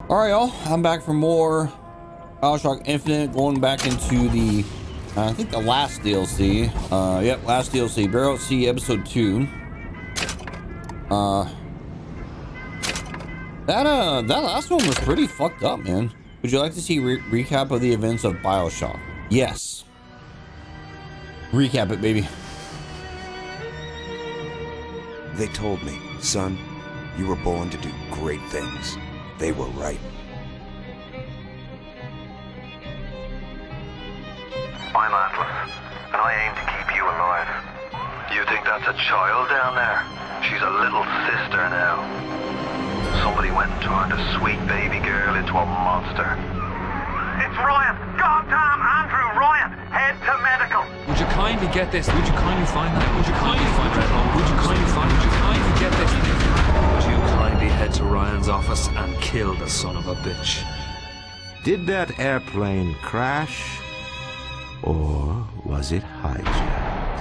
All right, y'all. I'm back for more Bioshock Infinite, going back into the, I think the last DLC. Yep, last DLC, Barrel Sea Episode 2. That last one was pretty fucked up, man. Would you like to see recap of the events of Bioshock? Yes. Recap it, baby. They told me, son, you were born to do great things. They were right. I'm Atlas, and I aim to keep you alive. You think that's a child down there? She's a little sister now. Somebody went and turned a sweet baby girl into a monster. It's Ryan! Goddamn Andrew Ryan! Head to medical! Would you kindly get this? Would you kindly find that? Would you kindly find that? Would you kindly find? Would you kindly get this? Would you kindly head to Ryan's office and kill the son of a bitch? Did that airplane crash? Or was it hijacked?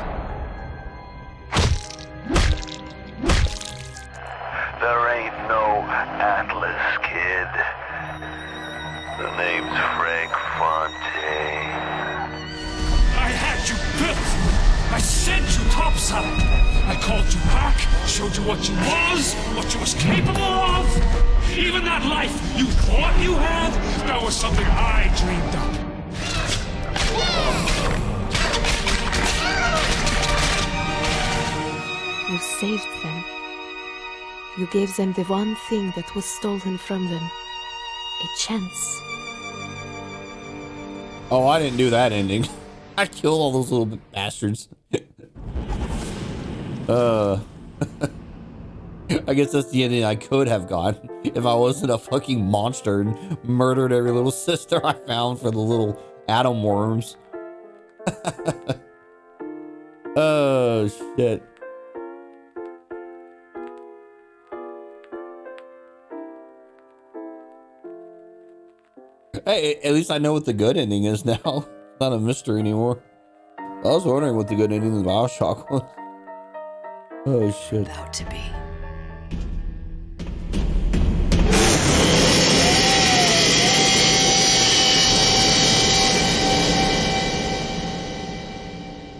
There ain't no Atlas, kid. The name's Frank Fontaine. I had you built! I sent you topside! I called you back, showed you what you was capable of! Even that life you thought you had, that was something I dreamed up. You saved them. You gave them the one thing that was stolen from them. A chance. Oh, I didn't do that ending. I killed all those little bastards. I guess that's the ending I could have gotten if I wasn't a fucking monster and murdered every little sister I found for the little atom worms. Oh, shit. Hey, at least I know what the good ending is now. It's not a mystery anymore. I was wondering what the good ending of Bioshock was. Oh, shit. About to be.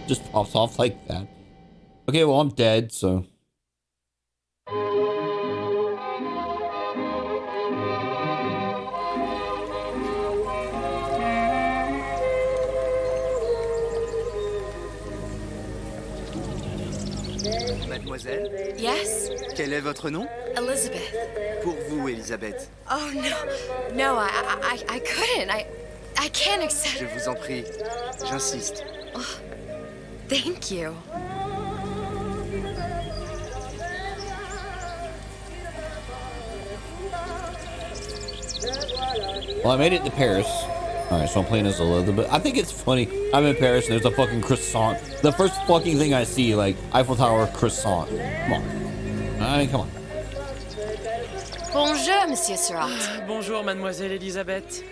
Just pops off like that. Okay, well, I'm dead, so. Mademoiselle? Yes? Quel est votre nom? Elizabeth. Pour vous, Elisabeth. Oh, no. No, I couldn't. I can't accept. Je vous en prie. J'insiste. Oh, thank you. Well, I made it to Paris. Alright, so I'm playing as Elizabeth. I think it's funny. I'm in Paris and there's a fucking croissant. The first fucking thing I see, like, Eiffel Tower croissant. Come on. I mean, come on. Bonjour, Monsieur Surratt. Bonjour, Mademoiselle Elisabeth.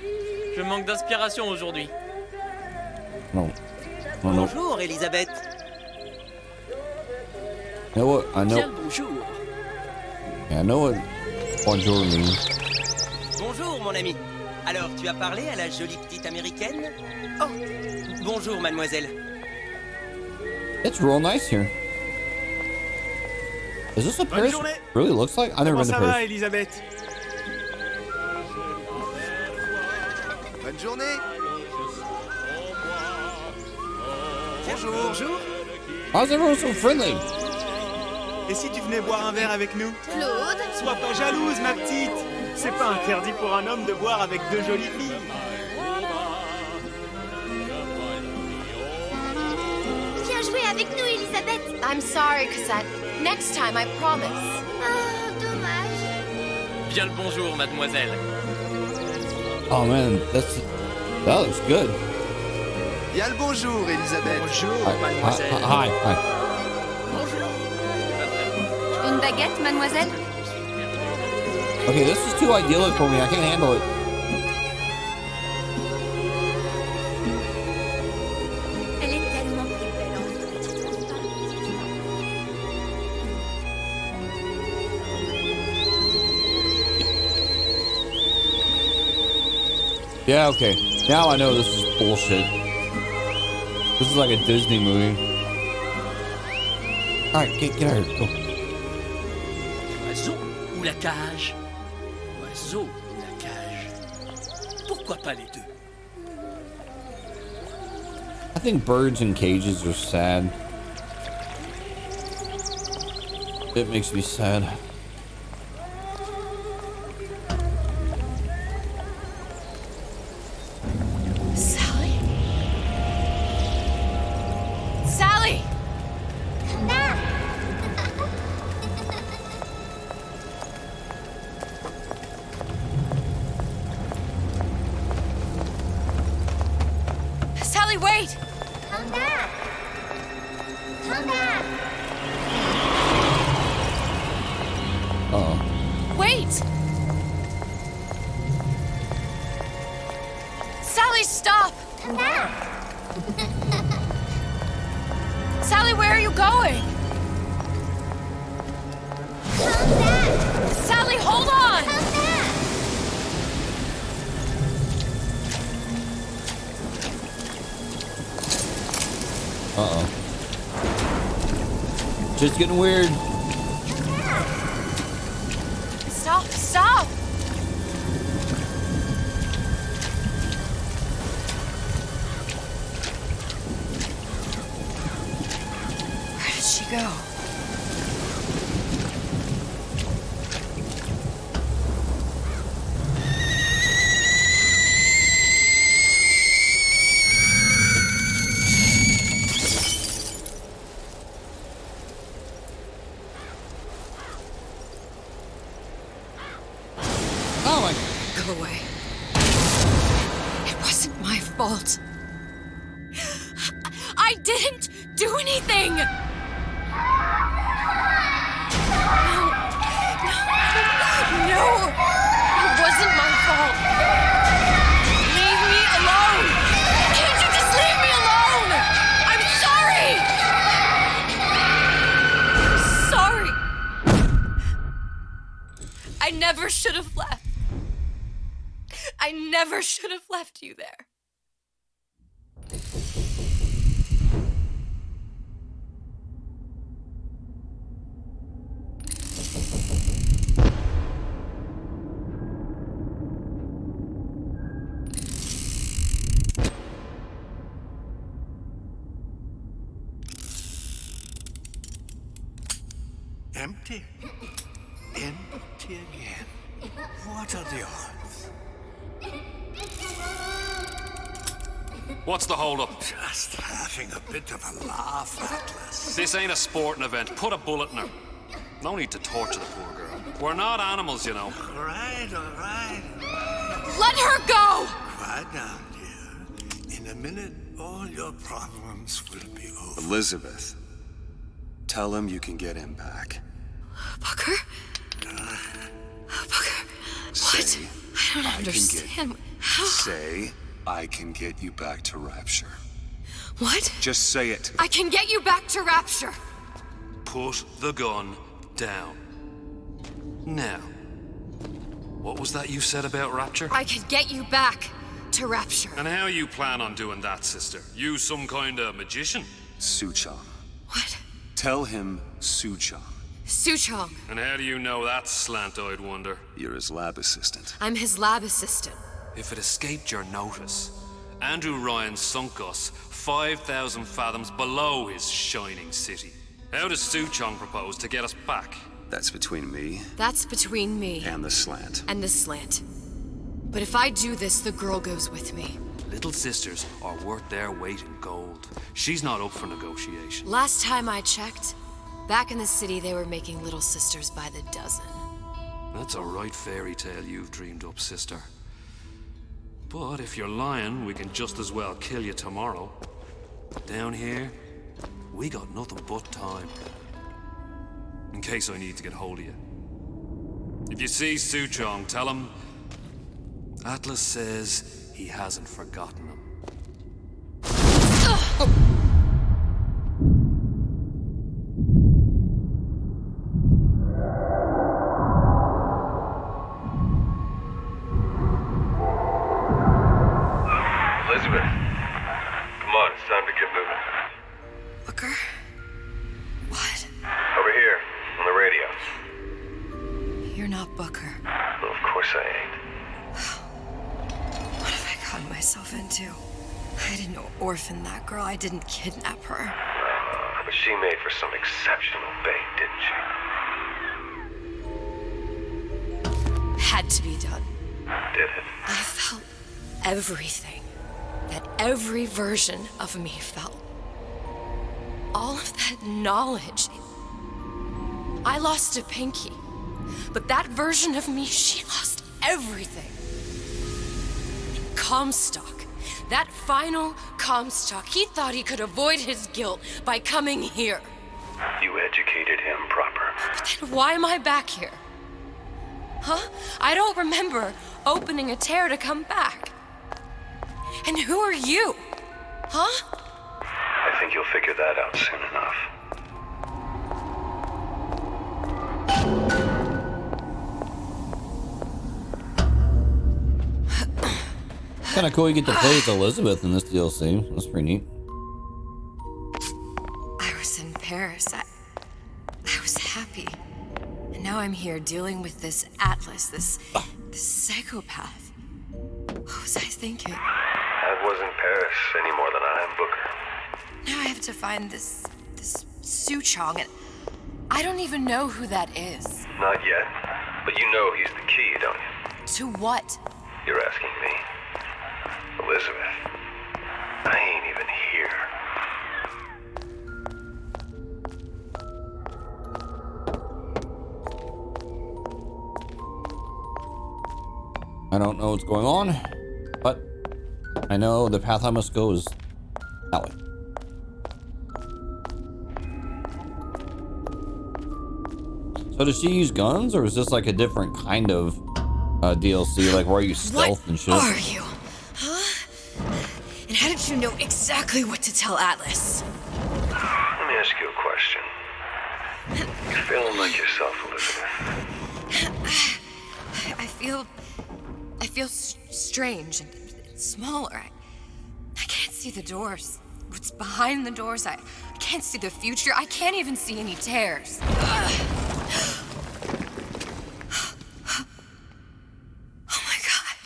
Je manque d'inspiration aujourd'hui. No. No, no. Bonjour, Elisabeth. You know what? I know. Bien le bonjour. Yeah, I know what bonjour means. Bonjour, mon ami. Alors, tu as parlé à la jolie petite américaine? Oh, bonjour, mademoiselle. It's real nice here. Is this what Paris really looks like? I've never been to Paris. Elisabeth? Bonne journée. Bonjour. Bonjour. Why is everyone so friendly? Et si tu venais boire un verre avec nous? Claude? Sois pas jalouse, ma petite. C'est pas interdit pour un homme de boire avec deux jolies filles. Viens jouer avec nous, Elisabeth. I'm sorry, Cassette. Next time, I promise. Oh, dommage. Bien le bonjour, mademoiselle. Oh man, that looks good. Bien le bonjour, Elisabeth. Bonjour, mademoiselle. Hi. Une baguette, mademoiselle? Okay, this is too idyllic for me. I can't handle it. Elle est tellement plus belle en vrai, tu trouves pas? Yeah, okay. Now I know this is bullshit. This is like a Disney movie. Alright, get out of here. Go. Oiseau ou la cage? Oiseau ou la cage? Pourquoi pas les deux? I think birds in cages are sad. It makes me sad. Sally? Sally! Come back! Sally, wait! Come back! Come back! Uh-oh. Wait! Sally, stop! Come back! Sally, where are you going? Come back! Sally, hold on! Come back! Uh-oh. Just getting weird. Stop, stop! Where did she go? Oh my. Go away. It wasn't my fault. I didn't do anything! No. No! It wasn't my fault! Leave me alone! Can't you just leave me alone? I'm sorry! I'm sorry! I never should have left. I never should have left you there. Empty? Empty again. What are the odds? What's the holdup? Just having a bit of a laugh, Atlas. This ain't a sporting event. Put a bullet in her. No need to torture the poor girl. We're not animals, you know. All right, all right. Let her go! Quiet down, dear. In a minute, all your problems will be over. Elizabeth, tell him you can get him back. Booker? Booker, what? Say, I don't I understand. How? Say, I can get you back to Rapture. What? Just say it. I can get you back to Rapture. Put the gun down. Now, what was that you said about Rapture? I can get you back to Rapture. And how you plan on doing that, sister? You some kind of magician? Suchong. What? Tell him Suchong. Suchong. And how do you know that, slant-eyed wonder? You're his lab assistant. I'm his lab assistant. If it escaped your notice, Andrew Ryan sunk us 5,000 fathoms below his shining city. How does Suchong propose to get us back? That's between me That's between me and the slant. and the slant. But if I do this, the girl goes with me. Little sisters are worth their weight in gold. She's not up for negotiation. Last time I checked, back in the city they were making little sisters by the dozen. That's a right fairy tale you've dreamed up, sister. But if you're lying, we can just as well kill you tomorrow. Down here, we got nothing but time. In case I need to get hold of you. If you see Suchong, tell him Atlas says he hasn't forgotten him. time to get moving. Booker? What? Over here, on the radio. You're not Booker. Well, of course I ain't. What have I gotten myself into? I didn't orphan that girl. I didn't kidnap her. But she made for some exceptional bait, didn't she? Had to be done. Did it? I felt everything that every version of me felt. All of that knowledge. I lost a pinky, but that version of me, she lost everything. Comstock, that final Comstock, he thought he could avoid his guilt by coming here. You educated him proper. But then why am I back here? Huh? I don't remember opening a tear to come back. And who are you? Huh? I think you'll figure that out soon enough. Kind of cool you get to play as Elizabeth in this DLC. That's pretty neat. I was in Paris. I was happy. And now I'm here dealing with this Atlas, this psychopath. What was I thinking? That wasn't Paris any more than I am Booker. Now I have to find this Suchong, and I don't even know who that is. Not yet, but you know he's the key, don't you? To what? You're asking me. Elizabeth, I ain't even here. I don't know what's going on, but I know the path I must go is that way. So does she use guns, or is this like a different kind of DLC, like where you stealth and shit? What are you? Huh? And how did you know exactly what to tell Atlas? Let me ask you a question. You feeling like yourself, Elizabeth? I feel strange and smaller. I can't see the doors. What's behind the doors? I can't see the future. I can't even see any tears. Oh my God.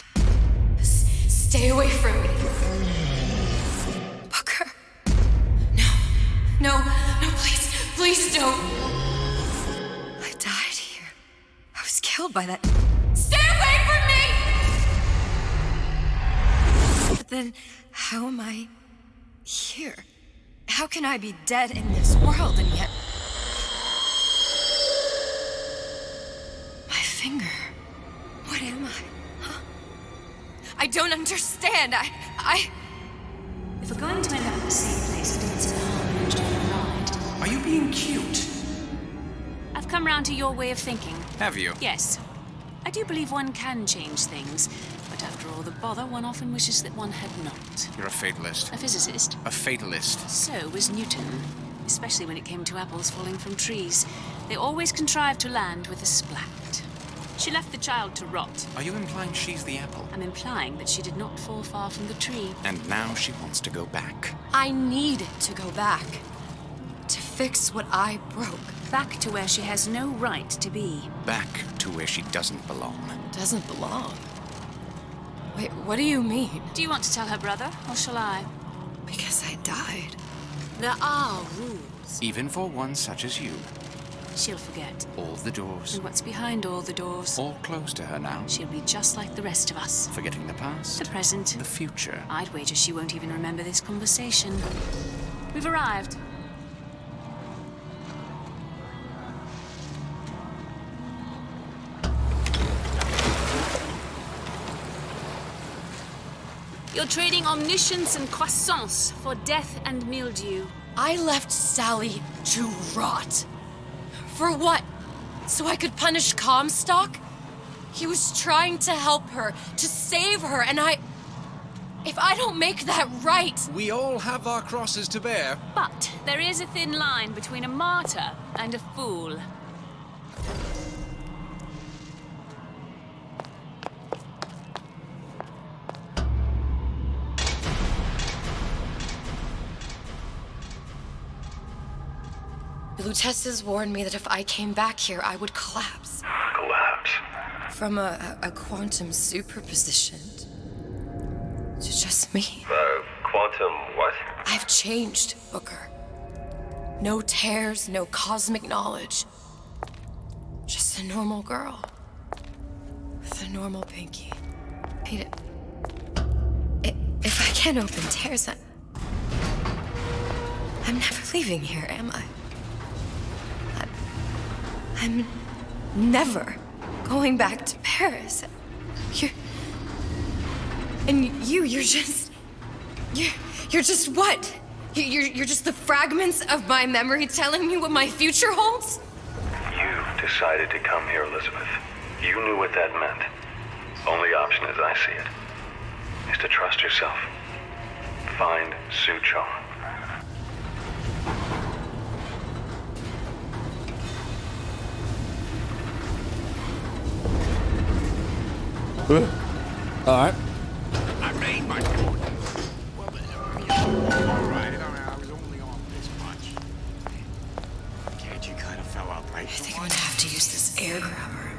Stay away from me. Booker. No, please don't. I died here. I was killed by that. Stay away from me! But then, how am I here? How can I be dead in this world and yet... My finger. What am I? Huh? I don't understand. If we're going to end up in the same place, I think it's in harm to ride. Are you being cute? I've come round to your way of thinking. Have you? Yes. I do believe one can change things, but after all the bother, one often wishes that one had not. You're a fatalist. A physicist. A fatalist. So was Newton, especially when it came to apples falling from trees. They always contrived to land with a splat. She left the child to rot. Are you implying she's the apple? I'm implying that she did not fall far from the tree. And now she wants to go back. I need to go back. To fix what I broke. Back to where she has no right to be. Back to where she doesn't belong. Doesn't belong? Wait, what do you mean? Do you want to tell her brother, or shall I? Because I died. There are rules. Even for one such as you. She'll forget. All the doors. And what's behind all the doors? All closed to her now. She'll be just like the rest of us. Forgetting the past. The present. The future. I'd wager she won't even remember this conversation. We've arrived. You're trading omniscience and croissance for death and mildew. I left Sally to rot. For what? So I could punish Comstock? He was trying to help her, to save her, and if I don't make that right... We all have our crosses to bear. But there is a thin line between a martyr and a fool. The Lutesses warned me that if I came back here, I would collapse. Collapse? From a quantum superposition to just me. Quantum what? I've changed, Booker. No tears, no cosmic knowledge. Just a normal girl. With a normal pinky. Pete, if I can't open tears, I'm never leaving here, am I? I'm never going back to Paris. You're just what? You're just the fragments of my memory telling me what my future holds? You decided to come here, Elizabeth. You knew what that meant. Only option, as I see it, is to trust yourself. Find Suchong. Alright. I made my point. Well, alright, I was only on this much. Can't you kind of fell out right? I think I'm gonna have to use this air grabber.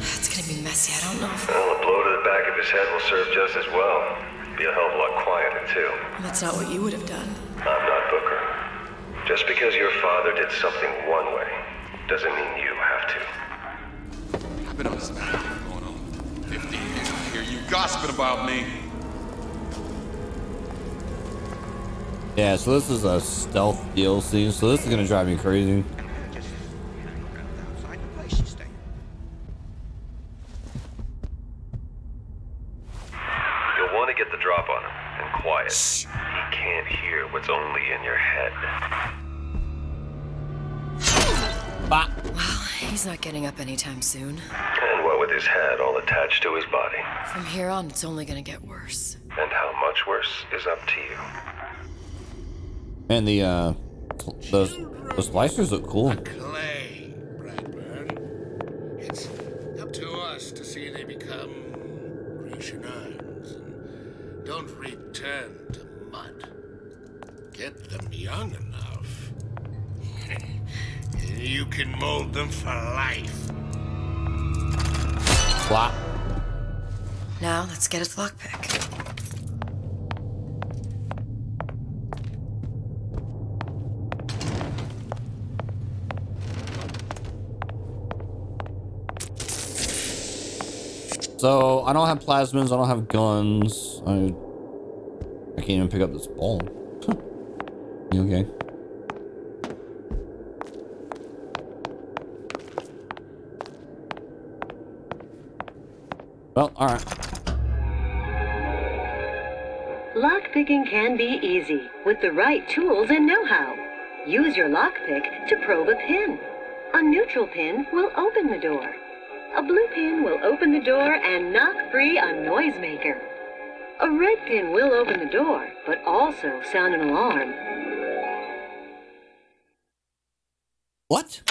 It's gonna be messy, I don't know if... Well, a blow to the back of his head will serve just as well. Be a hell of a lot quieter, too. That's not what you would have done. I'm not Booker. Just because your father did something one way, doesn't mean you have to. I've been on this matter going on 50 years. I hear you gossiping about me. Yeah, so this is a stealth DLC, so this is gonna drive me crazy. You'll want to get the drop on him, and quiet. He can't hear what's only in your head. Bah. Well, he's not getting up anytime soon. And what with his head all attached to his body. From here on, it's only gonna get worse. And how much worse is up to you. And the splicers look cool. Clay, Bradburn. It's up to us to see they become Grecian urns and don't return to mud. Get them young enough. You can mold them for life. Wow. Now, let's get its lockpick. So I don't have plasmids, I don't have guns. I can't even pick up this ball. You okay? Well, alright. Lockpicking can be easy with the right tools and know-how. Use your lockpick to probe a pin. A neutral pin will open the door. A blue pin will open the door and knock free a noisemaker. A red pin will open the door, but also sound an alarm. What?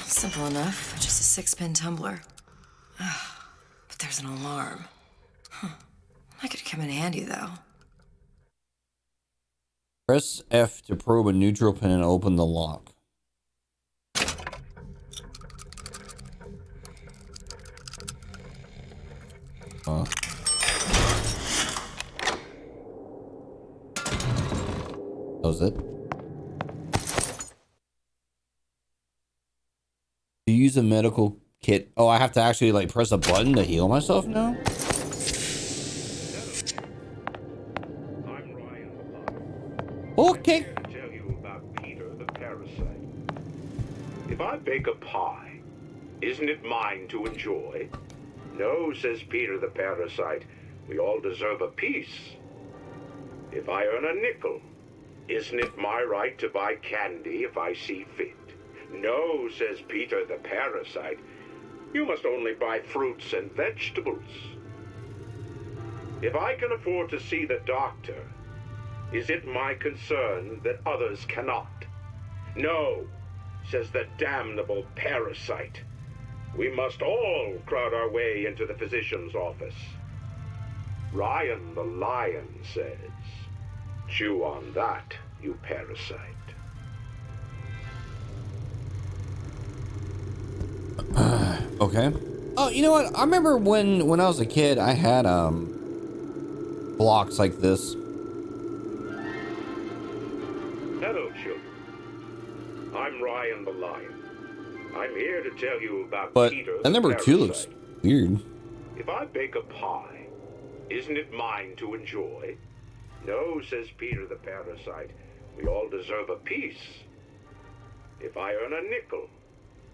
Simple enough. Just a 6-pin tumbler. But there's an alarm. That could come in handy, though. Press F to probe a neutral pin and open the lock. That was it. To use a medical kit. Oh, I have to actually like press a button to heal myself now? Okay. Tell you about Peter the parasite. If I bake a pie, isn't it mine to enjoy? No, says Peter the parasite. We all deserve a piece. If I earn a nickel, isn't it my right to buy candy if I see fit? No, says Peter the parasite. You must only buy fruits and vegetables. If I can afford to see the doctor, is it my concern that others cannot? No, says the damnable parasite. We must all crowd our way into the physician's office. Ryan the lion says, chew on that, you parasite. Okay. Oh, you know what? I remember when I was a kid, I had blocks like this. Hello, children. I'm Ryan the Lion. I'm here to tell you about But Peter that the number 2 looks Parasite. weird. If I bake a pie, isn't it mine to enjoy? No, says Peter the Parasite. We all deserve a piece. If I earn a nickel,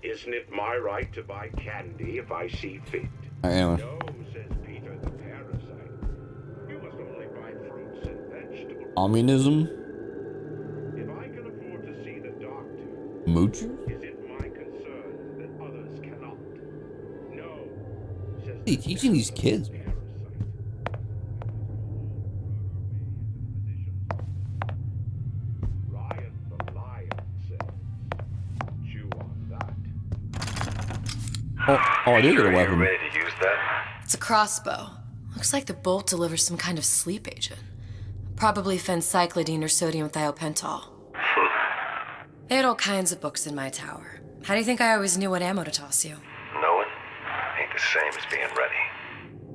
isn't it my right to buy candy if I see fit? Anyway. No, says Peter the Parasite. You must only buy fruits and vegetables. Communism? If I can afford to see the doctor, Moocher? is it my concern that others cannot? No, says What are you teaching these kids? Ryan the Lion says. Chew on that. Oh, I did get a weapon. Ready to use that? It's a crossbow. Looks like the bolt delivers some kind of sleep agent. Probably phencyclidine or sodium thiopental. They had all kinds of books in my tower. How do you think I always knew what ammo to toss you? Knowing ain't the same as being ready.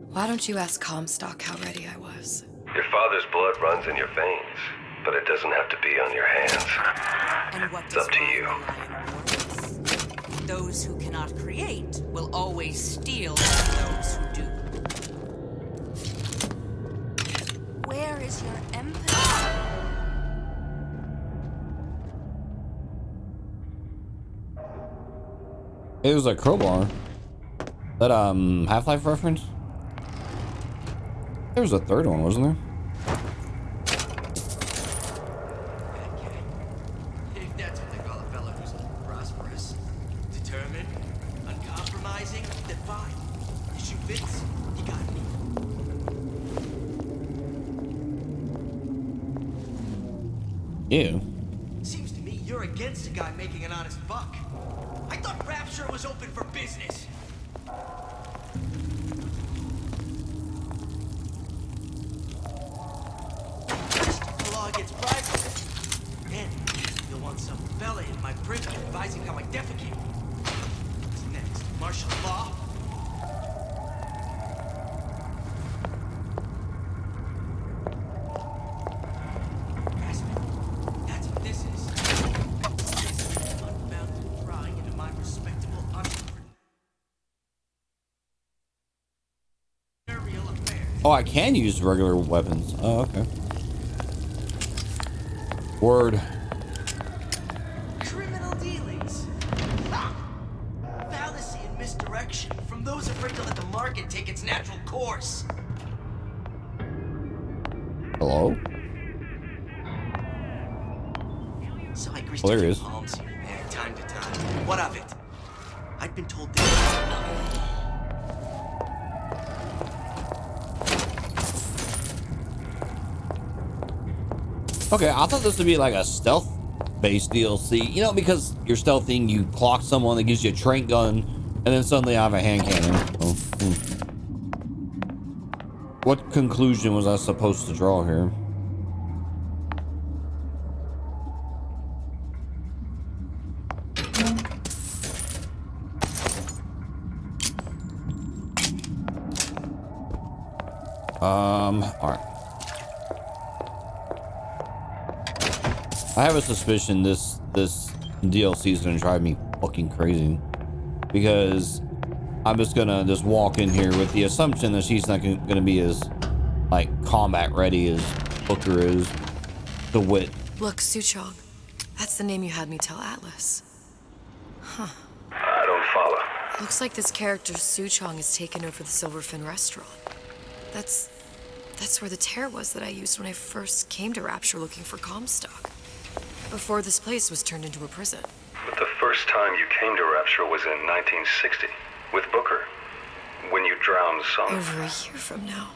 Why don't you ask Comstock how ready I was? Your father's blood runs in your veins, but it doesn't have to be on your hands. And what It's up to you. Those who cannot create will always steal from those who do. Where is your empathy? It was a crowbar. That Half-Life reference? There was a third one, wasn't there? That's what they call a fella who's prosperous. Determined, uncompromising, then fine. Issue fits, you got me. Ew. Seems to me you're against a guy making an honest buck. I thought Rapture was open for business. The law against bribery. Then you'll want some fella in my prison advising how I defecate. What's next? Martial law? That's what this is. This is unbounded prying into my respectable entrepreneurial affairs. Oh, I can use regular weapons. Oh, okay. Word. Criminal dealings. Ha! Fallacy and misdirection from those afraid to let the market take its natural course. Hello? So I greased Oh, there a he few is. palms here and there, time to time. What of it? I'd been told this. Okay, I thought this would be like a stealth-based DLC. You know, because you're stealthing, you clock someone that gives you a trank gun, and then suddenly I have a hand cannon. Oh, What conclusion was I supposed to draw here? All right. I have a suspicion this DLC is gonna drive me fucking crazy, because I'm just gonna walk in here with the assumption that she's not gonna be as like combat ready as Booker is. The wit. Look, Suchong. That's the name you had me tell Atlas. Huh. I don't follow. Looks like this character Suchong has taken over the Silverfin restaurant. That's where the tear was that I used when I first came to Rapture looking for Comstock. Before this place was turned into a prison. But the first time you came to Rapture was in 1960, with Booker, when you drowned Sung. Over a year from now.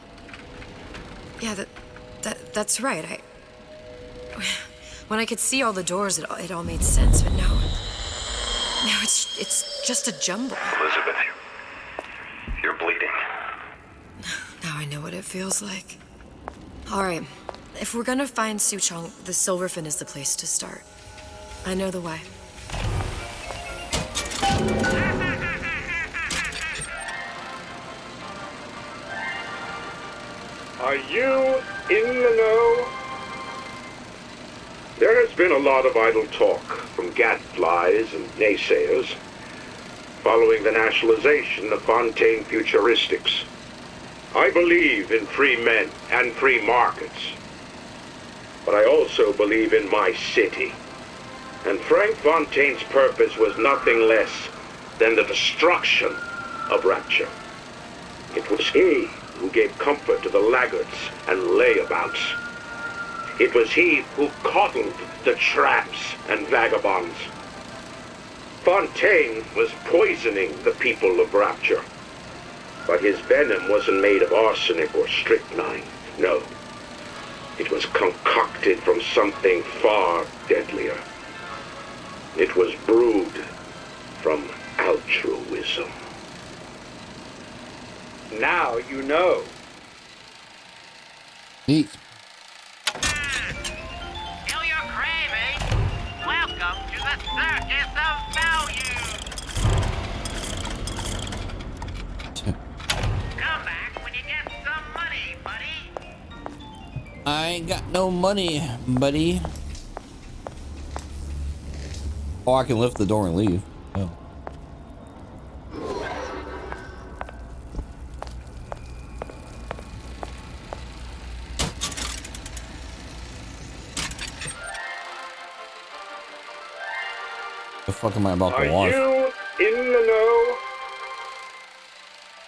Yeah, that's right. When I could see all the doors, it all made sense. But now it's just a jumble. Elizabeth, you're bleeding. Now I know what it feels like. All right, if we're gonna find Suchong, the Silverfin is the place to start. I know the way. Are you in the know? There has been a lot of idle talk from gadflies and naysayers following the nationalization of Fontaine Futuristics. I believe in free men and free markets, but I also believe in my city. And Frank Fontaine's purpose was nothing less than the destruction of Rapture. It was he who gave comfort to the laggards and layabouts. It was he who coddled the tramps and vagabonds. Fontaine was poisoning the people of Rapture. But his venom wasn't made of arsenic or strychnine. No. It was concocted from something far deadlier. It was brewed from altruism. Now you know. Neat. Feel your craving. Welcome to the circus of value. Come back when you get some money, buddy. I ain't got no money, buddy. Oh, I can lift the door and leave. Oh. The fuck am I about to watch? Are you in the know?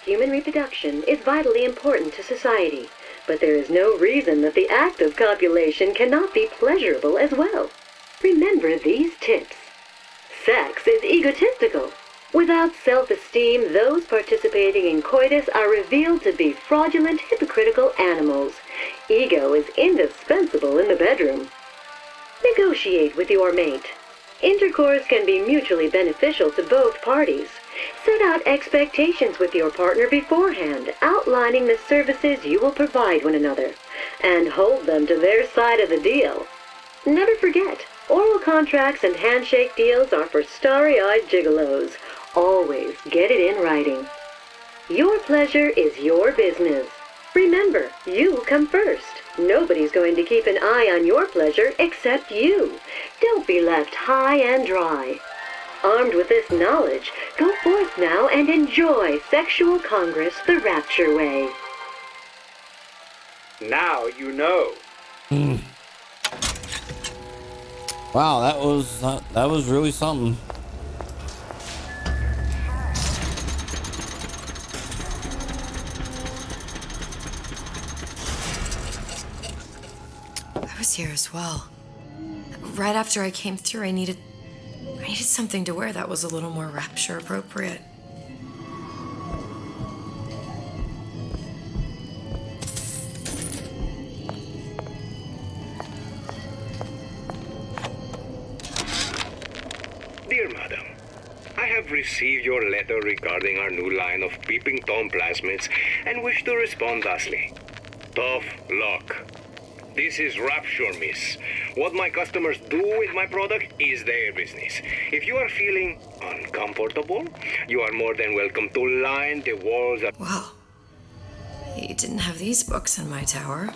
Human reproduction is vitally important to society, but there is no reason that the act of copulation cannot be pleasurable as well. Remember these tips. Sex is egotistical. Without self-esteem, those participating in coitus are revealed to be fraudulent, hypocritical animals. Ego is indispensable in the bedroom. Negotiate with your mate. Intercourse can be mutually beneficial to both parties. Set out expectations with your partner beforehand, outlining the services you will provide one another, and hold them to their side of the deal. Never forget, oral contracts and handshake deals are for starry-eyed gigolos. Always get it in writing. Your pleasure is your business. Remember, you come first. Nobody's going to keep an eye on your pleasure except you. Don't be left high and dry. Armed with this knowledge, go forth now and enjoy Sexual Congress the Rapture way. Now you know. Wow, that was really something. I was here as well. Right after I came through, I needed something to wear that was a little more Rapture appropriate. Dear Madam, I have received your letter regarding our new line of peeping Tom plasmids and wish to respond thusly. Tough luck. This is Rapture, miss. What my customers do with my product is their business. If you are feeling uncomfortable, you are more than welcome to line the walls of... Wow. You didn't have these books in my tower.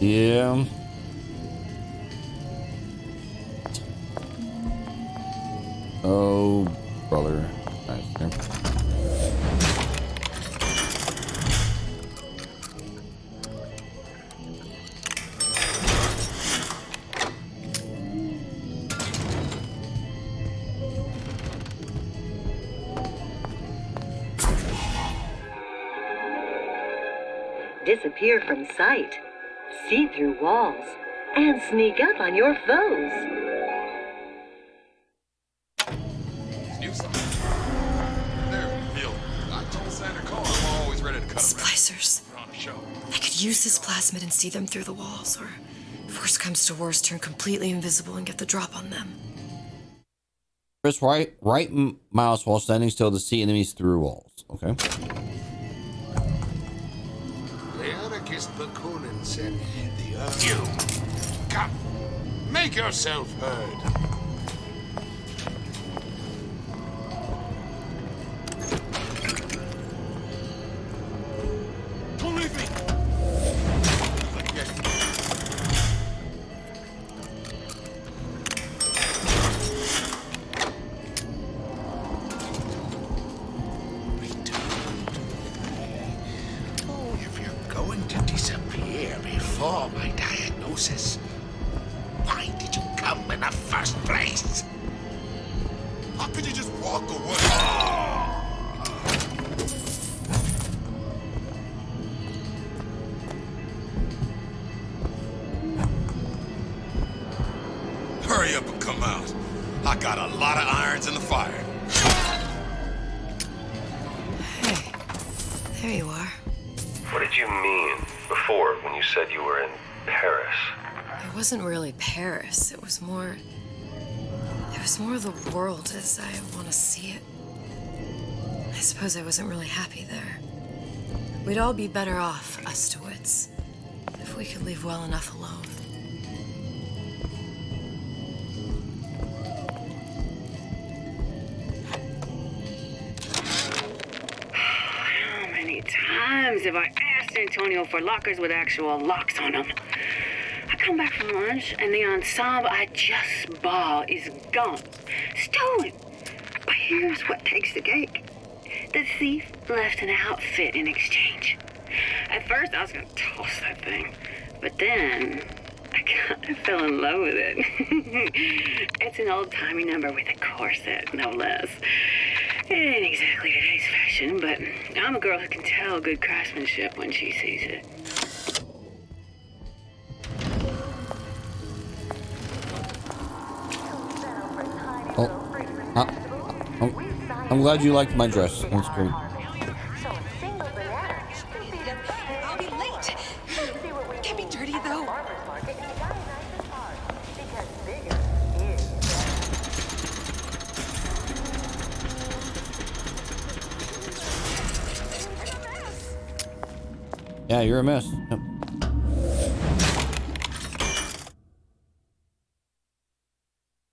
Yeah. Oh, brother. Nice. Disappear from sight, see through walls, and sneak up on your foes. Splicers. I could use this plasmid and see them through the walls, or if worst comes to worst, turn completely invisible and get the drop on them. Press right mouse while standing still to see enemies through walls. Okay. The anarchist Bakunin said the earth Come, make yourself heard. Don't leave me! Oh, if you're going to disappear before my diagnosis, why did you come in the first place? How could you just walk away? Hurry up and come out. I got a lot of irons in the fire. Hey, there you are. What did you mean before when you said you were in Paris? It wasn't really Paris. It was more of the world as I want to see it. I suppose I wasn't really happy there. We'd all be better off, us DeWitts, if we could leave well enough alone. How many times have I asked Antonio for lockers with actual locks on them? I come back from lunch and the ensemble I just bought is gone. Stolen. But here's what takes the cake. The thief left an outfit in exchange. At first I was gonna toss that thing, but then I kind of fell in love with it. It's an old-timey number with a corset, no less. It ain't exactly today's fashion, but I'm a girl who can tell good craftsmanship when she sees it. I'm glad you liked my dress. That's great. I'll be late. Can't be dirty though. Yeah, you're a mess. Yep.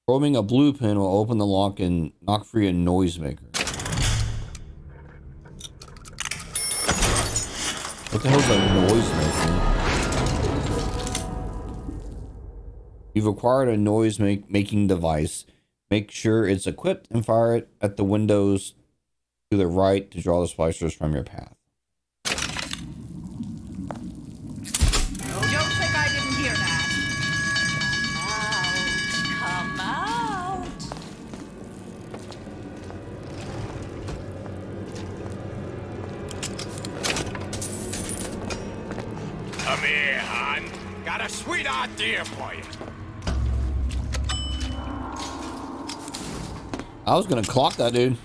Probing a blue pin will open the lock and knock free a noisemaker. What the hell's a noisemaker? You've acquired a noise-making device. Make sure it's equipped and fire it at the windows to the right to draw the splicers from your path. Oh, don't think I didn't hear that. Come out. Come here, hon. Got a sweet idea for you. I was gonna clock that dude.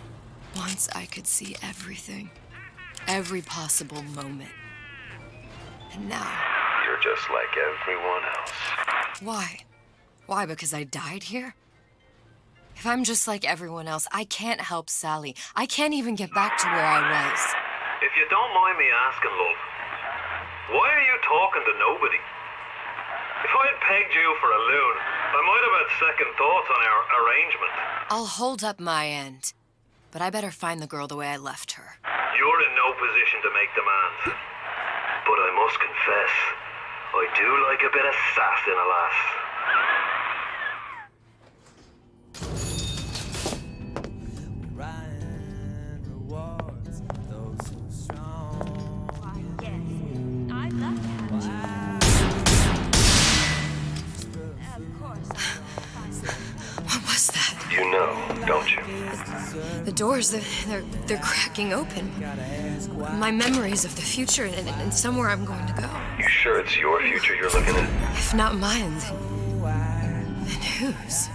Once I could see everything. Every possible moment. And now... You're just like everyone else. Why? Why, because I died here? If I'm just like everyone else, I can't help Sally. I can't even get back to where I was. If you don't mind me asking, love, why are you talking to nobody? If I had pegged you for a loon, I might have had second thoughts on our arrangement. I'll hold up my end. But I better find the girl the way I left her. You're in no position to make demands. But I must confess, I do like a bit of sass in a lass. What was that? You know, don't you? The doors, they're cracking open. My memories of the future and somewhere I'm going to go. You sure it's your future you're looking at? If not mine, then whose?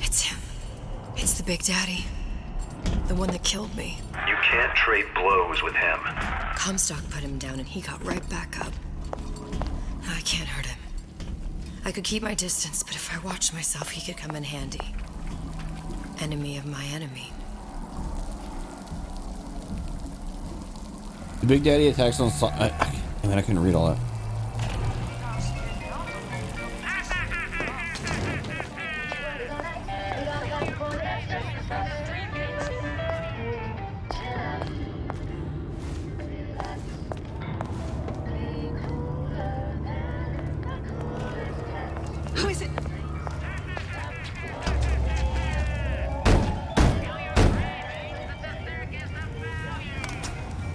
It's him. It's the Big Daddy. The one that killed me. You can't trade blows with him. Comstock put him down and he got right back up. I can't hurt him. I could keep my distance, but if I watched myself, he could come in handy. Enemy of my enemy. The Big Daddy attacks on. I mean, I couldn't read all that. Who is it?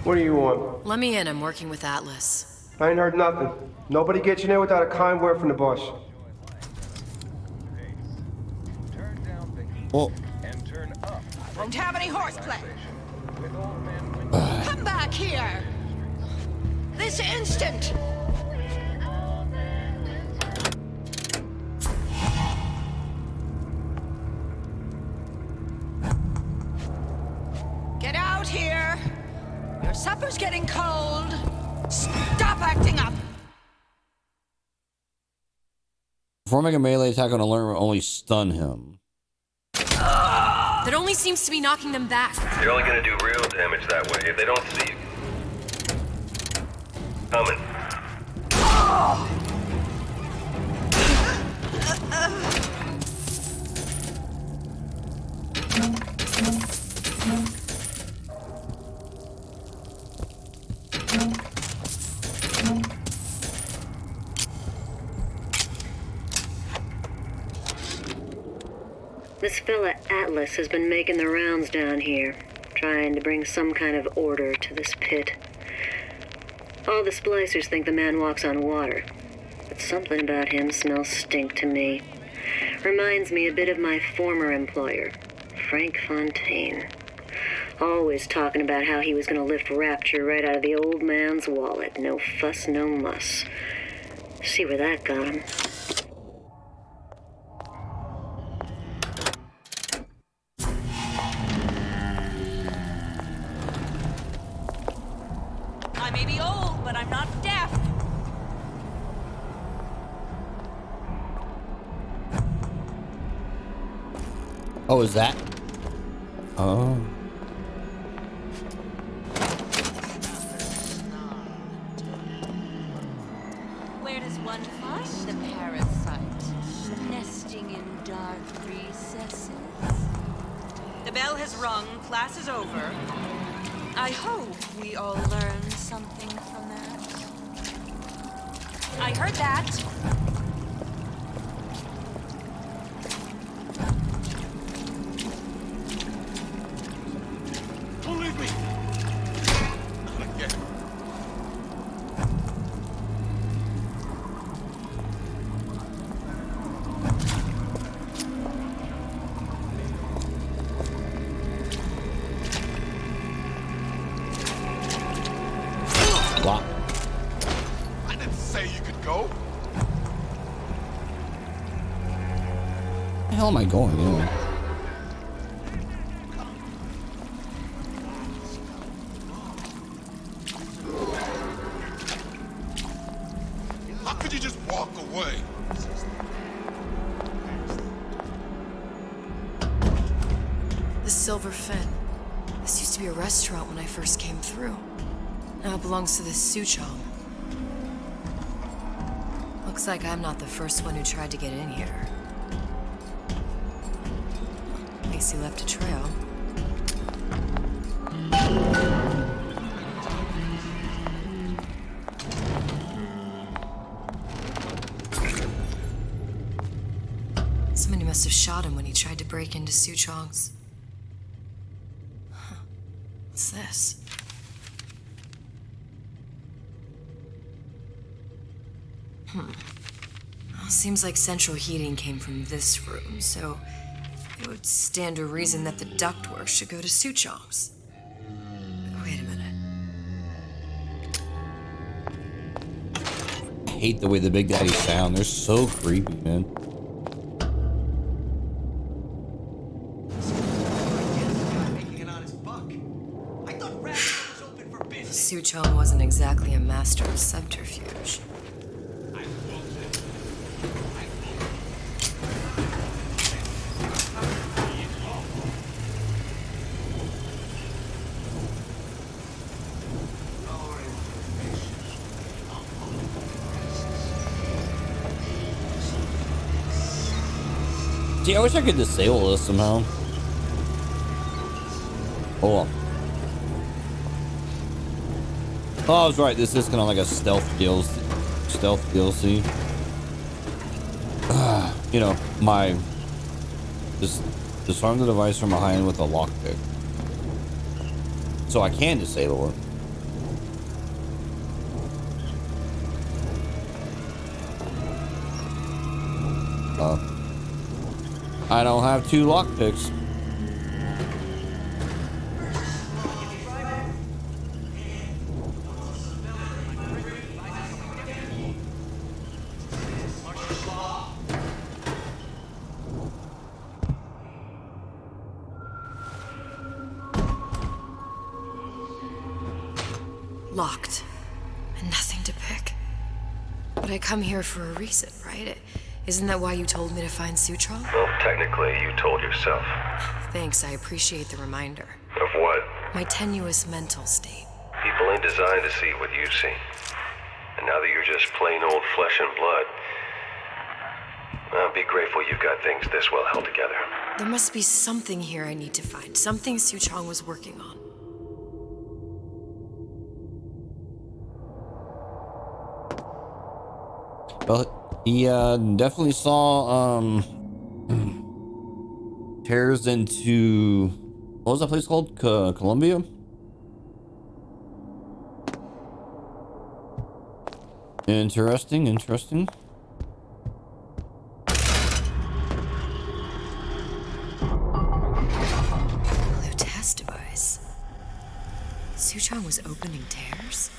What do you want? Let me in. I'm working with Atlas. I ain't heard nothing. Nobody gets in there without a kind word from the boss. Well, Won't have any horseplay. Come back here. This instant. Get out here. Your supper's getting cold. Stop acting up. before making a melee attack on a learner will only stun him. That only seems to be knocking them back. You're only gonna do real damage that way if they don't see you. Coming. This fella Atlas has been making the rounds down here, trying to bring some kind of order to this pit. All the splicers think the man walks on water, but something about him smells stink to me. Reminds me a bit of my former employer, Frank Fontaine. Always talking about how he was going to lift Rapture right out of the old man's wallet. No fuss, no muss. See where that got him. I may be old, but I'm not deaf. Oh, is that? Oh. Where does one find the parasite? Nesting in dark recesses. The bell has rung. Class is over. I hope we all learned something from that. I heard that. Don't leave me! Again. Wow. I didn't say you could go. Where the hell am I going? Anyway? How could you just walk away? The Silver Fin. This used to be a restaurant when I first came through. Now it belongs to the Suchong. Looks like I'm not the first one who tried to get in here. At least he left a trail. Somebody must have shot him when he tried to break into Suchong's. Huh. What's this? Well, seems like central heating came from this room, so it would stand to reason that the ductwork should go to Suchong's. Wait a minute. I hate the way the Big Daddy sound. They're so creepy, man. Suchong wasn't exactly a master of subterfuge. See, I wish I could disable this somehow. Hold on. Oh, I was right. This is kind of like a stealth DLC. You know, disarm the device from behind with a lockpick, so I can disable it. I don't have 2 lockpicks. Locked. And nothing to pick. But I come here for a reason, right? Isn't that why you told me to find Sutral? Well, technically, you told yourself. Thanks, I appreciate the reminder. Of what? My tenuous mental state. People ain't designed to see what you see. And now that you're just plain old flesh and blood, well, be grateful you've got things this well held together. There must be something here I need to find. Something Suchong was working on. Well, he definitely saw tears into, what was that place called? Columbia? Interesting. Blue test device. Suchong was opening tears?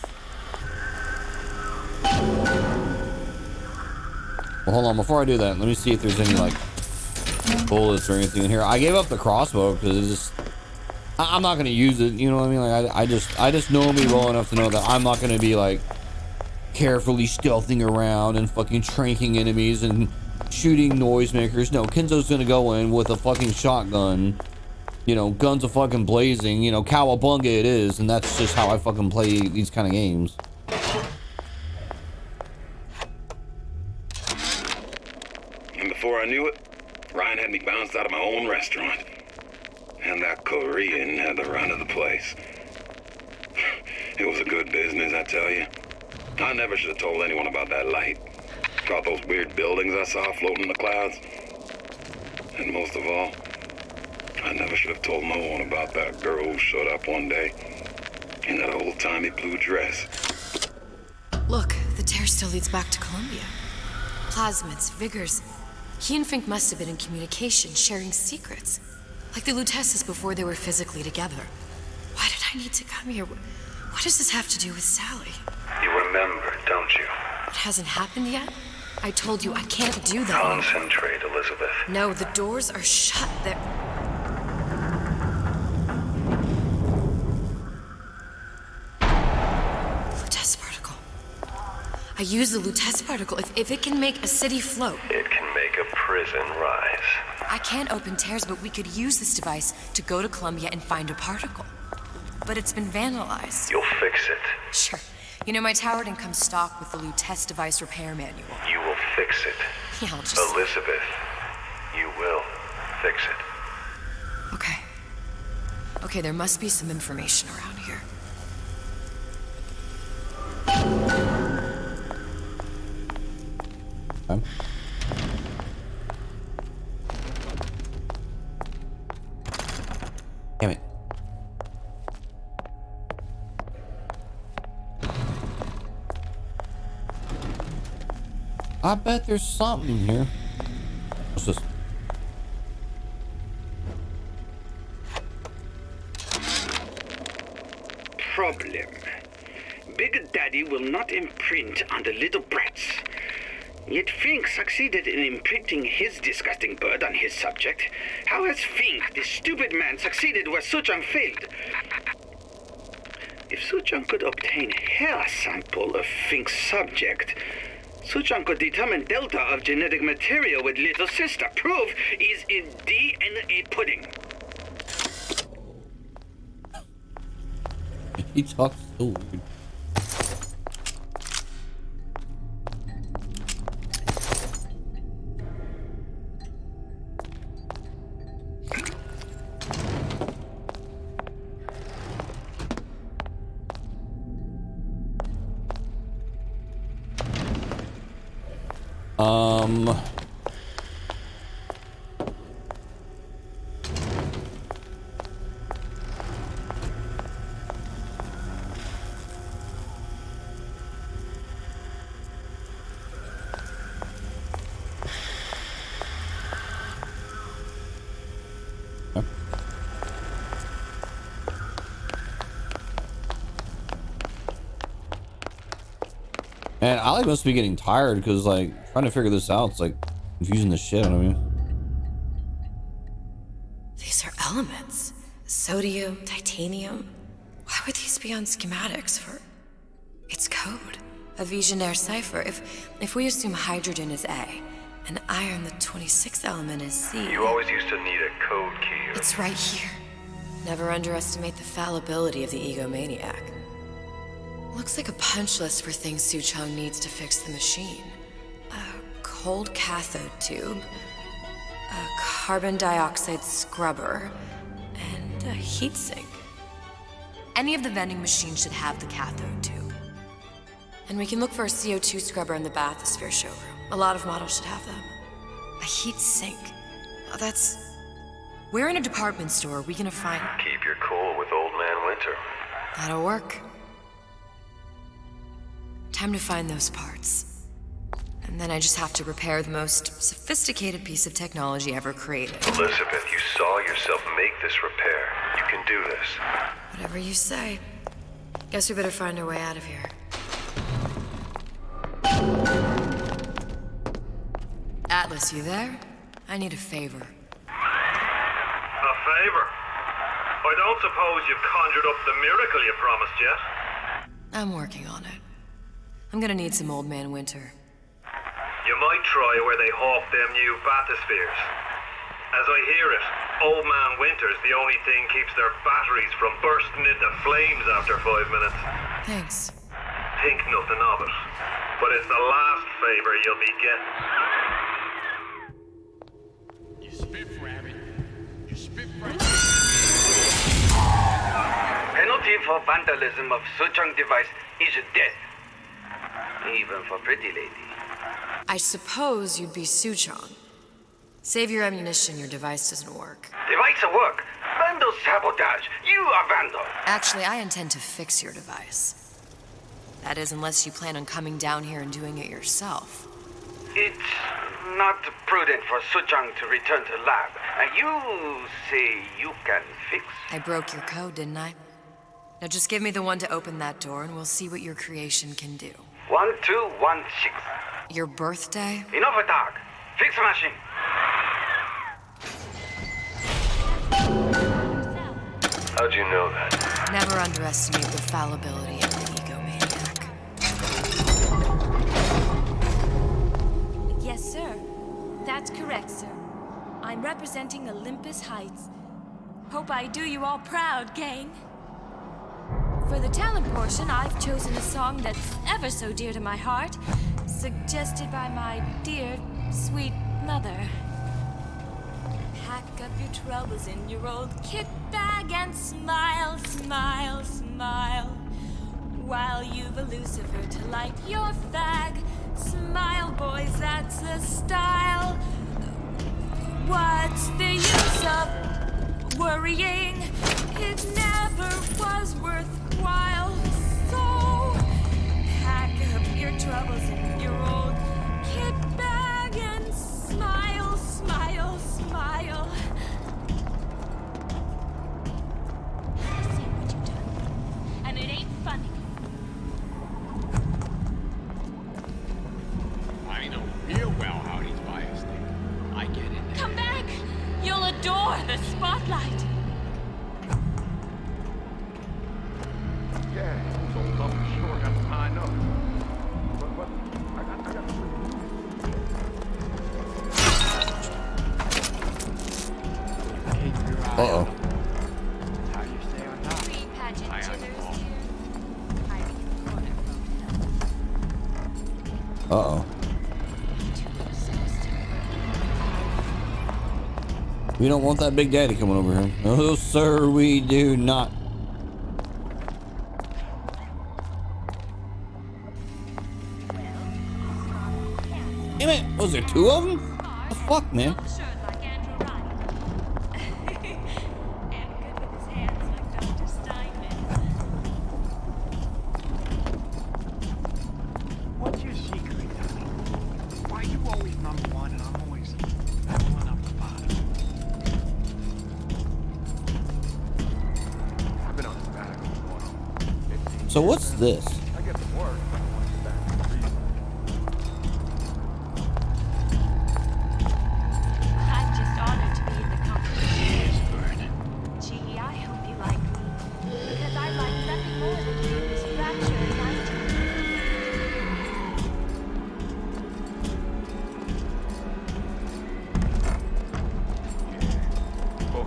Well, hold on, before I do that, let me see if there's any, like, bullets or anything in here. I gave up the crossbow because it's just, I'm not going to use it, you know what I mean? Like, I just know me well enough to know that I'm not going to be, like, carefully stealthing around and fucking tranking enemies and shooting noisemakers. No, Kenzo's going to go in with a fucking shotgun, you know, guns are fucking blazing, you know, cowabunga it is, and that's just how I fucking play these kind of games. And before I knew it, Ryan had me bounced out of my own restaurant. And that Korean had the run of the place. It was a good business, I tell you. I never should have told anyone about that light. About those weird buildings I saw floating in the clouds. And most of all, I never should have told no one about that girl who showed up one day in that old-timey blue dress. Look, the tear still leads back to Columbia. Plasmids, vigors. He and Fink must have been in communication, sharing secrets. Like the Lutesses before they were physically together. Why did I need to come here? What does this have to do with Sally? You remember, don't you? It hasn't happened yet? I told you I can't do that. Concentrate, Elizabeth. No, the doors are shut. They're... Lutece particle. I use the Lutece particle. If it can make a city float. It can make a prison rise. I can't open tears, but we could use this device to go to Columbia and find a particle. But it's been vandalized. You'll fix it. Sure. You know, my tower didn't come stock with the Lutece device repair manual. You will fix it. Yeah, I'll just... Elizabeth, you will fix it. Okay. Okay, there must be some information around here. Okay. Damn it. I bet there's something here. What's this? Problem. Big Daddy will not imprint on the little brats. Yet Fink succeeded in imprinting his disgusting bird on his subject. How has Fink, this stupid man, succeeded where Suchong failed? If Suchong could obtain hair sample of Fink's subject, Suchong could determine delta of genetic material with little sister. Proof is in DNA pudding. He talks so weird. And Ali must be getting tired because, like, trying to figure this out, it's like confusing the shit out of me. These are elements. Sodium, titanium. Why would these be on schematics for... It's code. A Visionaire cipher. If we assume hydrogen is A, and iron, the 26th element, is C... You always used to need a code key. It's right here. Never underestimate the fallibility of the egomaniac. Looks like a punch list for things Suchong needs to fix the machine. A cold cathode tube, a carbon dioxide scrubber, and a heatsink. Any of the vending machines should have the cathode tube. And we can look for a CO2 scrubber in the bathysphere showroom. A lot of models should have them. A heatsink. Oh, that's... Where in a department store are we gonna find... Keep your cool with Old Man Winter. That'll work. Time to find those parts. And then I just have to repair the most sophisticated piece of technology ever created. Elizabeth, you saw yourself make this repair. You can do this. Whatever you say. Guess we better find our way out of here. Atlas, you there? I need a favor. A favor? I don't suppose you've conjured up the miracle you promised yet? I'm working on it. I'm gonna need some Old Man Winter. You might try where they hawk them new bathyspheres. As I hear it, Old Man Winter's the only thing keeps their batteries from bursting into flames after 5 minutes. Thanks. Think nothing of it. But it's the last favor you'll be getting. You spit rabbit. You spit Penalty for vandalism of Suchong device is death. Even for pretty lady. I suppose you'd be Suchong. Save your ammunition, your device doesn't work. Device at work. Vandal sabotage. You are vandal. Actually, I intend to fix your device. That is, unless you plan on coming down here and doing it yourself. It's not prudent for Suchong to return to lab. And you say you can fix? I broke your code, didn't I? Now just give me the one to open that door and we'll see what your creation can do. 1216. Your birthday? Enough of talk. Fix the machine. How'd you know that? Never underestimate the fallibility of the egomaniac. Yes, sir. That's correct, sir. I'm representing Olympus Heights. Hope I do you all proud, gang. For the talent portion, I've chosen a song that's ever so dear to my heart, suggested by my dear, sweet mother. Pack up your troubles in your old kit bag and smile, smile, smile. While you've a Lucifer to light your fag. Smile, boys, that's the style. What's the use of worrying? It never was worthwhile. So pack up your troubles in your old kit bag and smile, smile, smile. I see what you've done, and it ain't funny. I know real well how these buyers think. I get it. Come back! You'll adore the spotlight. Yeah, so tough and short, got to line up. But I got Uh-oh. How you stay on top? Pre-pageant I jitters, know. dear. Hiding in the corner, Uh-oh. We don't want that Big Daddy coming over here. Oh, sir, we do not. Damn it! Was there two of them? The fuck, man? What's your secret, Tommy? Why you always number one and I'm always one up the bottom? I've been on his back for So what's this? I get to work. I'm just honored to be in the company. Gee, I hope you like me. Because I like nothing more than doing this rapture at nighttime.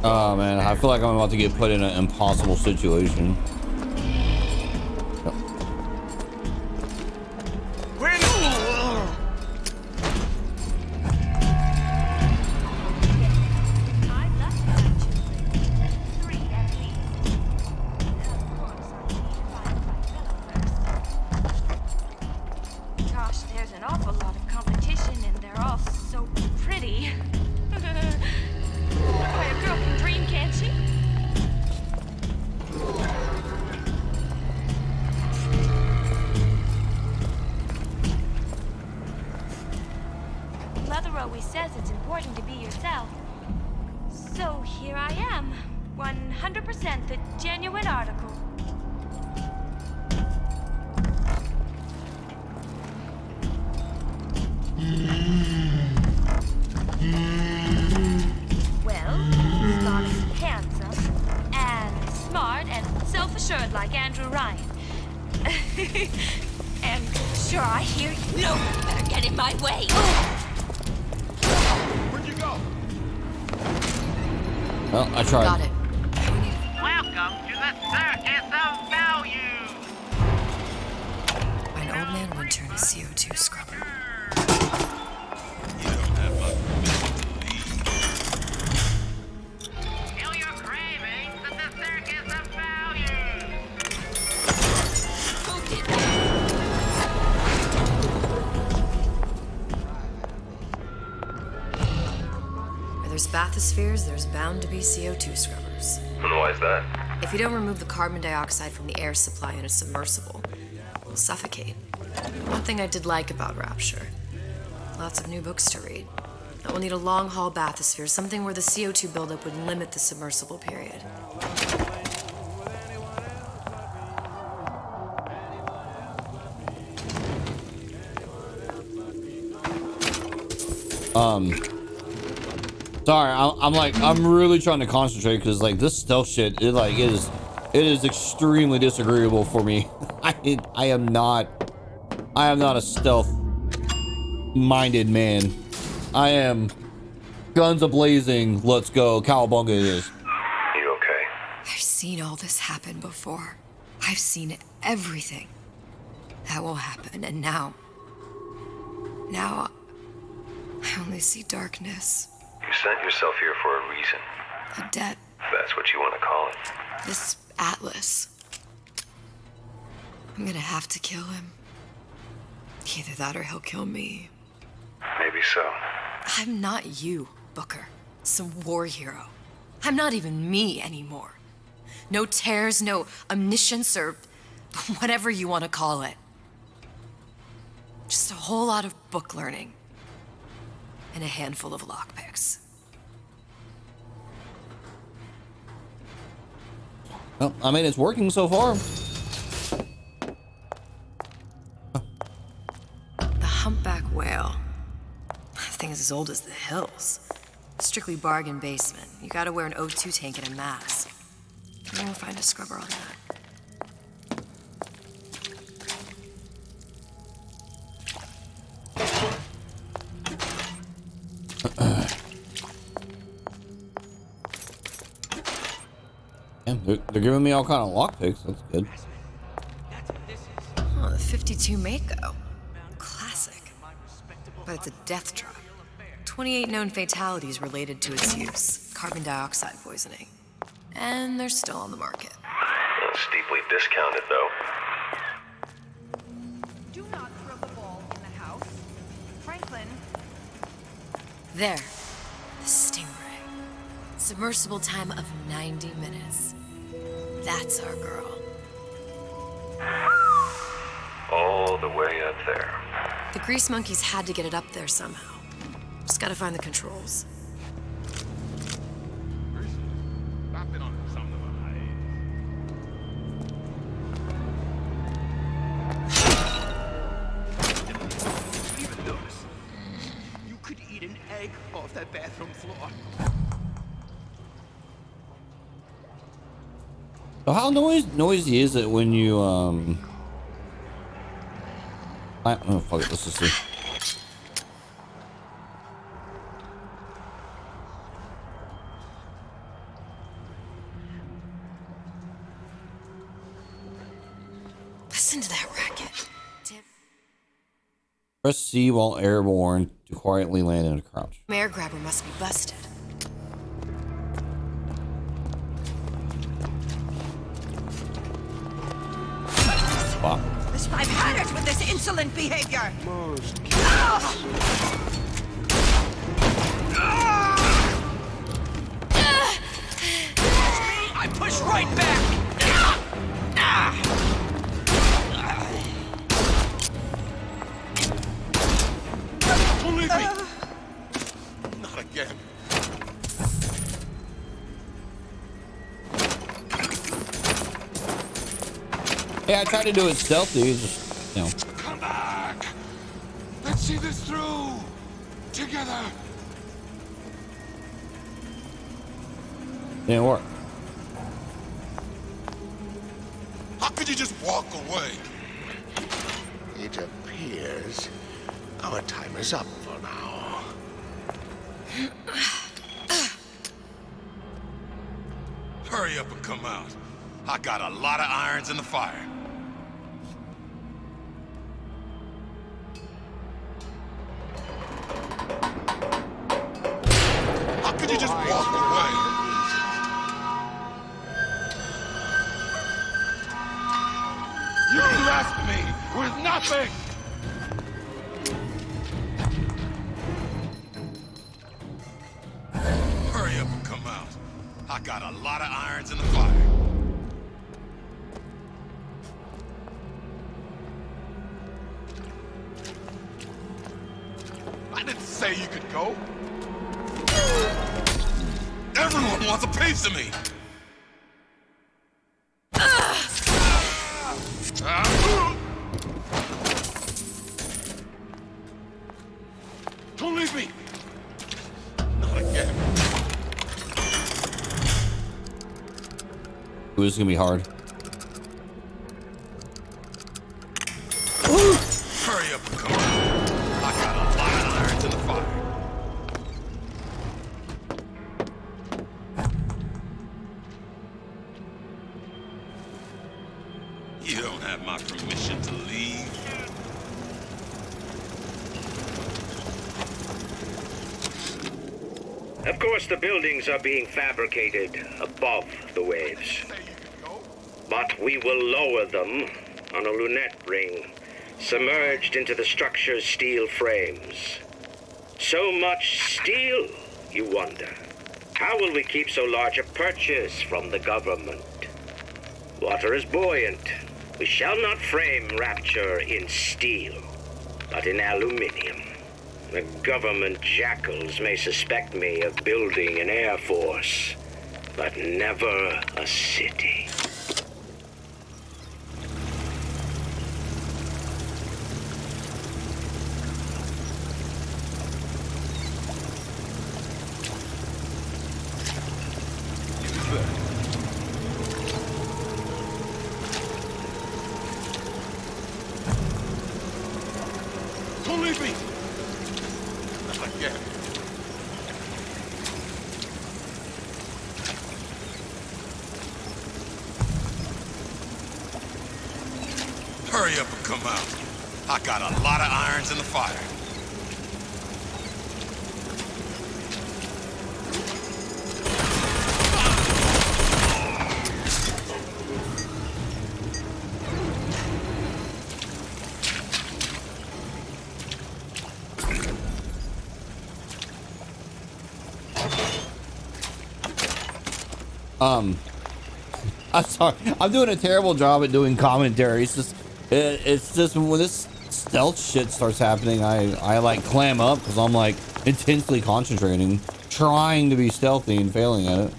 Oh man, I feel like I'm about to get put in an impossible situation. Gosh, there's an awful lot of competition and they're all so pretty. Boy, a girl can dream, can't she? Mother always says it's important to be yourself. So here I am, 100% the genuine article. Well, Scarlett's handsome and smart and self-assured like Andrew Ryan. And sure, I hear you. No, you better get in my way. Where'd you go? Well, I tried. Got it. Welcome to the Circus of Value. An old man would turn a CO2 scrubber. Feel your cravings at the Circus of Value. Who did that? Where there's bathyspheres, there's bound to be CO2 scrubbers. And why is that? If you don't remove the carbon dioxide from the air supply in a submersible, you'll suffocate. One thing I did like about Rapture, lots of new books to read. We'll need a long-haul bathysphere, something where the CO2 buildup would limit the submersible period. Sorry, I'm really trying to concentrate because like this stealth shit, it is extremely disagreeable for me. I am not a stealth minded man. I am guns a-blazing, let's go, cowabunga it is. You okay? I've seen all this happen before. I've seen everything that will happen, and now I only see darkness. You sent yourself here for a reason. A debt. That's what you want to call it. This Atlas. I'm gonna have to kill him. Either that or he'll kill me. Maybe so. I'm not you, Booker. Some war hero. I'm not even me anymore. No tears, no omniscience, or whatever you want to call it. Just a whole lot of book learning. And a handful of lockpicks. Well, I mean, it's working so far. The humpback whale. That thing is as old as the hills. Strictly bargain basement. You gotta wear an O2 tank and a mask. I won't find a scrubber on that. Yeah, they're giving me all kind of lockpicks. That's good. Oh, the 52 Mako. Classic. But it's a death trap. 28 known fatalities related to its use. Carbon dioxide poisoning. And they're still on the market. Steeply discounted, though. Do not throw the ball in the house. Franklin, There. The Stingray. Submersible time of 90 minutes. That's our girl. All the way up there. The grease monkeys had to get it up there somehow. Just gotta find the controls. You could eat an egg off that bathroom floor. So how noisy is it when you oh fuck it, let's just see. Listen to that racket. Tim. Press C while airborne to quietly land in a crouch. Air grabber must be busted. Wow. I've had it with this insolent behavior. I push right back. Don't leave me! Not again. Yeah, I tried to do it stealthy, just, you know. Come back! Let's see this through! Together! Didn't work. How could you just walk away? It appears our time is up for now. Hurry up and come out. I got a lot of irons in the fire. How could you just walk away? You left me with nothing! Hurry up and come out. I got a lot of irons in the fire. I didn't say you could go. Everyone wants a piece of me. Don't leave me. Not again. Ooh, this is gonna be hard. Hurry up and come on. I got a lot of irons in the fire. You don't have my permission to leave. Of course, the buildings are being fabricated above the waves. But we will lower them on a lunette ring, submerged into the structure's steel frames. So much steel, you wonder. How will we keep so large a purchase from the government? Water is buoyant. We shall not frame Rapture in steel, but in aluminium. The government jackals may suspect me of building an air force, but never a city. Don't leave me. Not again. Hurry up and come out. I got a lot of irons in the fire. I'm sorry. I'm doing a terrible job at doing commentary. It's just when this stealth shit starts happening, I like clam up because I'm like intensely concentrating, trying to be stealthy and failing at it.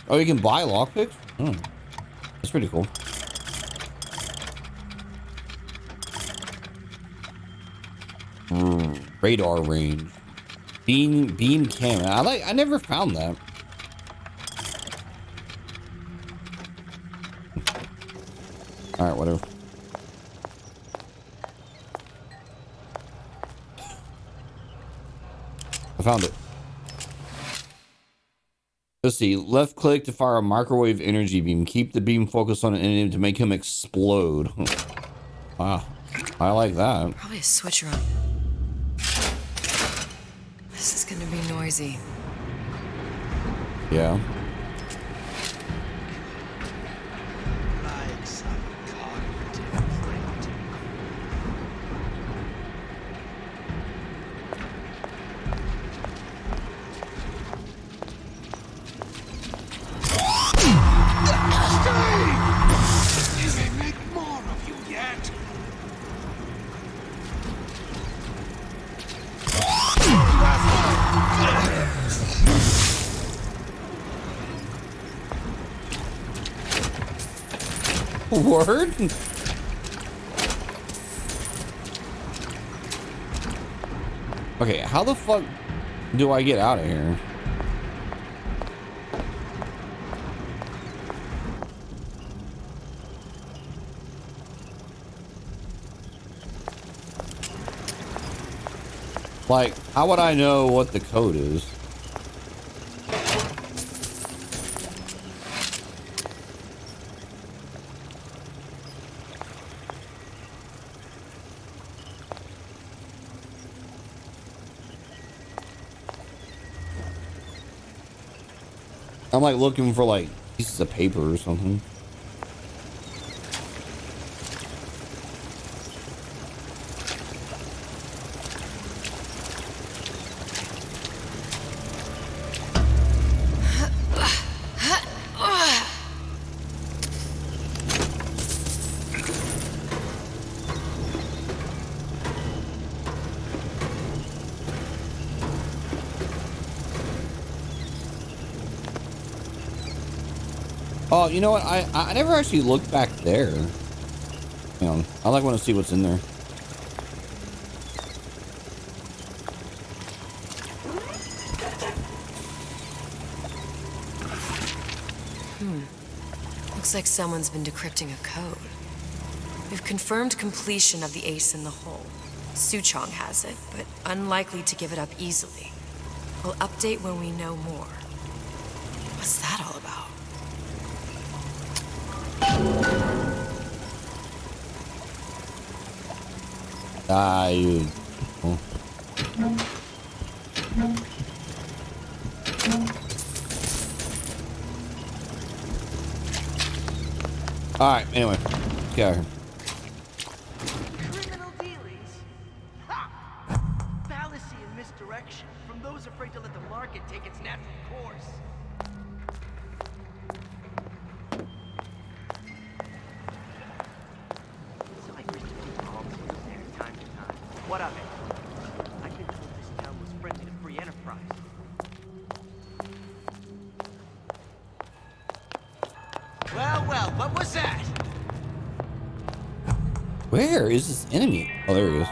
Oh, you can buy lockpicks? Hmm. That's pretty cool. Radar range. Beam cam. I never found that. All right, whatever. I found it. Let's see. Left click to fire a microwave energy beam. Keep the beam focused on an enemy to make him explode. Wow. I like that. Probably a switch room. This is gonna be noisy. Yeah. Word? Okay, how the fuck do I get out of here? Like, how would I know what the code is? I'm like looking for like pieces of paper or something. Oh, you know what? I never actually looked back there. You know, I like want to see what's in there. Looks like someone's been decrypting a code. We've confirmed completion of the ace in the hole. Suchong has it, but unlikely to give it up easily. We'll update when we know more. What's that all about? You. Oh. All right. Anyway, let's get out of here. Criminal dealings? Ha! Fallacy and misdirection from those afraid to let the market take its natural course. So I used to do politics there time to time. What of it? I've been told this town was friendly to free enterprise. Well, what was that? Where is this enemy? Oh, there he is.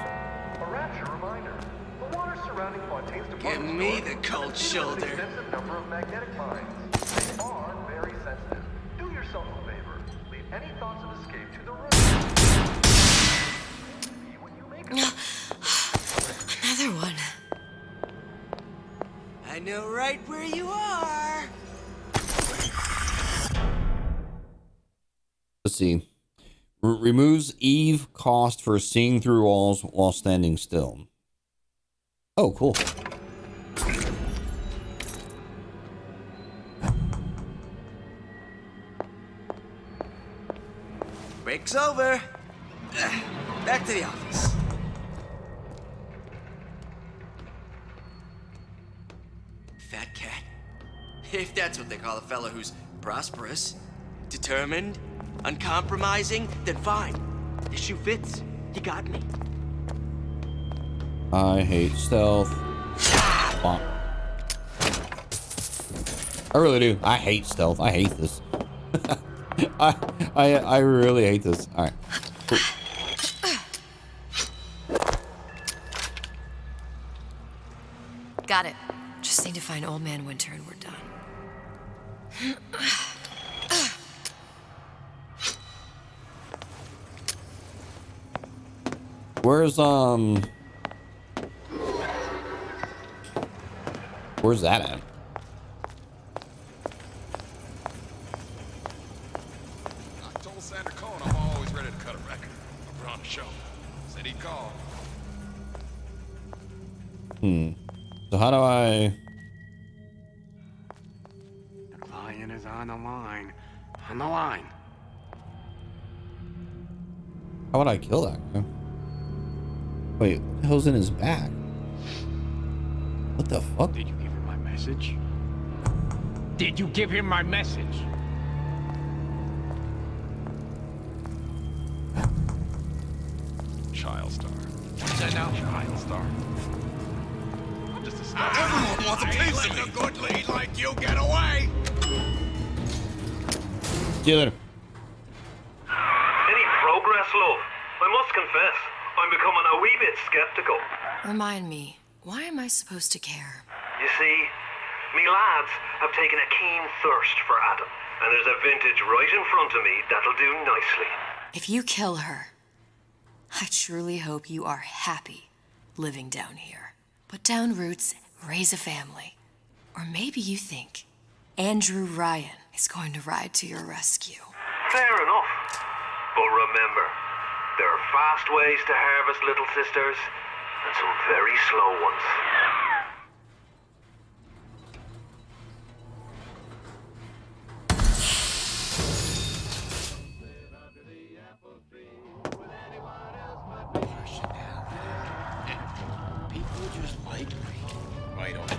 Give me the cold shoulder. Number of magnetic mines. They are very sensitive. Do yourself a favor. Leave any thoughts of escape to the room. Another one. I know right where you are. Let's see. Removes Eve cost for seeing through walls while standing still. Oh, cool. Break's over. Back to the office. Fat cat? If that's what they call a fellow who's prosperous, determined, uncompromising, then fine. The shoe fits. You got me. I hate stealth. Bonk. I really do. I hate stealth. I hate this. I really hate this. All right. Cool. Got it. Just need to find Old Man Winter and we're done. Where's that at? I told Sandra Cohen I'm always ready to cut a record. We're on the show. Said he'd call. So how do I... The client is on the line. On the line. How would I kill that guy? Wait, what the hell's in his back? What the fuck? Did you give him my message? Did you give him my message? Child star. What's that now? Child star. I'm just a star. Everyone wants a piece of me. A good lead like you get away. See you later. Any progress, love? I must confess, I'm becoming a wee bit skeptical. Remind me, why am I supposed to care? You see, me lads have taken a keen thirst for Adam, and there's a vintage right in front of me that'll do nicely. If you kill her, I truly hope you are happy living down here. Put down roots, raise a family. Or maybe you think Andrew Ryan is going to ride to your rescue. Fair enough. But remember, there are fast ways to harvest little sisters, and some very slow ones. People just like me. Why don't you?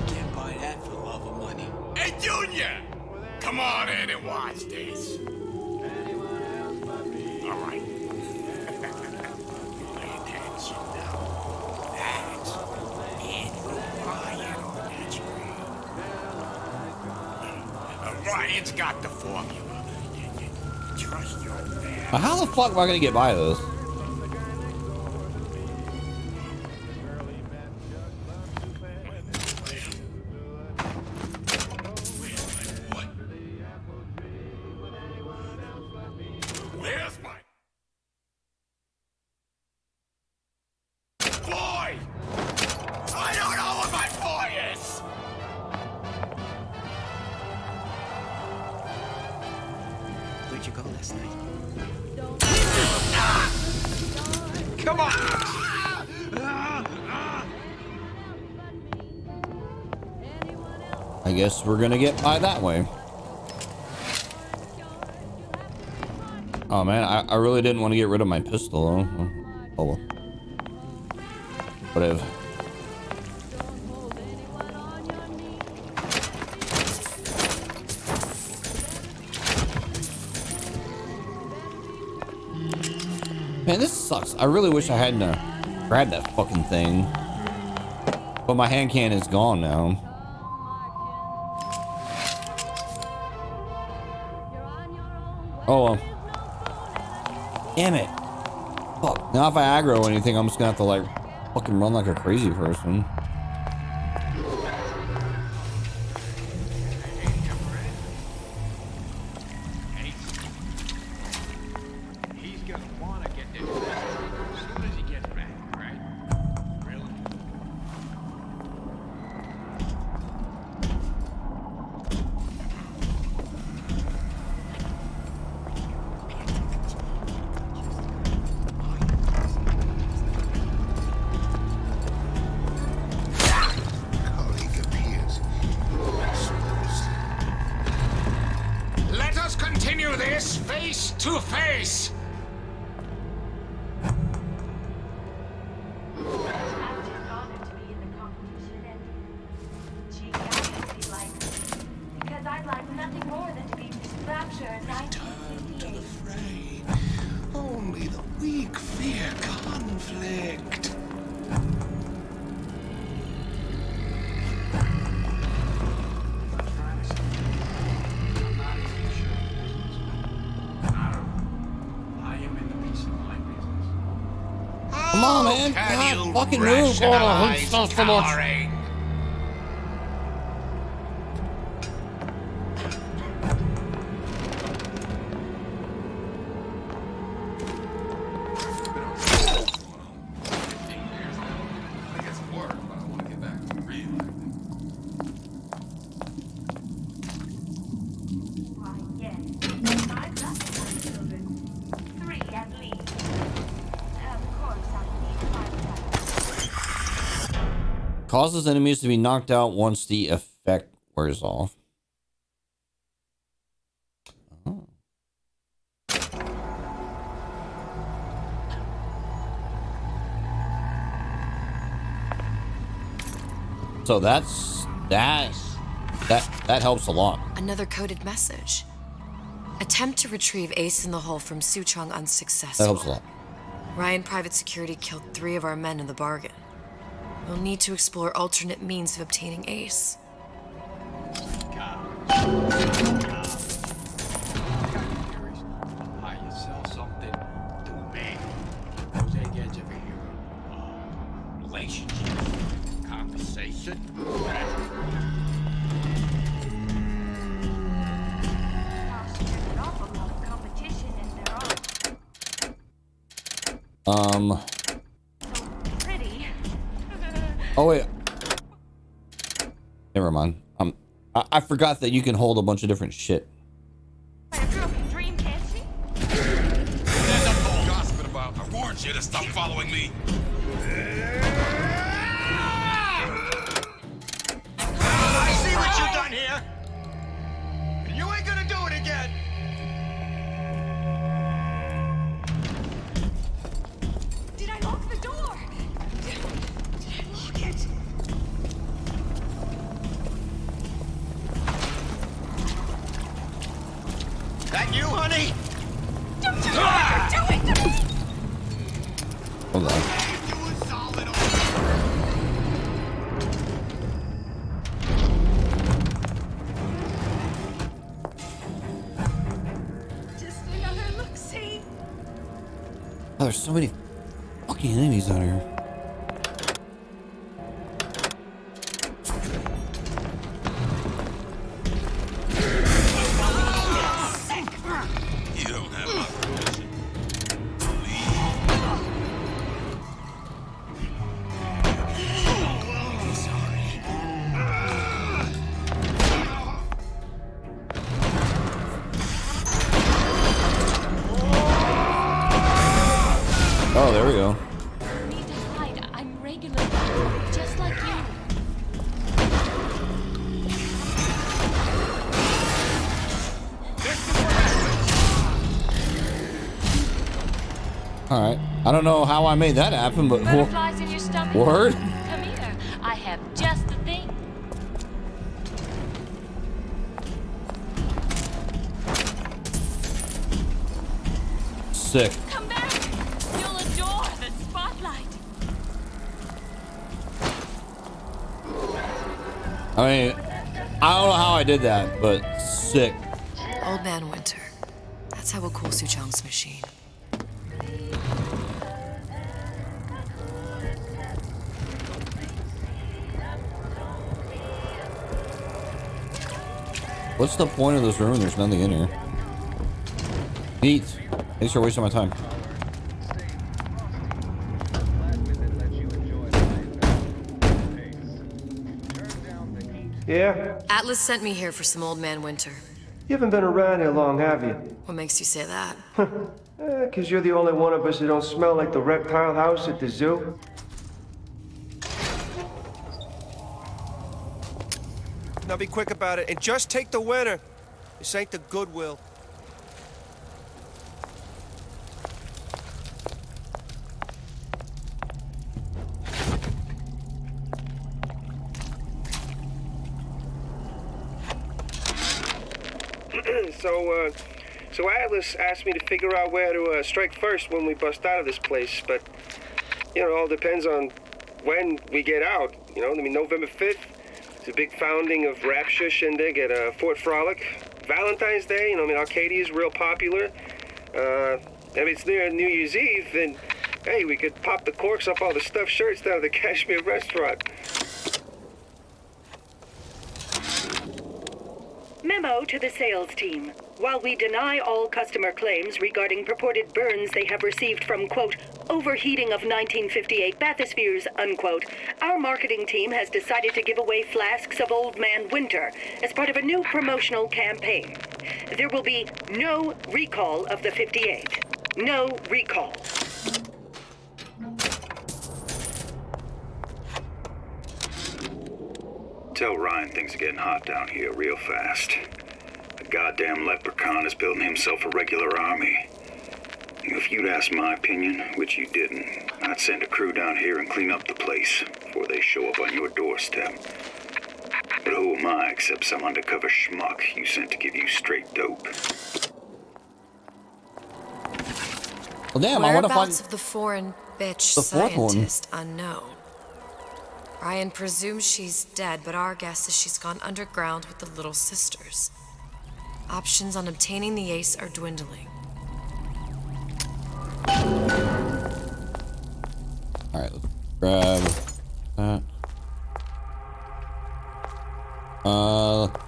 Can't buy that for love of money. Hey, Junior! Come on in and watch this. All right. Pay attention now. That's Andrew Ryan on that screen. Ryan's got the formula. Trust your man. How the fuck am I gonna get by this? Where's my boy? I don't know what my boy is. Where'd you go last night? Come on! I guess we're gonna get by that way. Oh man, I really didn't want to get rid of my pistol though. Oh well. Whatever. Man, this sucks. I really wish I hadn't grabbed that fucking thing. But my hand cannon is gone now. Oh well. Damn it. Fuck. Now if I aggro anything, I'm just gonna have to like fucking run like a crazy person. He's gonna wanna get this as soon as he gets back, right? Really? Colleague appears. Let us continue this face to face. Return to the fray. Only the weak fear conflict. Come on, man. God, fucking move. Going on hunt stuff so much. Causes enemies to be knocked out once the effect wears off. Oh. So that helps a lot. Another coded message. Attempt to retrieve Ace in the Hole from Suchong unsuccessful. That helps a lot. Ryan Private Security killed 3 of our men in the bargain. We'll need to explore alternate means of obtaining Ace. How you sell something to me? Those eggheads ever hear of relationship, conversation? Oh wait. Never mind. I forgot that you can hold a bunch of different shit. Gossiping about. I warned you to stop following me. I see what you've done here. And you ain't gonna do it again. Did I lock the door? Did I lock it? That you, honey? Don't do it! Don't do it! Hold on. Just another look-see. Oh, there's so many fucking enemies out here. You don't have my permission. Oh, there we go. Need to hide. I'm regular, just like you. All right. I don't know how I made that happen, but Butterflies in your stomach? word. Come here. I have just the thing. Sick. Come back. You'll adore the spotlight. I mean, I don't know how I did that, but sick. Old Man Winter. That's how we'll cool Suchong's machine. What's the point of this room? There's nothing in here. Neat. Thanks for wasting my time. Yeah? Atlas sent me here for some Old Man Winter. You haven't been around here long, have you? What makes you say that? 'Cause you're the only one of us that don't smell like the reptile house at the zoo. Now be quick about it and just take the winner. This ain't the Goodwill. So Atlas asked me to figure out where to strike first when we bust out of this place, but, you know, it all depends on when we get out. You know, I mean, November 5th is a big founding of Rapture Shindig at Fort Frolic. Valentine's Day, you know, I mean, Arcadia is real popular. If it's near New Year's Eve, then, hey, we could pop the corks off all the stuffed shirts down at the Kashmir restaurant. Memo to the sales team. While we deny all customer claims regarding purported burns they have received from, quote, overheating of 1958 bathyspheres, unquote, our marketing team has decided to give away flasks of Old Man Winter as part of a new promotional campaign. There will be no recall of the 58. No recall. Tell Ryan things are getting hot down here real fast. The goddamn leprechaun is building himself a regular army. If you'd asked my opinion, which you didn't, I'd send a crew down here and clean up the place before they show up on your doorstep. But who am I except some undercover schmuck you sent to give you straight dope? Well, damn, I want to find Whereabouts of the foreign bitch the fourth one. scientist unknown. Ryan presumes she's dead, but our guess is she's gone underground with the Little Sisters. Options on obtaining the ace are dwindling. Alright, let's grab that.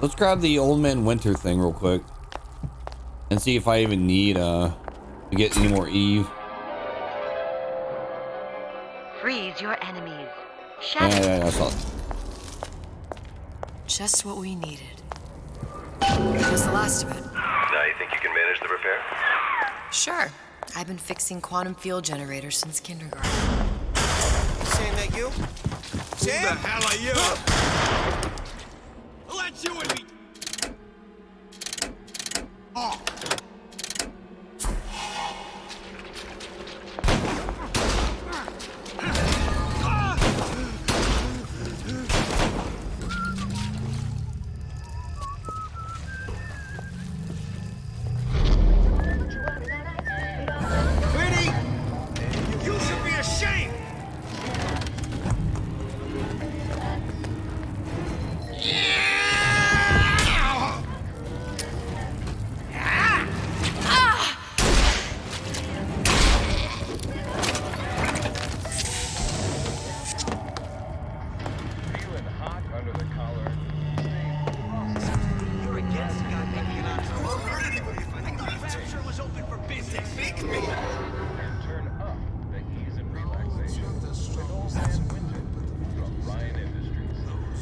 Let's grab the Old Man Winter thing real quick. And see if I even need, to get any more Eve. Freeze your enemies. Yeah, I saw it. Just what we needed. That was the last of it. Now you think you can manage the repair? Sure. I've been fixing quantum field generators since kindergarten. Saying that you? Sam? Who the hell are you? Let you and me. Oh.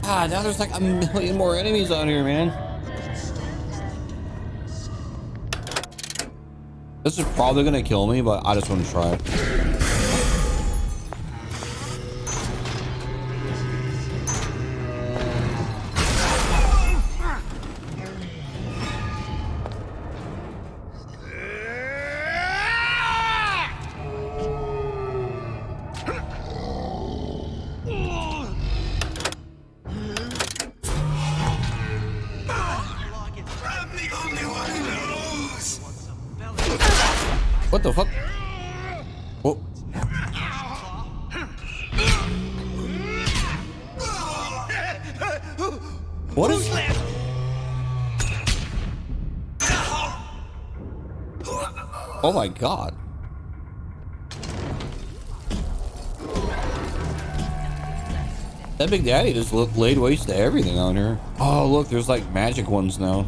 Ah, now there's like a million more enemies out here, man. This is probably gonna kill me, but I just want to try it. What the fuck? Oh. What is that? Oh my god. That Big Daddy just laid waste to everything on here. Oh look, there's like magic ones now.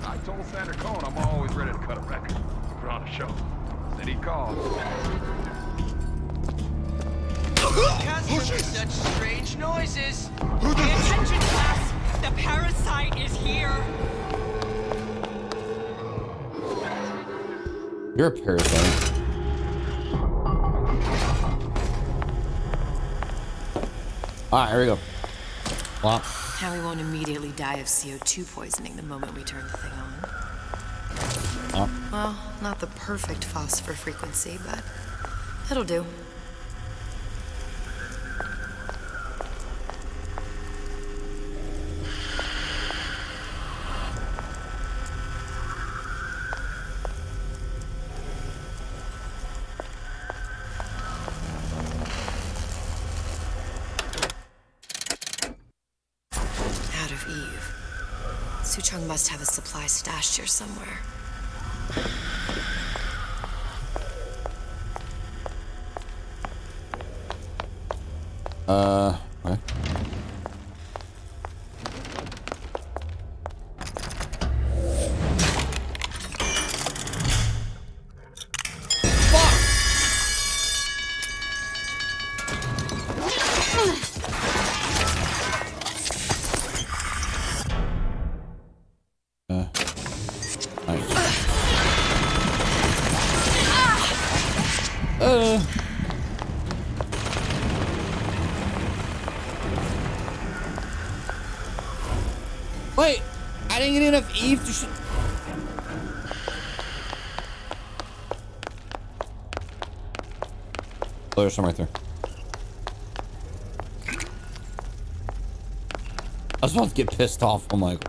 I told Sandra Cohen I'm always ready to cut a record. Put on a show. Said he'd call. Can't hear such strange noises. Pay attention, class. The parasite is here. You're a parasite. Alright, here we go. Wow. Now we won't immediately die of CO2 poisoning the moment we turn the thing on. Oh. Well, not the perfect phosphor frequency, but it'll do. of Eve. Suchong must have a supply stashed here somewhere. Okay. Wait, I didn't get enough Eve to shoot. Oh, there's some right there. I was about to get pissed off. I'm like,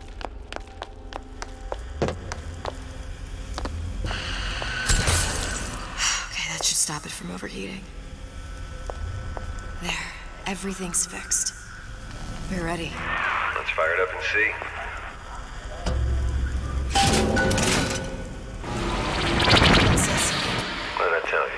Okay, that should stop it from overheating. There, everything's fixed. We're ready. Let's fire it up and see. What did I tell you?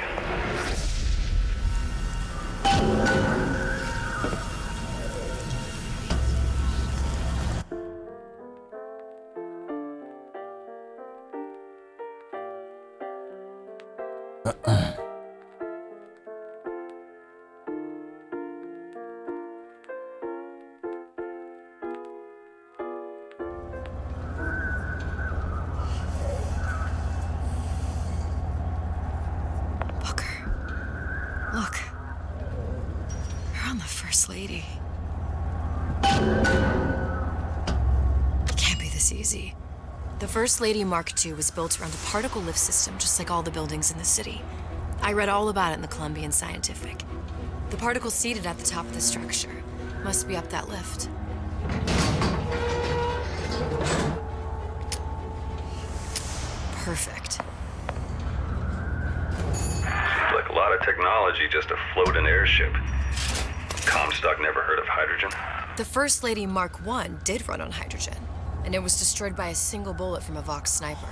Look. You're on the First Lady. It can't be this easy. The First Lady Mark II was built around a particle lift system, just like all the buildings in the city. I read all about it in the Columbian Scientific. The particles seated at the top of the structure must be up that lift. Perfect. Like a lot of technology just to float an airship. Comstock never heard of hydrogen? The First Lady Mark I did run on hydrogen, and it was destroyed by a single bullet from a Vox sniper.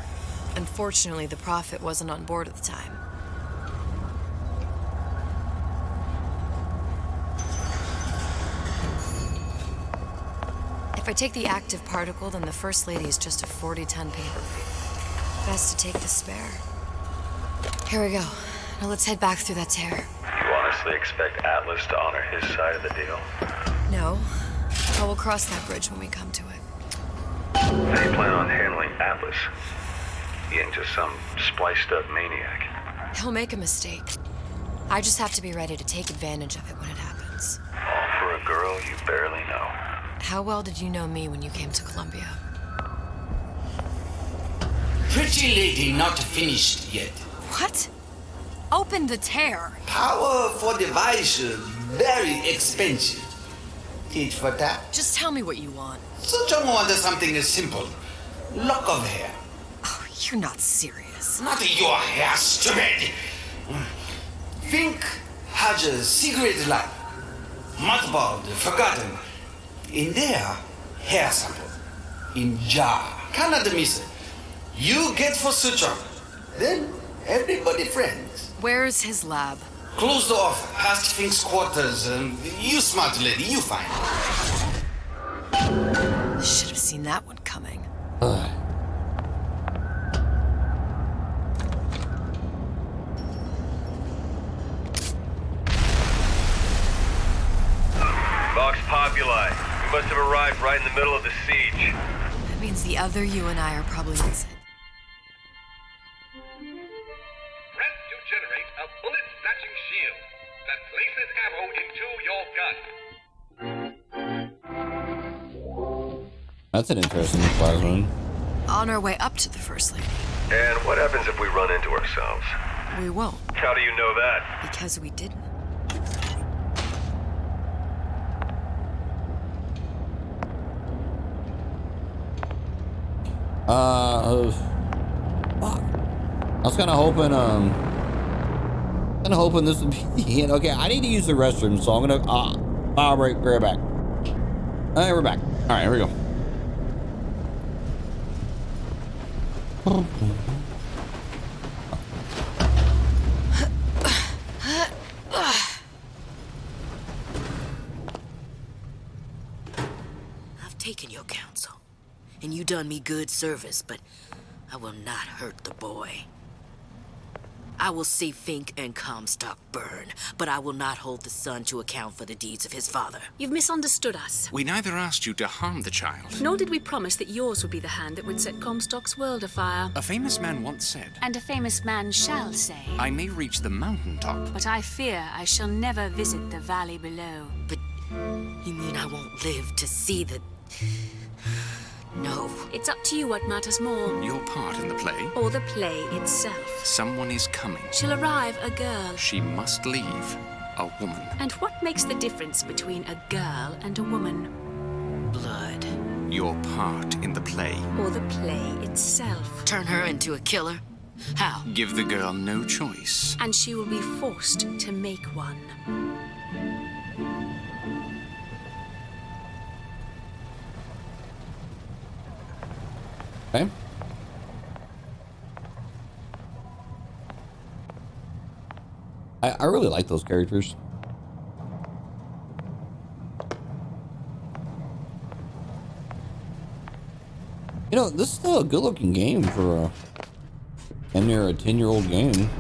Unfortunately, the Prophet wasn't on board at the time. If I take the active particle, then the First Lady is just a 40-ton paperweight. Best to take the spare. Here we go. Now let's head back through that tear. You honestly expect Atlas to honor his side of the deal? No, but we'll cross that bridge when we come to it. How do you plan on handling Atlas? He ain't just some spliced-up maniac. He'll make a mistake. I just have to be ready to take advantage of it when it happens. All for a girl you barely know. How well did you know me when you came to Columbia? Pretty lady not finished yet. What? Open the tear. Power for device very expensive. Tit for tat. Just tell me what you want. Suchong wanted something simple. Lock of hair. Oh, you're not serious. Not your hair, stupid. Think has a secret life. Mothballed, forgotten. In there, hair sample. In jar. Cannot miss it. You get for Suchong. Then everybody friends. Where's his lab? Closed off, past Fink's quarters. You smart lady, you find. Should have seen that one coming. Vox Populi. We must have arrived right in the middle of the siege. That means the other you and I are probably inside. Press to generate a bullet-snatching shield that places ammo into your gun. That's an interesting plasma. On our way up to the First Lady. And what happens if we run into ourselves? We won't. How do you know that? Because we didn't. Fuck. I was kind of hoping this would be the end. Okay, I need to use the restroom, so I'm gonna. I'll be right back. All right, we're back. All right, here we go. I've taken your counsel, and you done me good service, but I will not hurt the boy. I will see Fink and Comstock burn, but I will not hold the son to account for the deeds of his father. You've misunderstood us. We neither asked you to harm the child. Nor did we promise that yours would be the hand that would set Comstock's world afire. A famous man once said, And a famous man shall say, I may reach the mountaintop, but I fear I shall never visit the valley below. But you mean I won't live to see the... No. It's up to you what matters more. Your part in the play? Or the play itself. Someone is coming. She'll arrive, a girl. She must leave, a woman. And what makes the difference between a girl and a woman? Blood. Your part in the play. Or the play itself. Turn her into a killer? How? Give the girl no choice. And she will be forced to make one. Okay. I really like those characters. You know, this is still a good-looking game for a 10-year-old game.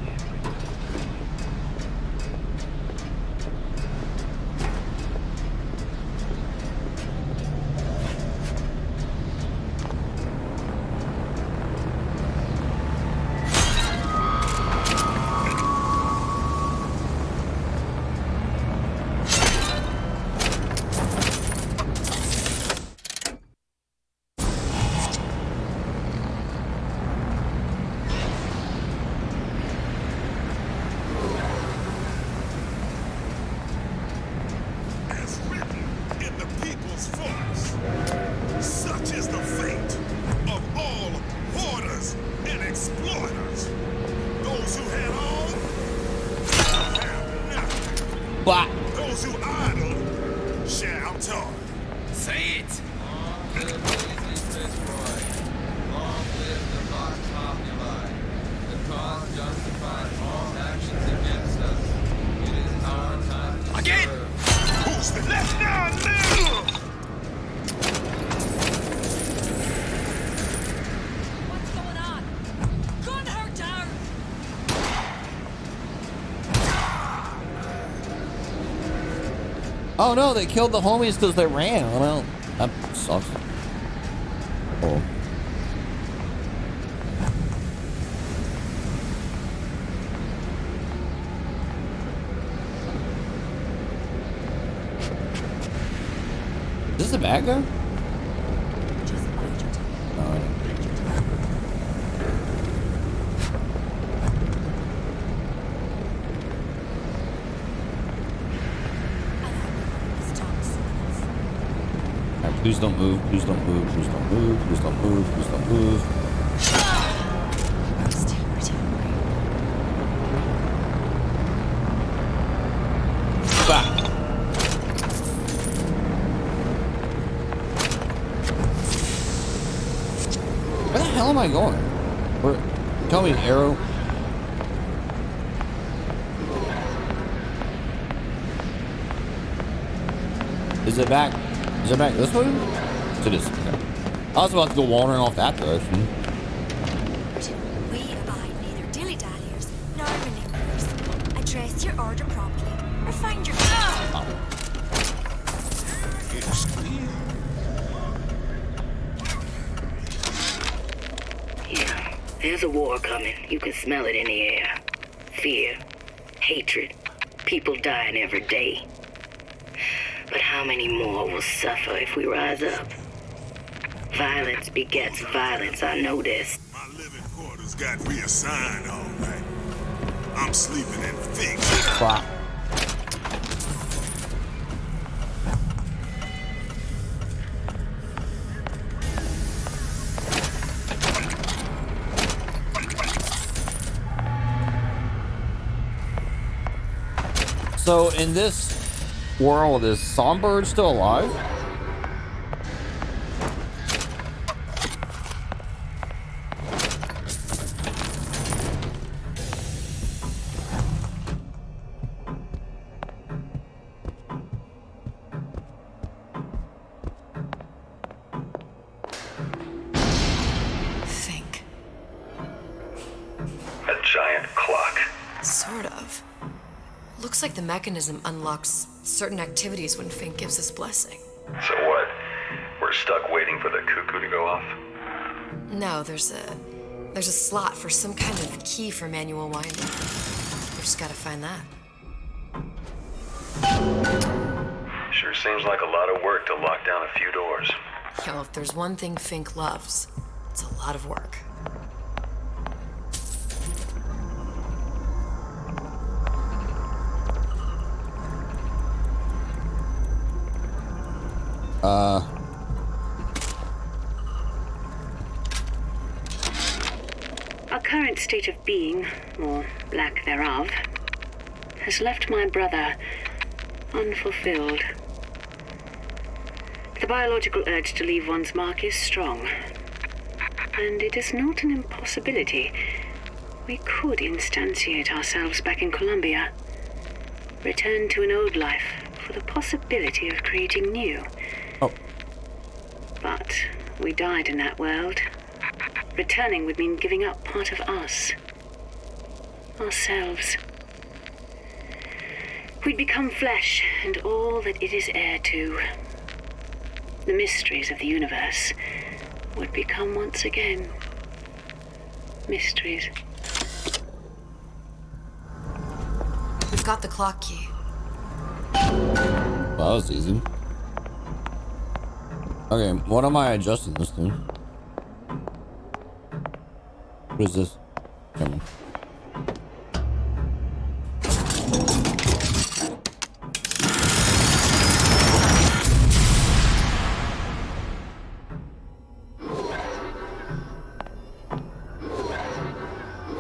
Oh no, they killed the homies because they ran. Well, that sucks. Oh. Is this a bad guy? Please don't move, please don't move, please don't move, please don't move, please don't move. Back. Where the hell am I going? Where? Tell me, arrow. Is it back? Is it back this way? It is. Okay. I was about to go wandering off that direction. We abide neither dilly-dalliers nor maneuvers. Address your order promptly, or find your... Yeah, there's a war coming. You can smell it in the air. Fear, hatred, people dying every day. But how many more will suffer if we rise up? Violence begets violence, I know this. My living quarters got reassigned, all right. I'm sleeping in Fink's. So in this world, is Songbird still alive? Looks like the mechanism unlocks certain activities when Fink gives his blessing. So what? We're stuck waiting for the cuckoo to go off? No, there's a slot for some kind of key for manual winding. We just gotta find that. Sure seems like a lot of work to lock down a few doors. Yo, if there's one thing Fink loves, it's a lot of work. Our current state of being, or lack thereof, has left my brother unfulfilled. The biological urge to leave one's mark is strong, and it is not an impossibility. We could instantiate ourselves back in Columbia, return to an old life for the possibility of creating new. Oh. But we died in that world. Returning would mean giving up part of us. Ourselves. We'd become flesh and all that it is heir to. The mysteries of the universe would become once again mysteries. We've got the clock key. That was easy. Okay, what am I adjusting this to? What is this? Come on.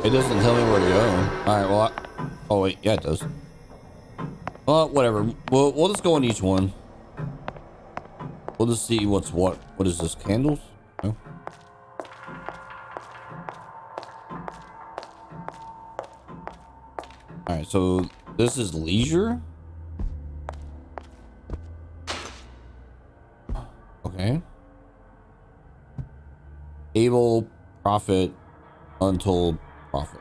It doesn't tell me where to go. Alright, well, oh wait, yeah it does. Well, whatever. We'll just go on each one. We'll just see what's what. What is this? Candles? No. Alright, so this is leisure? Okay. Able, profit, untold profit.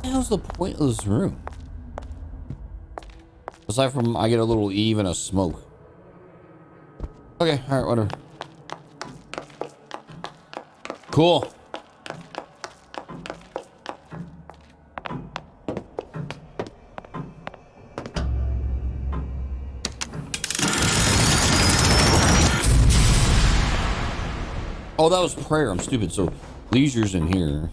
What's the point of this room? Aside from I get a little Eve and a smoke. Okay, alright, whatever. Cool. Oh, that was prayer. I'm stupid. So, leisure's in here.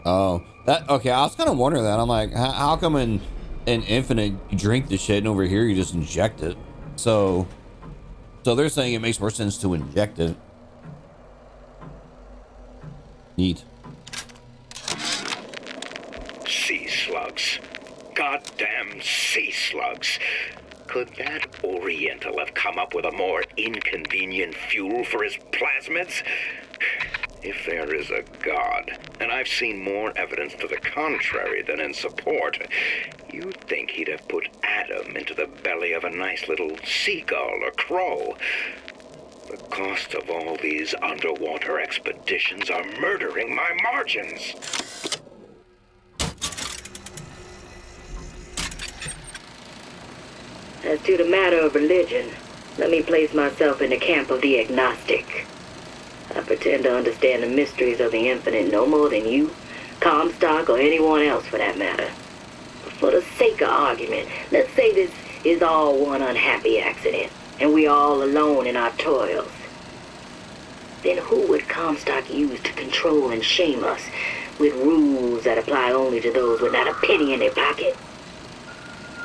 Oh, that okay. I was kind of wondering that. I'm like, how come in Infinite you drink the shit and over here you just inject it? So they're saying it makes more sense to inject it. Neat. Sea slugs. Goddamn sea slugs. Could that Oriental have come up with a more inconvenient fuel for his plasmids? If there is a God, and I've seen more evidence to the contrary than in support, you'd think he'd have put Adam into the belly of a nice little seagull or crow. The cost of all these underwater expeditions are murdering my margins. As to the matter of religion, let me place myself in the camp of the agnostic. I pretend to understand the mysteries of the infinite no more than you, Comstock, or anyone else for that matter. But for the sake of argument, let's say this is all one unhappy accident, and we're all alone in our toils. Then who would Comstock use to control and shame us with rules that apply only to those with not a penny in their pocket?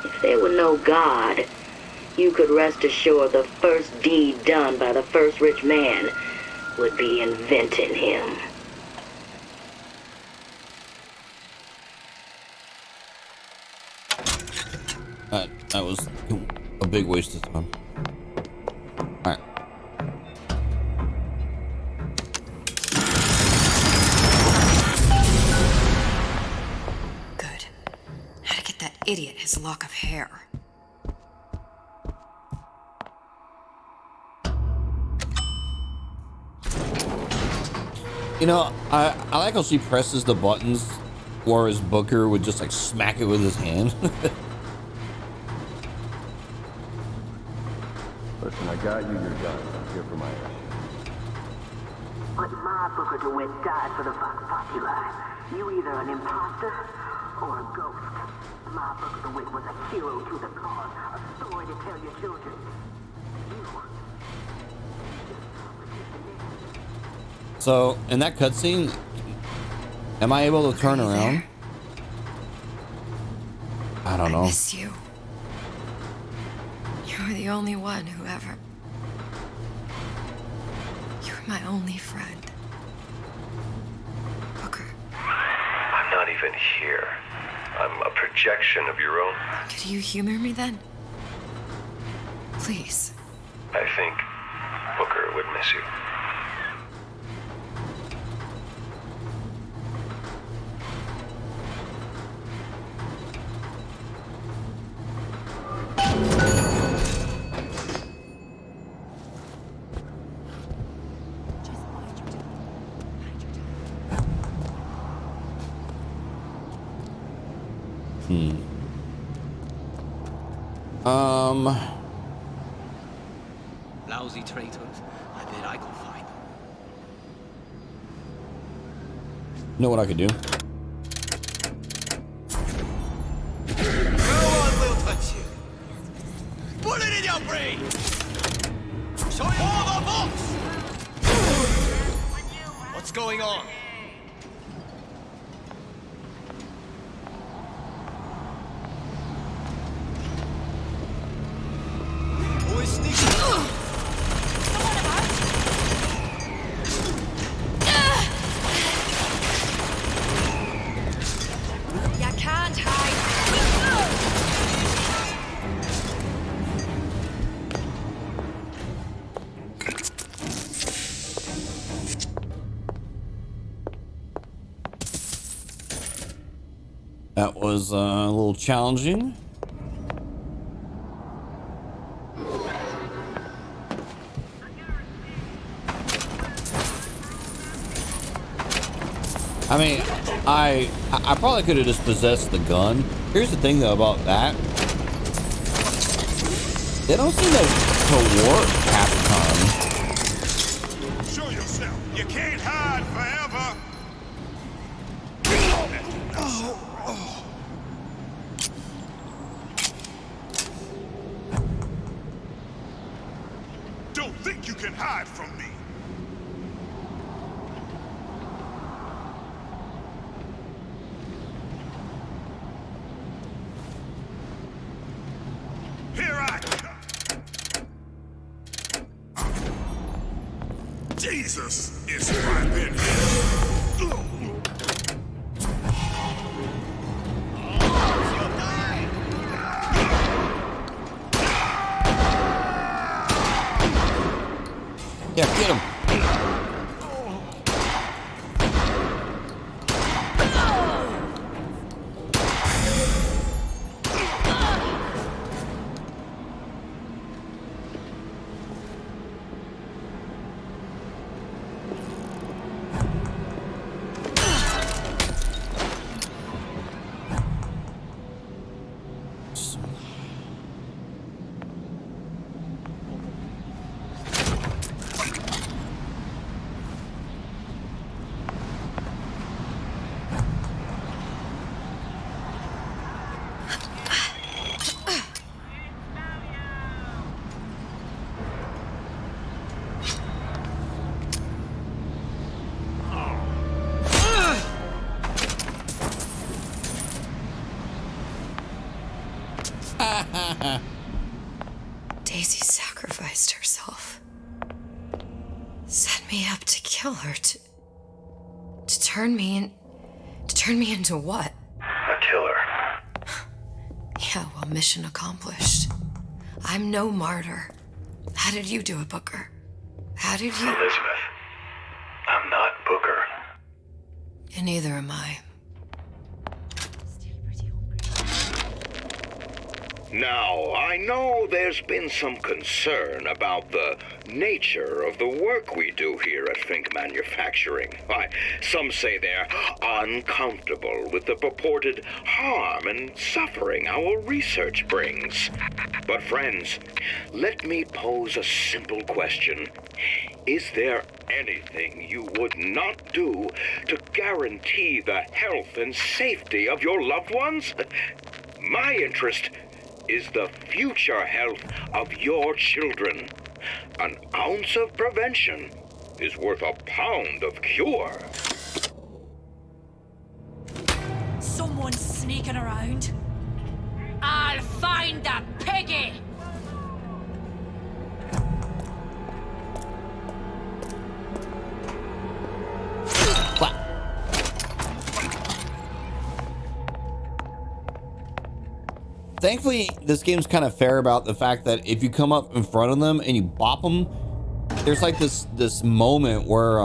If there were no God, you could rest assured the first deed done by the first rich man would be inventing him. That was a big waste of time. Alright. Good. How to get that idiot his lock of hair. You know, I like how she presses the buttons, whereas Booker would just like smack it with his hand. Listen, I got you your gun. I'm here for my mission. But my Booker DeWitt died for the Vox Populi. You either an imposter or a ghost. My Booker DeWitt was a hero to the cause, a story to tell your children. So, in that cutscene, am I able to turn around? I don't know. I miss you. You were the only one who ever... You were my only friend. Booker. I'm not even here. I'm a projection of your own. Could you humor me then? Please. I think Booker would miss you. Lousy traitors. I bet I could find them. You know what I could do? No one will touch you. Put it in your brain. Show you all the books. What's going on? Who is sneaking? You can't hide. That was a little challenging. I mean, I probably could have just possessed the gun. Here's the thing though about that. They don't seem to work half the time. Show yourself. You can't hide forever. Don't think you can hide from me. Here I come. Jesus is right in here. Yeah, get him. Daisy sacrificed herself. Set me up to kill her, to turn me into what? A killer. Yeah, well, mission accomplished. I'm no martyr. How did you do it, Booker? How did you... Elizabeth, I'm not Booker. And neither am I. Now, I know there's been some concern about the nature of the work we do here at Fink Manufacturing. Why, some say they're uncomfortable with the purported harm and suffering our research brings. But friends, let me pose a simple question. Is there anything you would not do to guarantee the health and safety of your loved ones? My interest is the future health of your children. An ounce of prevention is worth a pound of cure. Someone's sneaking around. I'll find that piggy! Thankfully, this game's kind of fair about the fact that if you come up in front of them and you bop them, there's like this moment where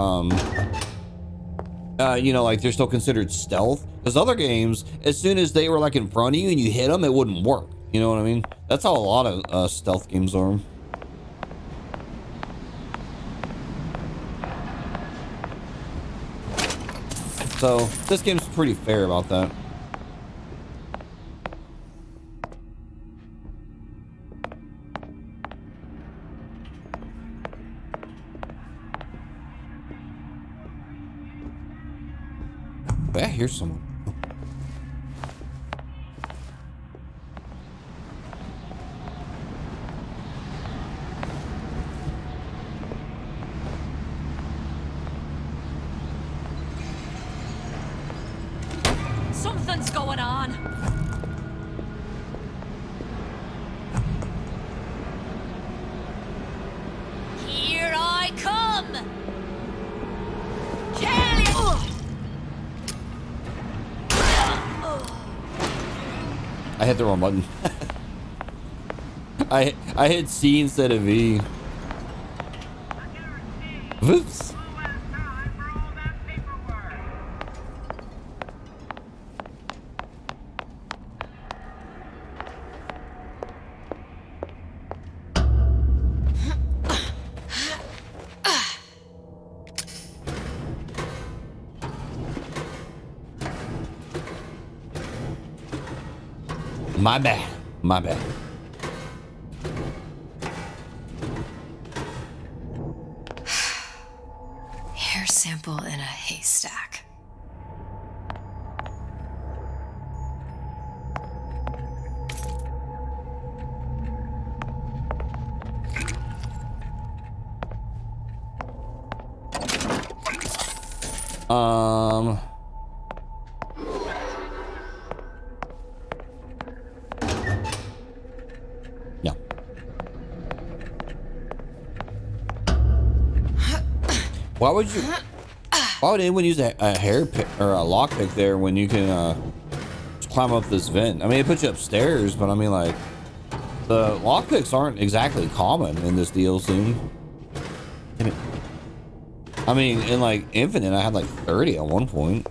you know, like they're still considered stealth. Because other games, as soon as they were like in front of you and you hit them, it wouldn't work. You know what I mean? That's how a lot of stealth games are. So this game's pretty fair about that. I hear someone. Something's going on. Here I come. Kill you. I hit the wrong button. I hit C instead of V. Whoops. My bad. My bad. Hair sample in a haystack. Yeah. Why would anyone use a hair pick or a lockpick there when you can just climb up this vent? I mean, it puts you upstairs, but I mean, like, the lockpicks aren't exactly common in this DLC. I mean, in like Infinite, I had like 30 at one point.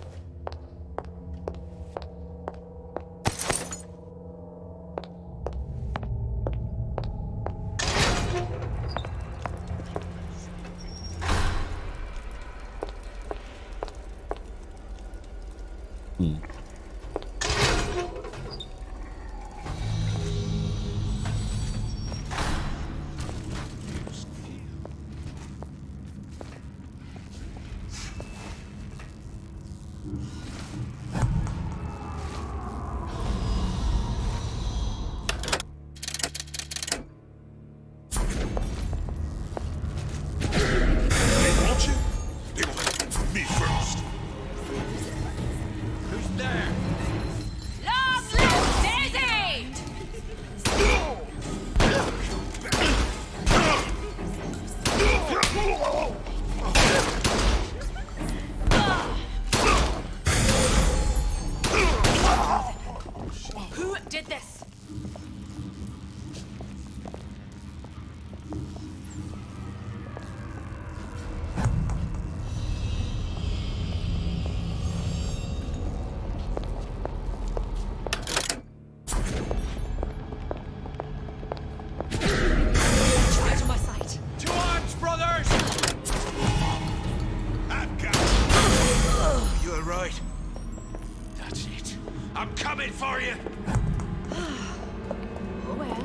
for you. Oh well.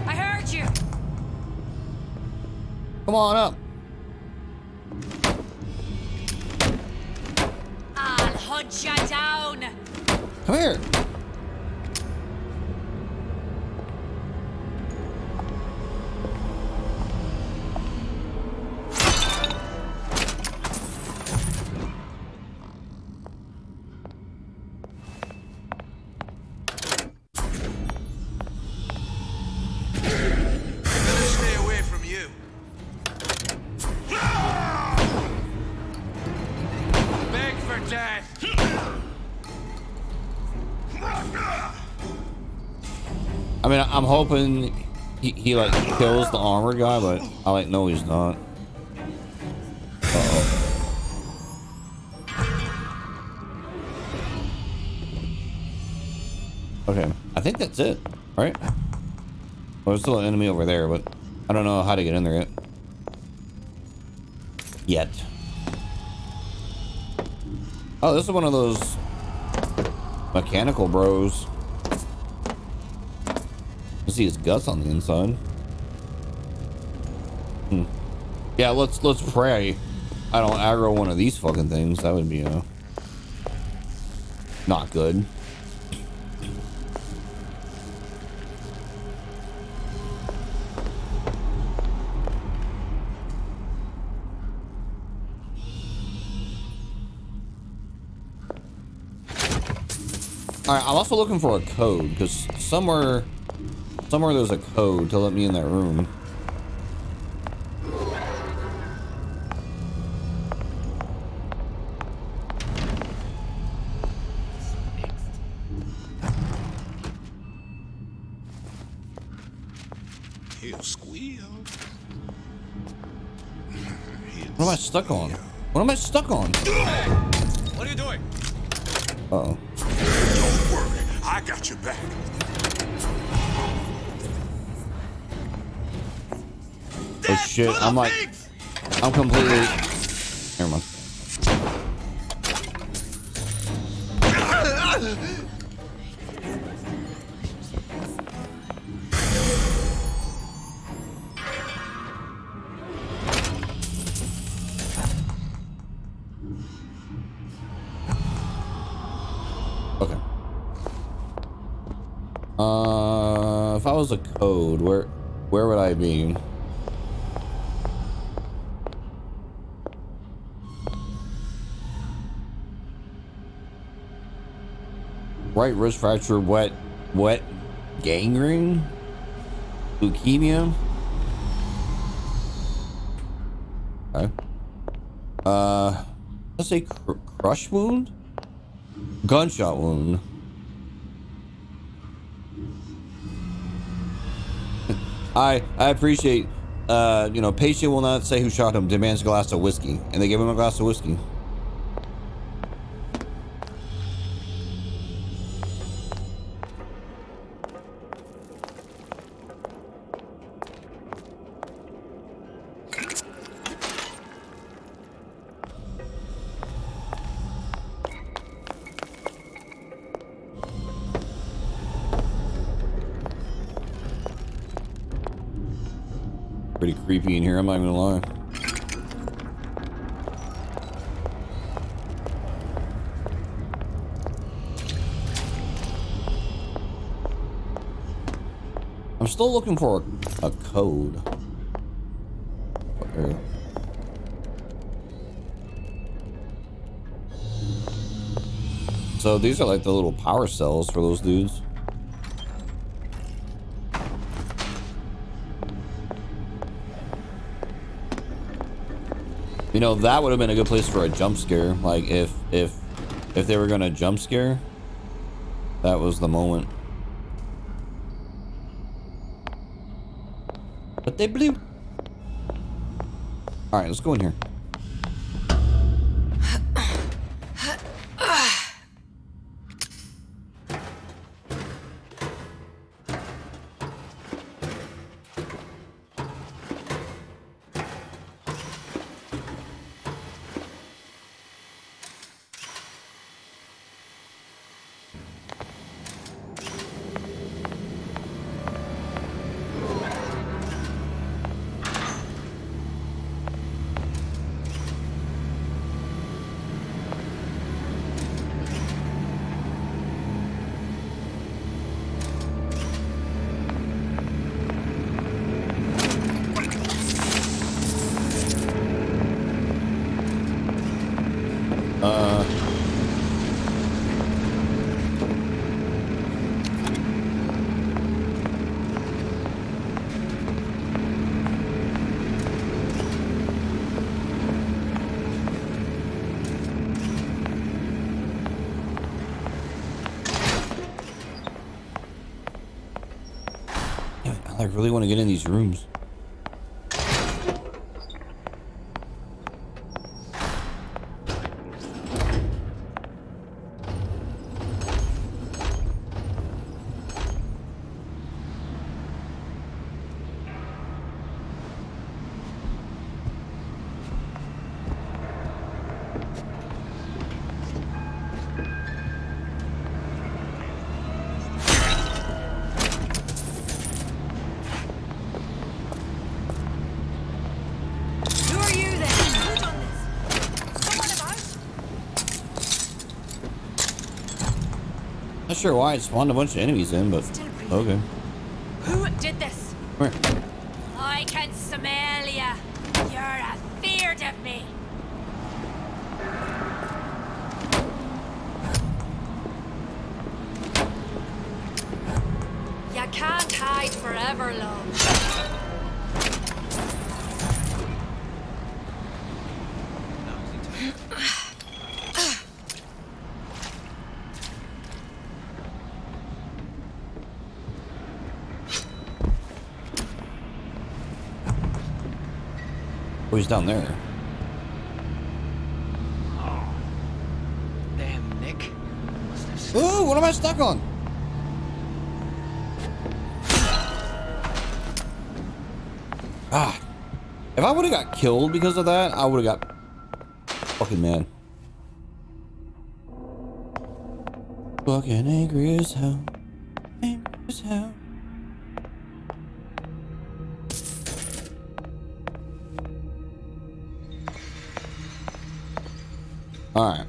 I heard you. Come on up. I'll hunt you down. Come here. Better stay away from you. Beg for death. I mean, I'm hoping he like kills the armor guy, but I like no, he's not. Uh-oh. Okay, I think that's it, right? Well, there's still an enemy over there, but I don't know how to get in there yet. Oh, this is one of those mechanical bros. You see his guts on the inside. Yeah, let's pray I don't aggro one of these fucking things. That would be not good. Alright, I'm also looking for a code, because somewhere there's a code to let me in that room. He'll squeal. What am I stuck on? What am I stuck on? What are you doing? Uh-oh. Don't worry, I got your back. Oh shit, I'm completely... Never mind. Okay. If I was a code, where would I be? Right wrist fracture, wet gangrene, leukemia. Okay. Let's say crush wound, gunshot wound. I appreciate, you know, patient will not say who shot him, demands a glass of whiskey, and they give him a glass of whiskey. Pretty creepy in here, I'm not even gonna lie. I'm still looking for a code. Where? So these are like the little power cells for those dudes. You know, that would have been a good place for a jump scare. Like if they were gonna jump scare, that was the moment. But they blew. All right, let's go in here. really want to get in these rooms. Who are you then? Who done this? Someone about? Not sure why it spawned a bunch of enemies in, but okay. Who did this? Come here. I can smell ya. You're afeard of me. You can't hide forever, love. Oh, he's down there. Damn, Nick. Ooh, what am I stuck on? Ah. If I would have got killed because of that, I would have got fucking mad. Fucking angry as hell. Angry as hell. Alright.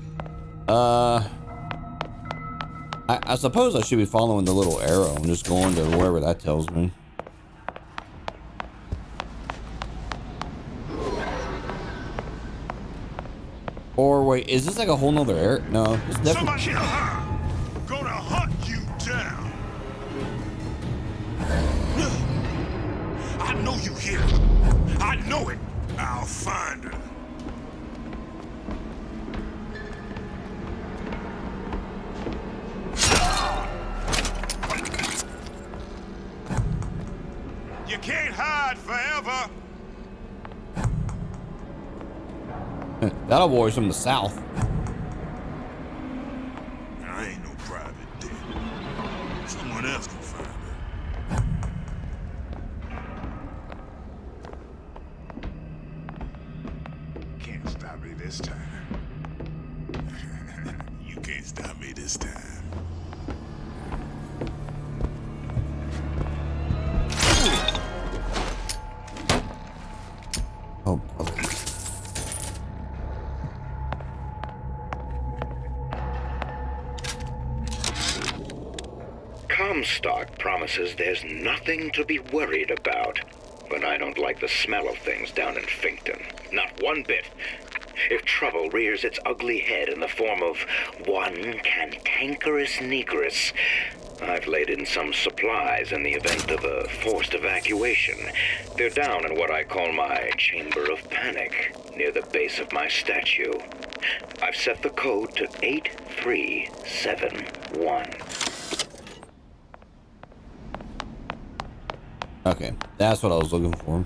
I suppose I should be following the little arrow and just going to wherever that tells me. Or wait, is this like a whole nother area? No, it's definitely. Somebody gonna hunt you down. I know you here. I know it. I'll find her. You can't hide forever. That boy's from the south. I ain't no private dick. Someone else can find her. Can't stop me this time. You can't stop me this time. Oh, brother. Comstock promises there's nothing to be worried about. But I don't like the smell of things down in Finkton. Not one bit. If trouble rears its ugly head in the form of one cantankerous negress, I've laid in some supplies in the event of a forced evacuation. They're down in what I call my chamber of panic, near the base of my statue. I've set the code to 8371. Okay, that's what I was looking for.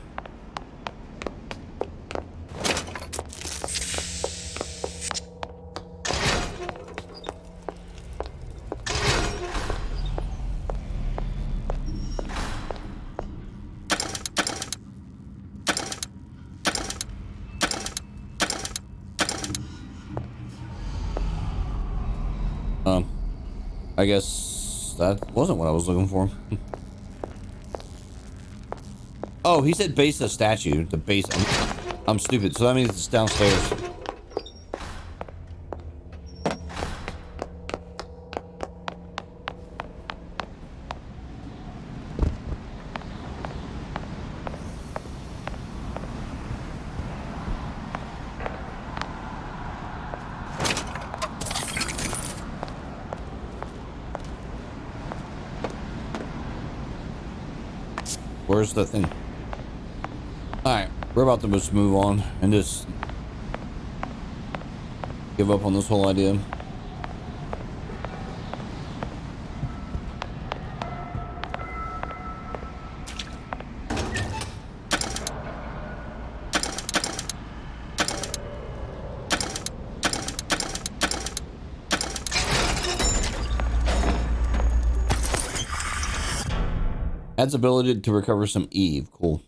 I guess that wasn't what I was looking for. Oh, he said base of statue. The base. I'm stupid. So that means it's downstairs. Where's the thing? Alright, we're about to just move on and just give up on this whole idea. Adds ability to recover some Eve. Cool.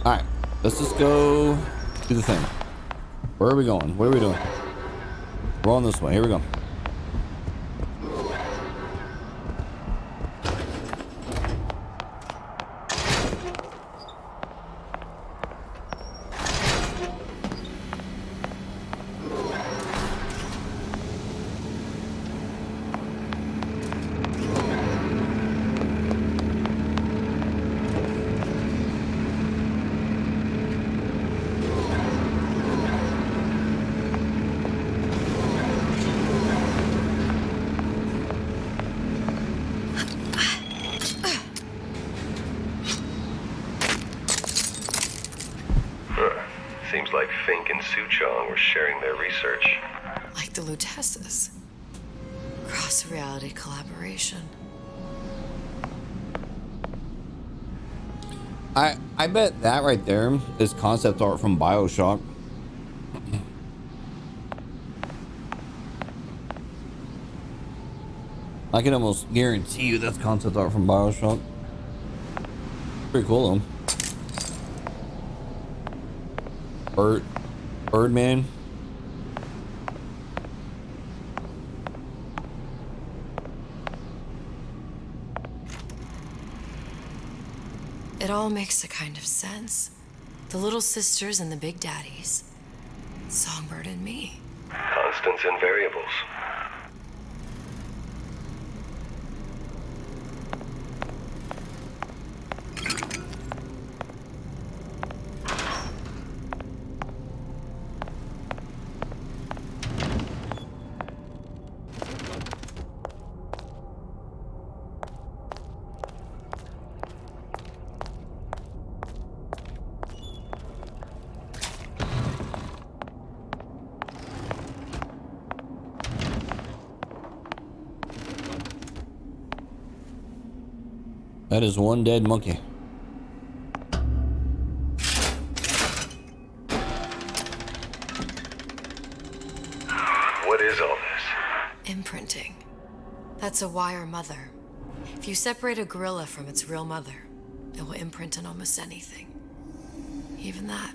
Alright. Let's just go do the thing. Where are we going? What are we doing? We're on this way. Here we go. Seems like Fink and Suchong were sharing their research. Like the Lutesses. Cross-reality collaboration. I bet that right there is concept art from Bioshock. I can almost guarantee you that's concept art from Bioshock. Pretty cool though. Birdman. It all makes a kind of sense. The little sisters and the big daddies. Songbird and me. Constants and variables. That is one dead monkey. What is all this? Imprinting. That's a wire mother. If you separate a gorilla from its real mother, it will imprint on almost anything. Even that.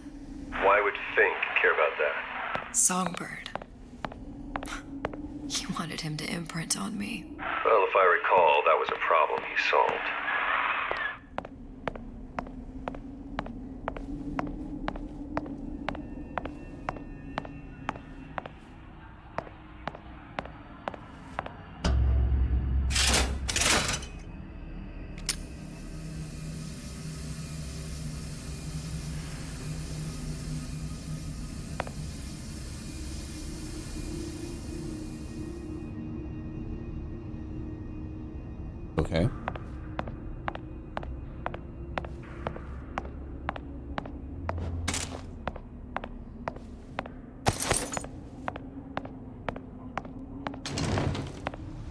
Why would Fink care about that? Songbird. He wanted him to imprint on me. Well, if I recall, that was a problem he solved. Okay.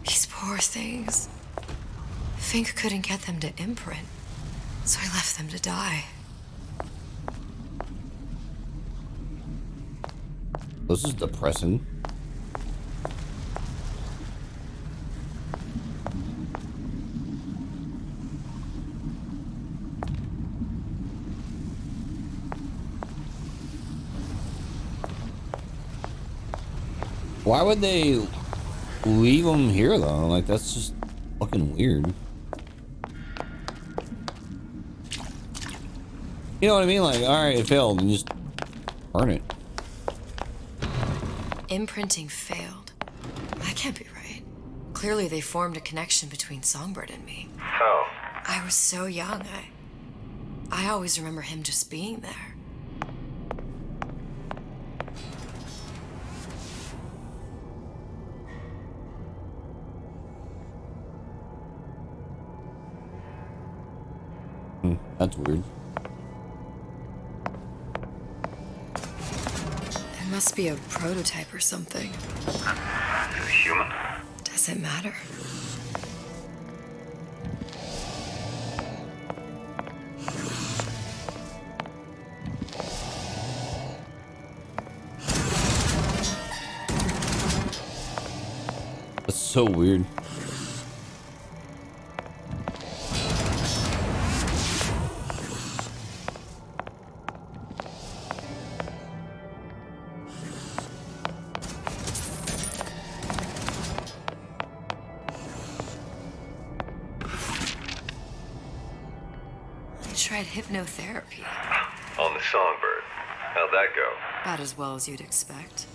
These poor things. Fink couldn't get them to imprint, so I left them to die. This is depressing. Why would they leave them here though? Like, that's just fucking weird. You know what I mean? Like, alright, it failed, and just burn it. Imprinting failed. That can't be right. Clearly they formed a connection between Songbird and me. How? I was so young, I always remember him just being there. That's weird. It must be a prototype or something. Human? Does it matter? so weird. I tried hypnotherapy. On the Songbird. How'd that go? About as well as you'd expect.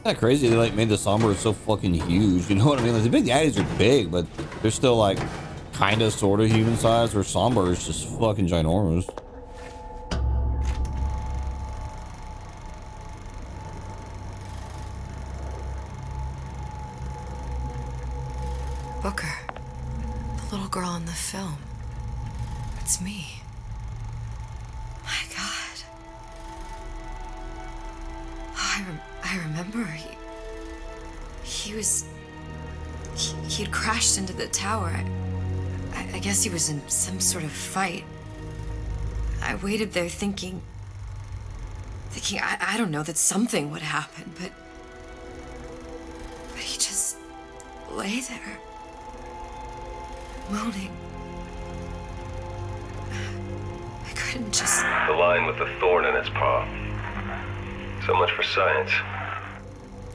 Isn't that crazy? They like made the Songbird so fucking huge. You know what I mean? Like the Big Daddies are big, but they're still like kind of, sort of human size. Where Songbird is just fucking ginormous. Booker, the little girl in the film. It's me. My God. Oh, I remember he'd crashed into the tower. I guess he was in some sort of fight. I waited there thinking I don't know, that something would happen, but he just lay there, moaning. I couldn't just... The lion with the thorn in its paw. So much for science.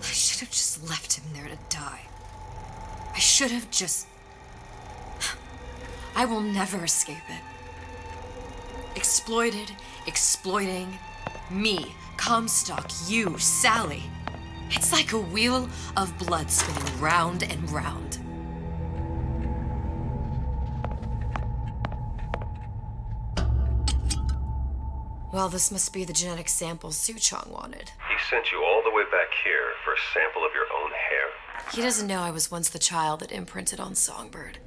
I should have just left him there to die. I should have just... I will never escape it. Exploited, exploiting, me, Comstock, you, Sally. It's like a wheel of blood spinning round and round. Well, this must be the genetic sample Suchong wanted. He sent you all the way back here for a sample of your own hair. He doesn't know I was once the child that imprinted on Songbird.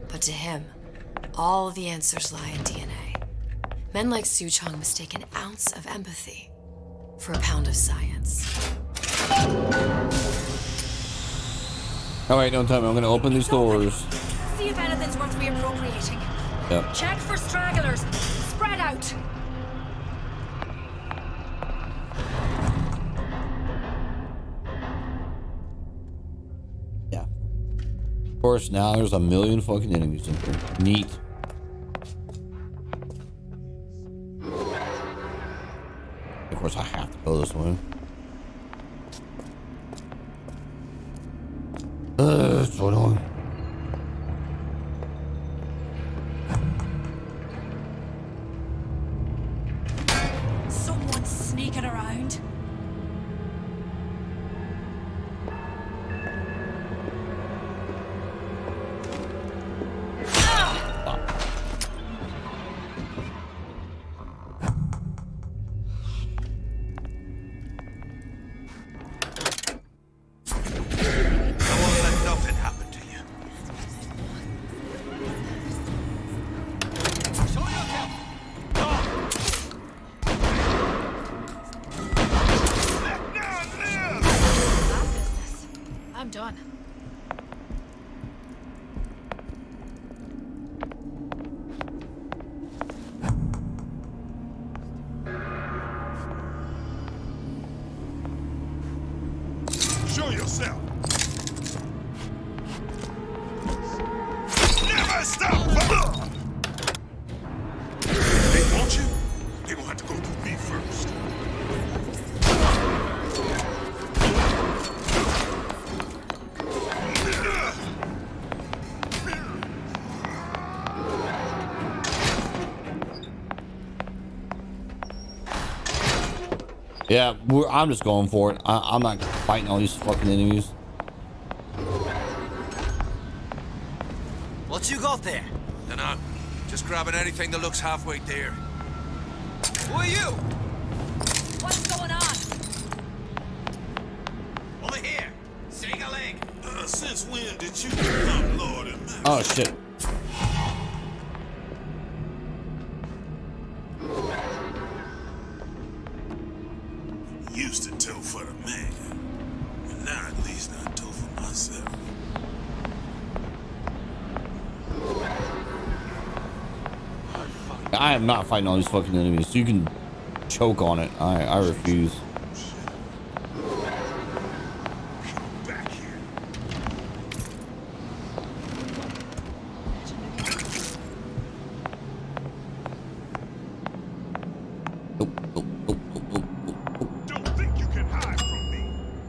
But to him, all the answers lie in DNA. Men like Suchong mistake an ounce of empathy for a pound of science. All right, don't tell me. I'm gonna open these doors. See if anything's worth reappropriating. Yep. Check for stragglers. Spread out. Yeah. Of course, now there's a million fucking enemies in here. Neat. Of course, I have to go this way. What's going on? Someone's sneaking around. I'm done. Show yourself. Never stop. They want you? They gonna have to go through me first. Yeah, I'm just going for it. I'm not fighting all these fucking enemies. What you got there? Dunno. Just grabbing anything that looks halfway there. Who are you? What's going on? Over here. Sing a leg. Since when did you become Lord and Master? Oh shit. Used to tow for the man, and now at least I tow for myself. I am not fighting all these fucking enemies. You can choke on it. I refuse.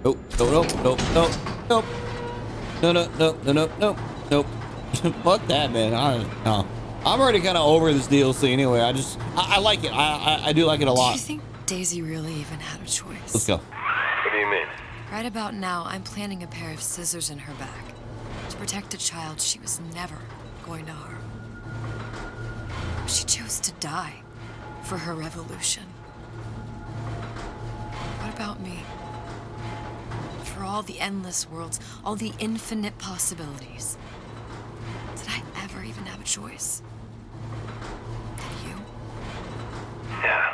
Nope, nope, nope, nope, nope, no, no, no, no, no, no, nope. Fuck that, man. No. I'm already kind of over this DLC anyway. I like it. I do like it a lot. Do you think Daisy really even had a choice? Let's go. What do you mean? Right about now, I'm planting a pair of scissors in her back to protect a child she was never going to harm. She chose to die for her revolution. What about me? For all the endless worlds, all the infinite possibilities. Did I ever even have a choice? Did you? Yeah.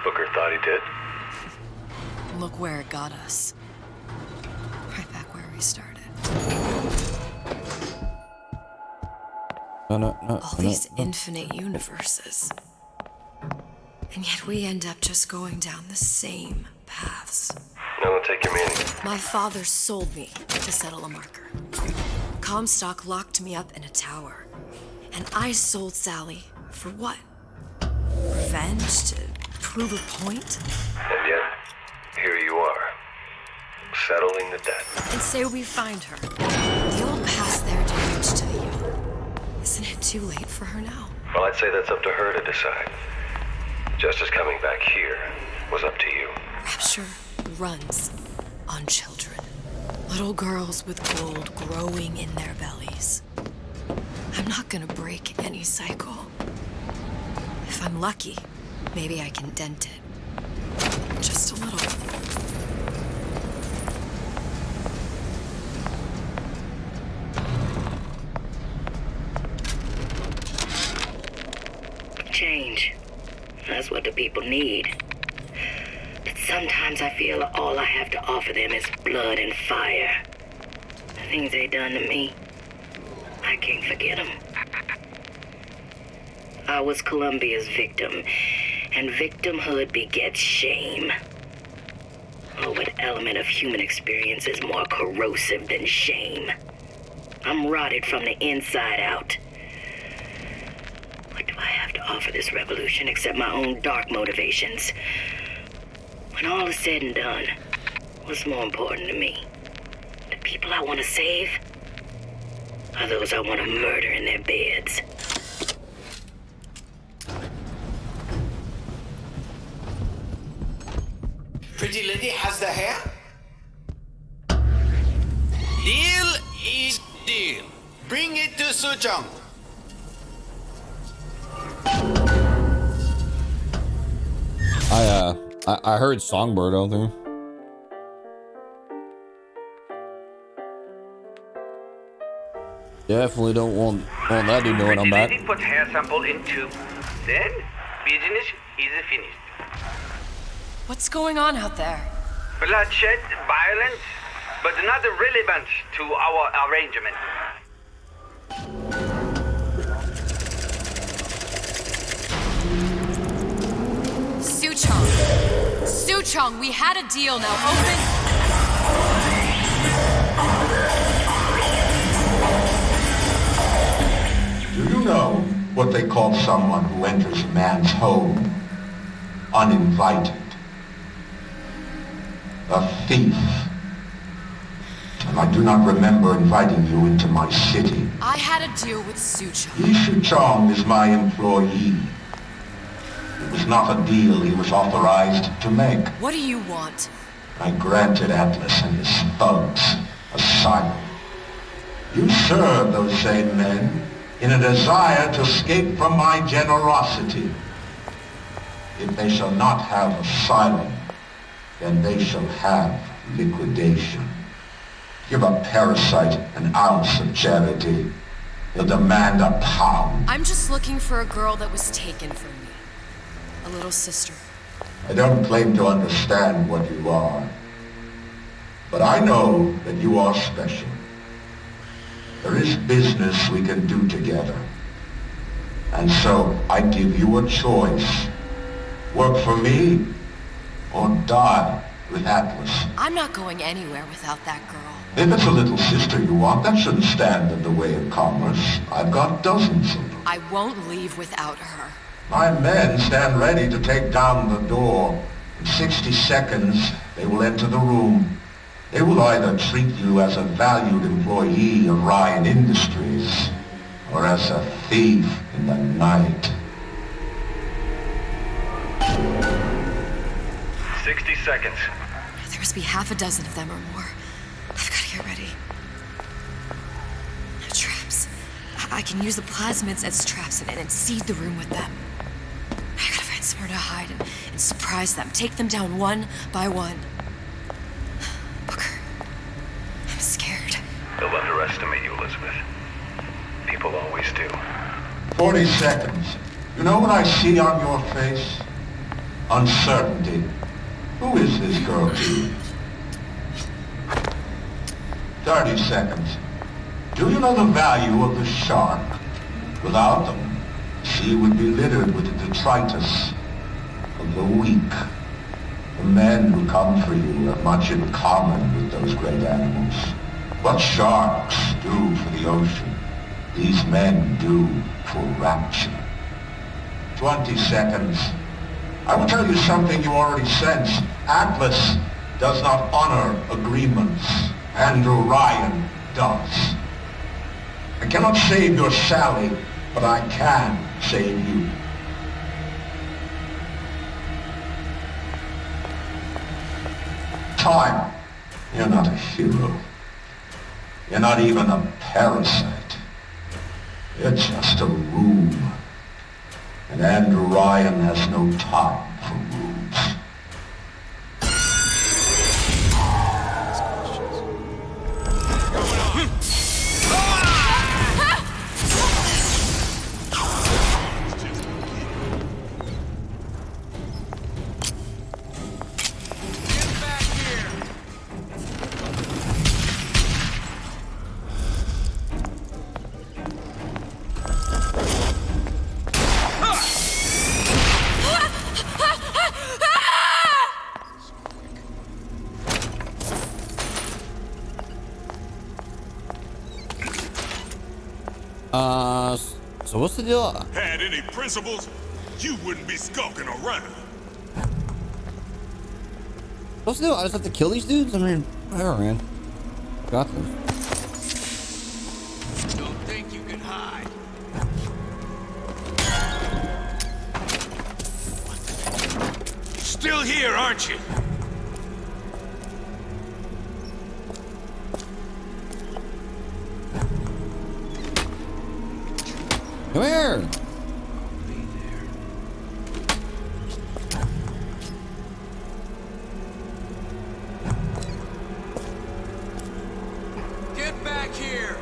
Booker thought he did. Look where it got us. Right back where we started. No. All these infinite universes. And yet we end up just going down the same paths. No, take your meaning. My father sold me to settle a marker. Comstock locked me up in a tower. And I sold Sally for what? Revenge? To prove a point? And yet, here you are, settling the debt. And say we find her. The old past there did reach to the young. Isn't it too late for her now? Well, I'd say that's up to her to decide. Justice coming back here was up to you. Rapture runs on children. Little girls with gold growing in their bellies. I'm not gonna break any cycle. If I'm lucky, maybe I can dent it. Just a little. Change. That's what the people need. But sometimes I feel all I have to offer them is blood and fire. The things they done to me, I can't forget them. I was Columbia's victim, and victimhood begets shame. Oh, what element of human experience is more corrosive than shame? I'm rotted from the inside out. What do I have to offer this revolution except my own dark motivations? When all is said and done, what's more important to me? The people I want to save? Or those I want to murder in their beds? Pretty lady has the hair? Deal is deal. Bring it to Suchong. I heard Songbird out there. Definitely don't want that dude knowing I'm back. Pretty lady put hair sample in tube. Then business is finished. What's going on out there? Bloodshed, violence, but not relevant to our arrangement. Suchong, we had a deal, now open. Do you know what they call someone who enters a man's home uninvited? A thief. And I do not remember inviting you into my city. I had a deal with Suchong. Yi Suchong is my employee. It was not a deal he was authorized to make. What do you want? I granted Atlas and his thugs asylum. You serve those same men in a desire to escape from my generosity. If they shall not have asylum, then they shall have liquidation. Give a parasite an ounce of charity. He'll demand a pound. I'm just looking for a girl that was taken from me. A little sister. I don't claim to understand what you are, but I know that you are special. There is business we can do together. And so I give you a choice. Work for me, or die with Atlas. I'm not going anywhere without that girl. If it's a little sister you want, that shouldn't stand in the way of commerce. I've got dozens of them. I won't leave without her. My men stand ready to take down the door. In 60 seconds, they will enter the room. They will either treat you as a valued employee of Ryan Industries, or as a thief in the night. 60 seconds. There must be half a dozen of them or more. I've got to get ready. Traps. I can use the plasmids as traps and seed the room with them. I gotta find somewhere to hide and surprise them. Take them down one by one. Booker, I'm scared. They'll underestimate you, Elizabeth. People always do. 40 seconds. You know what I see on your face? Uncertainty. Who is this girl to you? 30 seconds. Do you know the value of the shark? Without them, the sea would be littered with the detritus of the weak. The men who come for you have much in common with those great animals. What sharks do for the ocean, these men do for rapture. 20 seconds. I will tell you something you already sense. Atlas does not honor agreements. Andrew Ryan does. I cannot save your Sally, but I can save you. Time. You're not a hero. You're not even a parasite. You're just a room. And Andrew Ryan has no time for rooms. So what's the deal? Had any principles, you wouldn't be skulking around. What's the deal? I just have to kill these dudes? I mean, whatever, man. Got this. Don't think you can hide. Still here, aren't you? Come here! Get back here!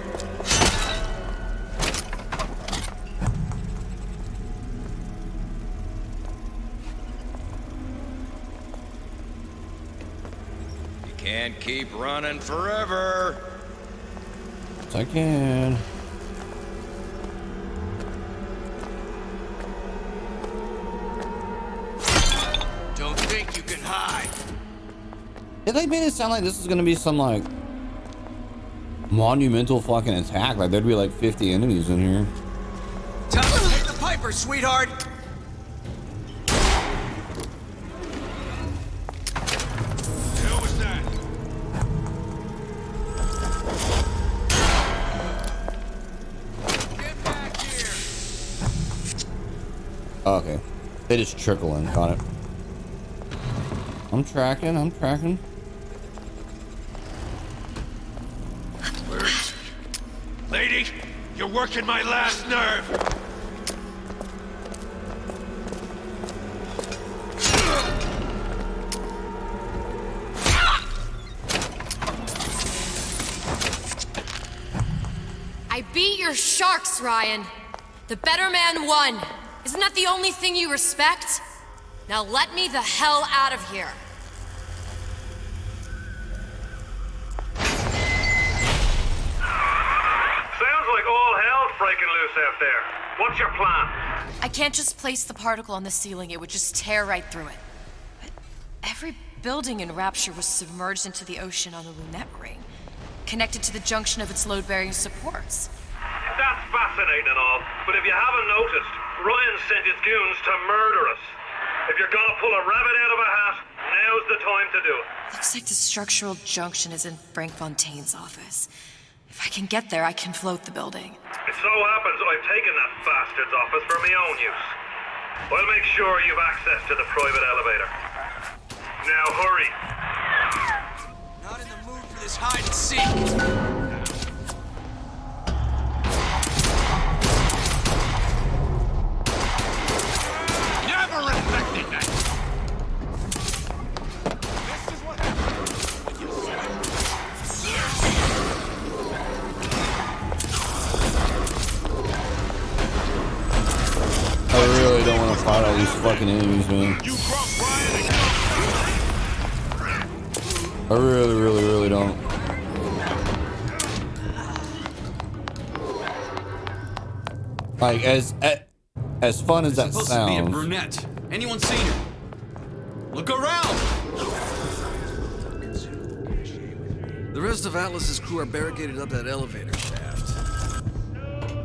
You can't keep running forever. Yes, I can. Yeah, they made it sound like this is gonna be some like monumental fucking attack. Like there'd be like 50 enemies in here. Time to pay the piper, sweetheart. Hell was that? Get back here. Okay, they just trickle in. Got it. I'm tracking. I'm tracking. Lady, you're working my last nerve. I beat your sharks, Ryan. The better man won. Isn't that the only thing you respect? Now let me the hell out of here. Sounds like all hell's breaking loose out there. What's your plan? I can't just place the particle on the ceiling, it would just tear right through it. But every building in Rapture was submerged into the ocean on the Lunette ring, connected to the junction of its load-bearing supports. That's fascinating and all, but if you haven't noticed, Ryan sent his goons to murder us. If you're gonna pull a rabbit out of a hat, now's the time to do it. Looks like the structural junction is in Frank Fontaine's office. If I can get there, I can float the building. It so happens I've taken that bastard's office for my own use. I'll make sure you've access to the private elevator. Now hurry. Not in the mood for this hide and seek. I really don't want to fight all these fucking enemies, man. I really don't. Like, as fun as that supposed to be a sounds. brunette. Anyone seen her? Look around! The rest of Atlas's crew are barricaded up that elevator shaft.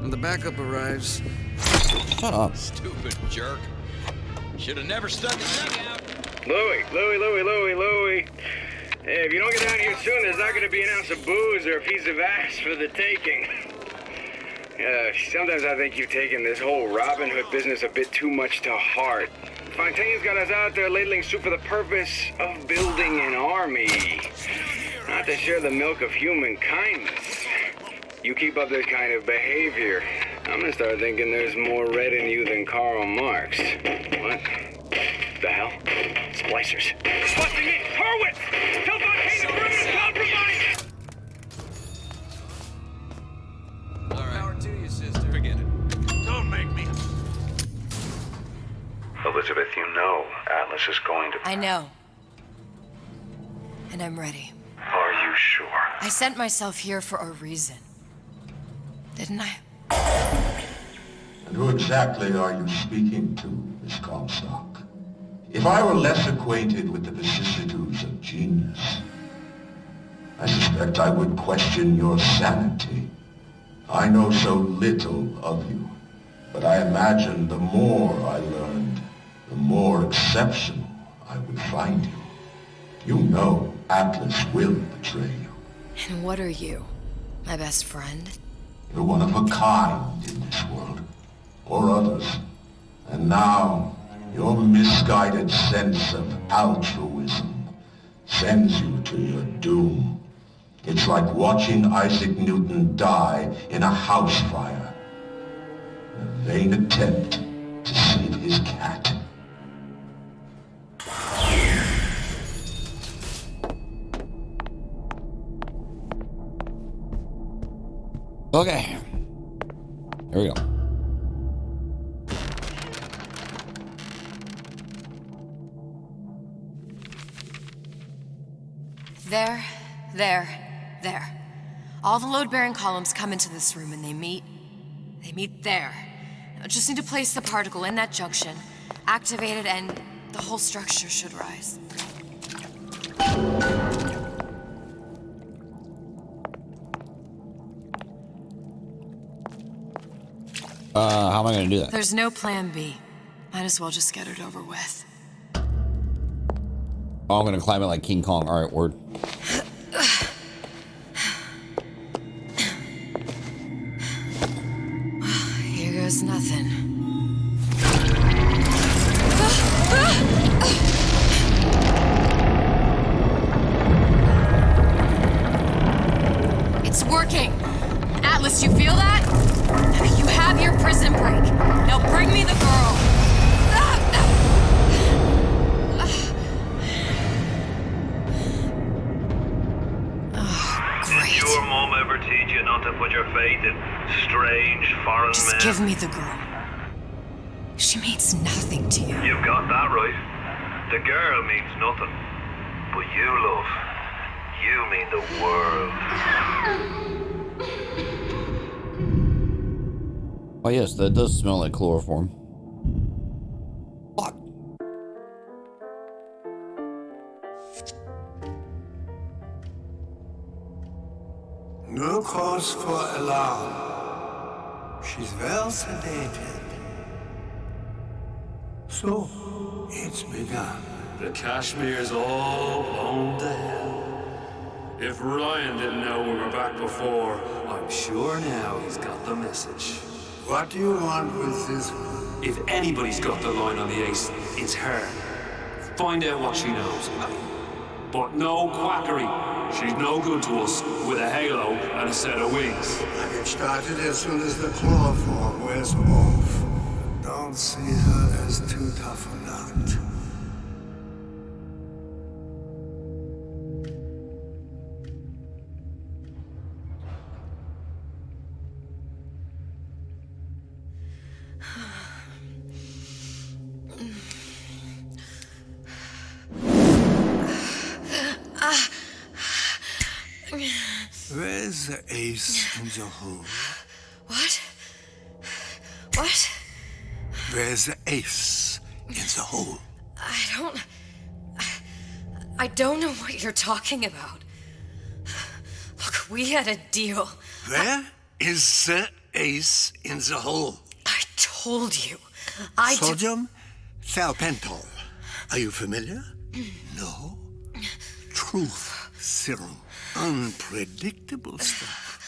When the backup arrives... Shut up. Stupid jerk. Should have never stuck his neck out. Louie. Hey, if you don't get down here soon, there's not going to be an ounce of booze or a piece of ass for the taking. Sometimes I think you've taken this whole Robin Hood business a bit too much to heart. Fontaine's got us out there ladling soup for the purpose of building an army. Not to share the milk of human kindness. You keep up this kind of behavior, I'm gonna start thinking there's more red in you than Karl Marx. What the hell? Splicers. Busting in! Horwitz! Tell Fontaine's permanent compromise! All right. Power to you, sister. Forget it. Don't make me. Elizabeth, you know Atlas is going to... I know. And I'm ready. Are you sure? I sent myself here for a reason. Didn't I? And who exactly are you speaking to, Miss Comstock? If I were less acquainted with the vicissitudes of genius, I suspect I would question your sanity. I know so little of you, but I imagine the more I learned, the more exceptional I would find you. You know Atlas will betray you. And what are you? My best friend? You're one of a kind in this world, or others. And now, your misguided sense of altruism sends you to your doom. It's like watching Isaac Newton die in a house fire. A vain attempt to save his cat. Okay. Here we go. There. All the load-bearing columns come into this room and they meet there. I just need to place the particle in that junction, activate it, and the whole structure should rise. How am I gonna do that? There's no plan B. Might as well just get it over with. Oh, I'm gonna climb it like King Kong. Alright, word. Here goes nothing. It's working! Atlas, you feel that? You have your prison break. Now bring me the girl. Did your mom ever teach you not to put your faith in strange foreign Just men? give me the girl. She means nothing to you. You've got that right. The girl means nothing. But you, love, you mean the world. Oh yes, that does smell like chloroform. No cause for alarm. She's well sedated. So, it's begun. The Kashmir's all blown to hell. If Ryan didn't know we were back before, I'm sure now he's got the message. What do you want with this? If anybody's got the line on the ace, it's her. Find out what she knows. But no quackery. She's no good to us with a halo and a set of wings. I get started as soon as the claw form wears off. Don't see her as too tough a nut. Where's the ace in the hole? What? What? Where's the ace in the hole? I don't know what you're talking about. Look, we had a deal. Where is the ace in the hole? I told you. Sodium thiopental. Are you familiar? No. Truth serum. Unpredictable stuff.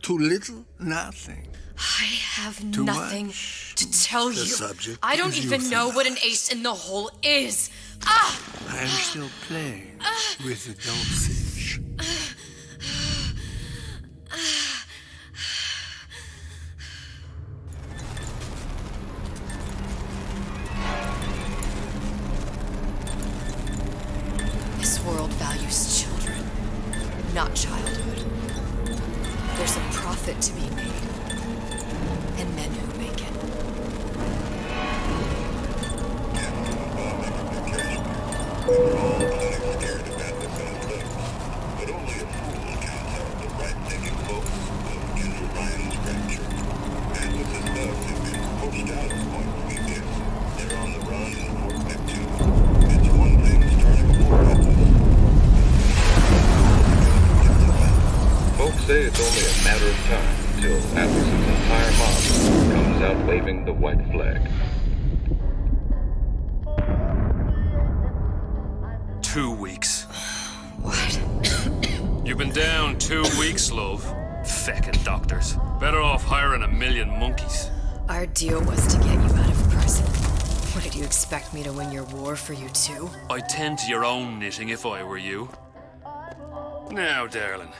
Too little, nothing. I have Too nothing much. to tell The you. subject I don't is even know what an ace in the hole is. I'm still playing with the dosage. This world values children, not childhood. There's a profit to be made, and men who make it. Folks say it's only a matter of time until Atlas's entire mob comes out waving the white flag. 2 weeks. What? You've been down 2 weeks, love. Feckin' doctors. Better off hiring 1,000,000 monkeys. Our deal was to get you out of prison. What, did you expect me to win your war for you too? I'd tend to your own knitting if I were you. Now, darling,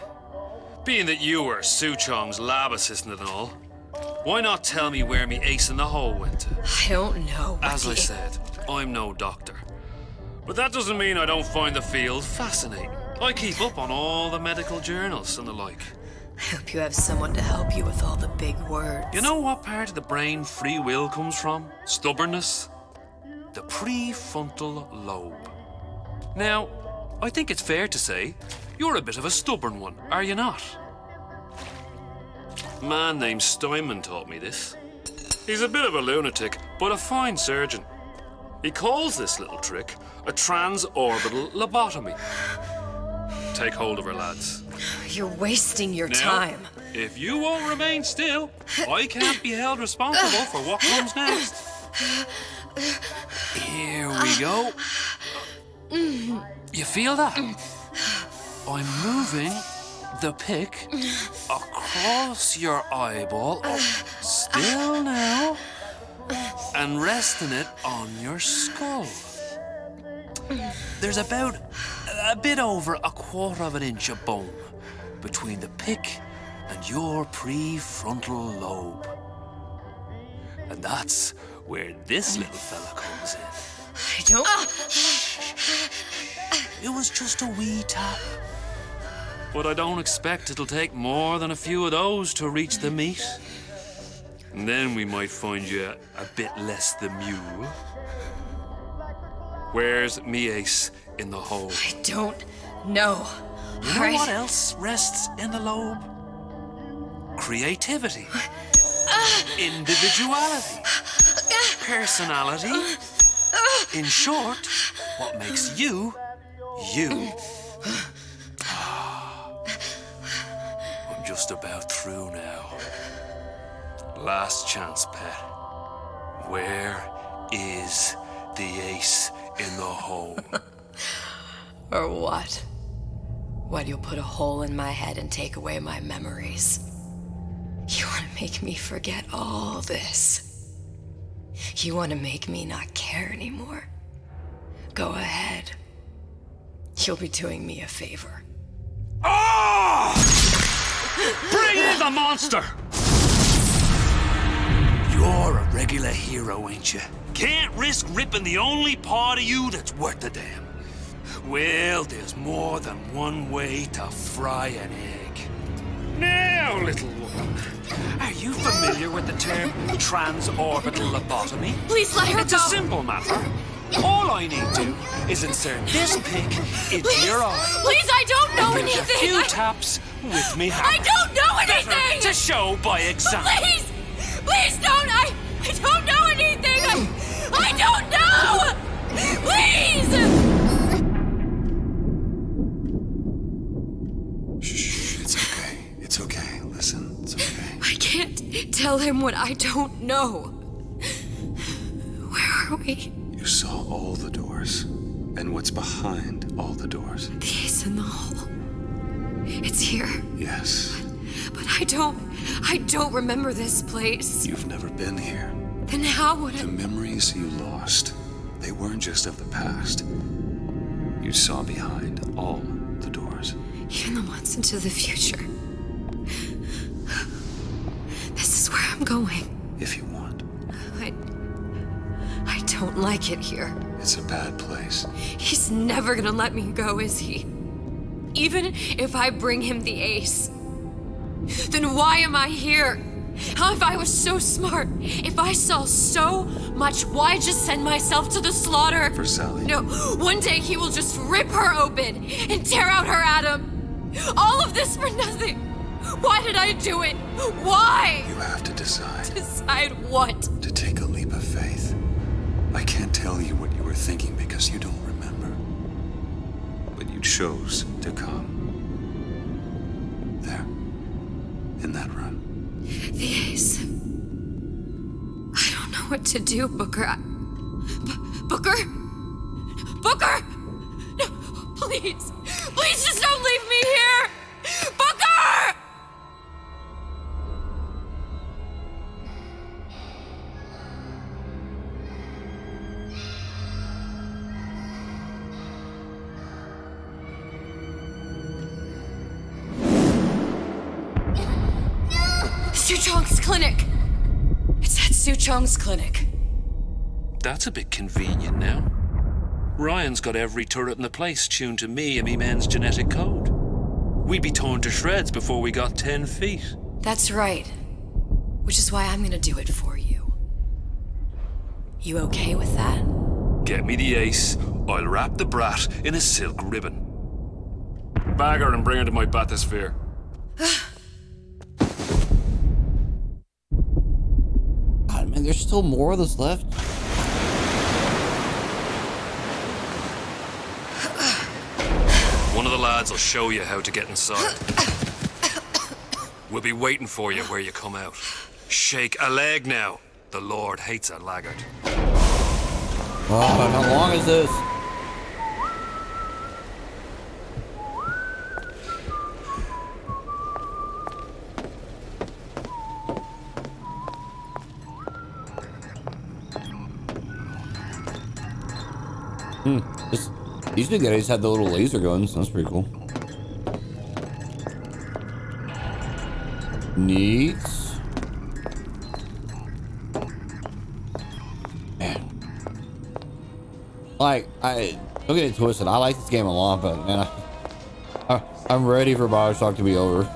being that you were Su Chong's lab assistant and all, why not tell me where me ace in the hole went to? I don't know. As I said, I'm no doctor. But that doesn't mean I don't find the field fascinating. I keep up on all the medical journals and the like. I hope you have someone to help you with all the big words. You know what part of the brain free will comes from? Stubbornness? The prefrontal lobe. Now, I think it's fair to say you're a bit of a stubborn one, are you not? A man named Steinman taught me this. He's a bit of a lunatic, but a fine surgeon. He calls this little trick a transorbital lobotomy. Take hold of her, lads. You're wasting your Now, time. If you won't remain still, I can't be held responsible for what comes next. Here we go. You feel that? I'm moving the pick across your eyeball, still now, and resting it on your skull. There's about a bit over 1/4 of an inch of bone between the pick and your prefrontal lobe. And that's where this little fella comes in. I don't... It was just a wee tap. But I don't expect it'll take more than a few of those to reach the meat. And then we might find you a bit less the mule. Where's me ace in the hole? I don't know. You know what else rests in the lobe? Creativity. Individuality. Personality. In short, what makes you, you. I'm just about through now. Last chance, pet. Where is the ace in the hole? Or what? What, you'll put a hole in my head and take away my memories? You want to make me forget all this? You want to make me not care anymore? Go ahead. You'll be doing me a favor. Oh! Bring in the monster! You're a regular hero, ain't you? Can't risk ripping the only part of you that's worth a damn. Well, there's more than one way to fry an egg. Now, little woman, are you familiar with the term transorbital lobotomy? Please let her It's go. a simple matter. All I need to is insert this pick into your eye. Please, I don't know Give it anything. a few taps with me hammer. I don't know anything. Better to show by example. Please, please don't. I don't know anything. I don't know. Please. Shh, it's okay. It's okay. Listen, it's okay. I can't tell him what I don't know. Where are we? You saw all the doors. And what's behind all the doors. The ace in the hole. It's here. Yes. But I don't remember this place. You've never been here. Then how would The memories you lost, they weren't just of the past. You saw behind all the doors. Even the ones into the future. This is where I'm going. If you want. I don't like it here. It's a bad place. He's never gonna let me go, is he? Even if I bring him the ace. Then why am I here? How if I was so smart? If I saw so much, why just send myself to the slaughter? For Sally. No, one day he will just rip her open and tear out her atom. All of this for nothing. Why did I do it? Why? You have to decide. Decide what? To take a leap of faith. I can't tell you what you were thinking because you don't remember. But you chose to come. There. In that room. The ace. I don't know what to do, Booker. Booker? Booker! No, please. Please just don't leave me here! Booker! Suchong's clinic! It's at Suchong's clinic. That's a bit convenient now. Ryan's got every turret in the place tuned to me and me men's genetic code. We'd be torn to shreds before we got 10 feet. That's right. Which is why I'm gonna do it for you. You okay with that? Get me the ace, I'll wrap the brat in a silk ribbon. Bag her and bring her to my bathysphere. God, man, there's still more of this left. One of the lads will show you how to get inside. We'll be waiting for you where you come out. Shake a leg now. The Lord hates a laggard. Oh, how long is this? These new guys had the little laser guns. That's pretty cool. Neat. Man. Like, don't get it twisted. I like this game a lot, but man, I'm ready for Bioshock to be over.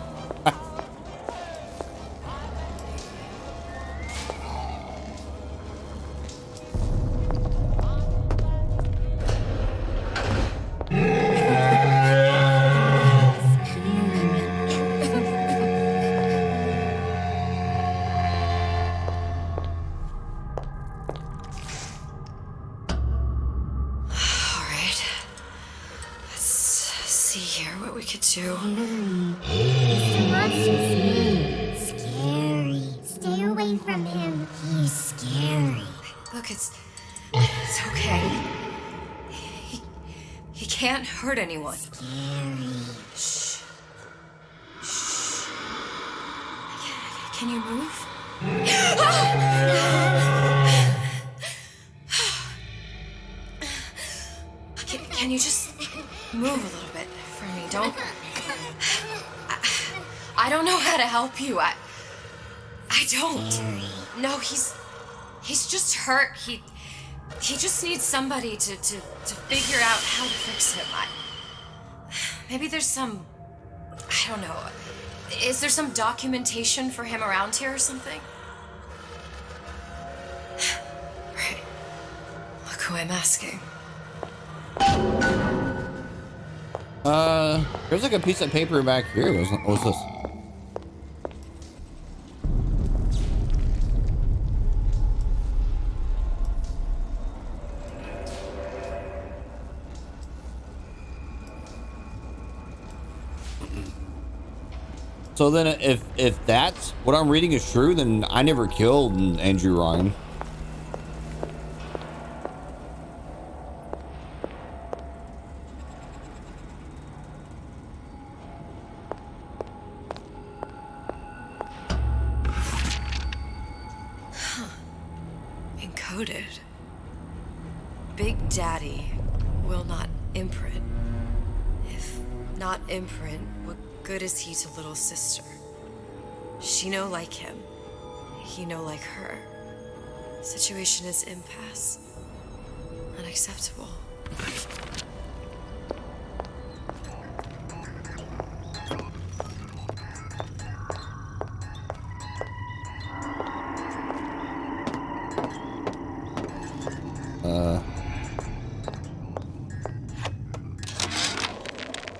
see here what we could do. Mr. Monster's mean. Scary. Stay away from him. He's scary. Look, it's okay. He can't hurt anyone. Scary. Shh. Shh. Can you move? Can you just move a little bit for me? Don't. I don't know how to help you. I don't. No, he's just hurt. He just needs somebody to figure out how to fix him. Maybe there's some. I don't know. Is there some documentation for him around here or something? Right. Look who I'm asking. There's like a piece of paper back here. What was this? So then if that's what I'm reading is true, then I never killed Andrew Ryan. Encoded. Big Daddy will not imprint. If not imprint, what good is he to little sister? She no like him. He no like her. Situation is impasse. Unacceptable.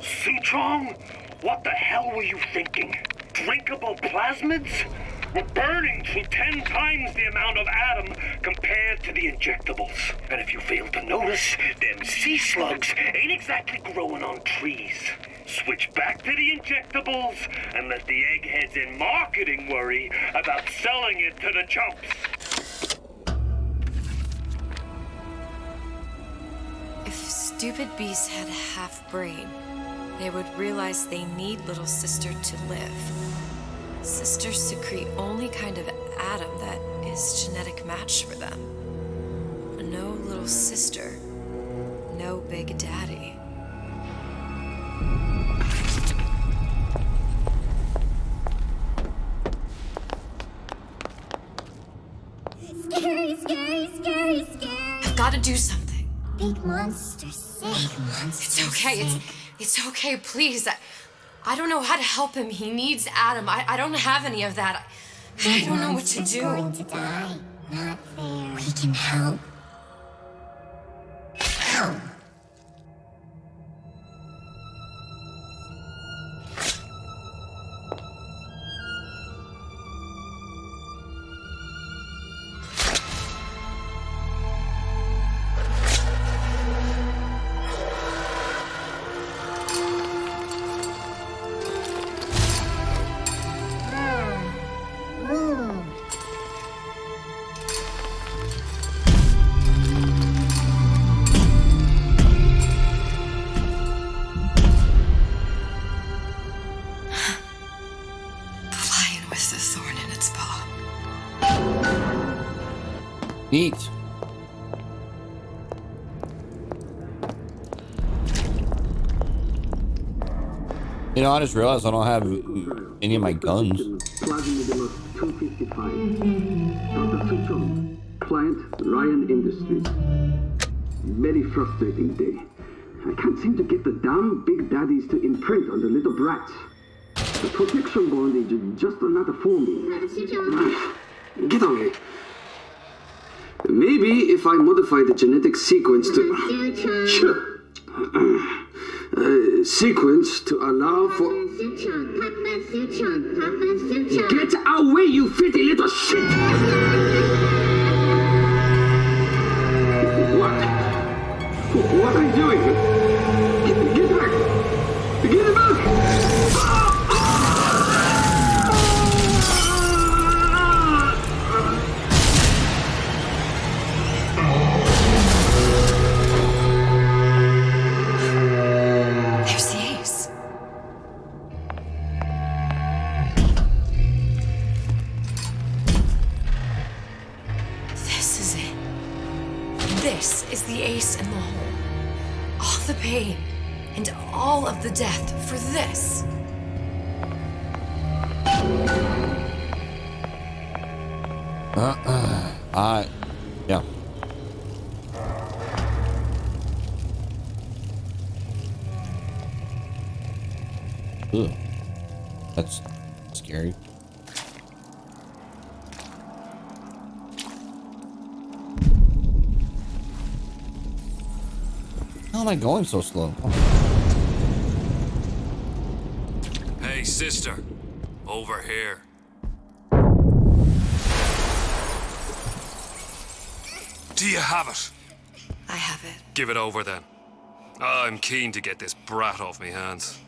Suchong, what the hell were you thinking? Drinkable plasmids? We're burning through 10 times the amount of atom compared to the injectables. And if you fail to notice, them sea slugs ain't exactly growing on trees. Switch back to the injectables and let the eggheads in marketing worry about selling it to the chumps. If stupid beasts had half brain, they would realize they need little sister to live. Sisters secrete only kind of atom that is genetic match for them. No little sister, no big daddy. Scary, scary, scary, scary. I've got to do something. Big monster, sick monster. It's okay. It's okay, please. I don't know how to help him. He needs Adam. I don't have any of that. I don't know what to do. Going to die. Not fair. We can help. Help. Neat. You know, I just realized I don't have any of my guns. Dr. Suchong, client Ryan Industries. Very frustrating day. I can't seem to get the damn big daddies to imprint on the little brats. The protection bondage is just another forming. Get away. Maybe if I modify the genetic sequence to allow for. Get away, you filthy little shit! What? What are you doing? Get back! Give it back! There's the ace. This is it. This is the ace in the hole. All the pain and all of the death for this. Yeah. Ugh. That's scary. How am I going so slow? Hey, sister. Over here. Do you have it? I have it. Give it over then. I'm keen to get this brat off me hands.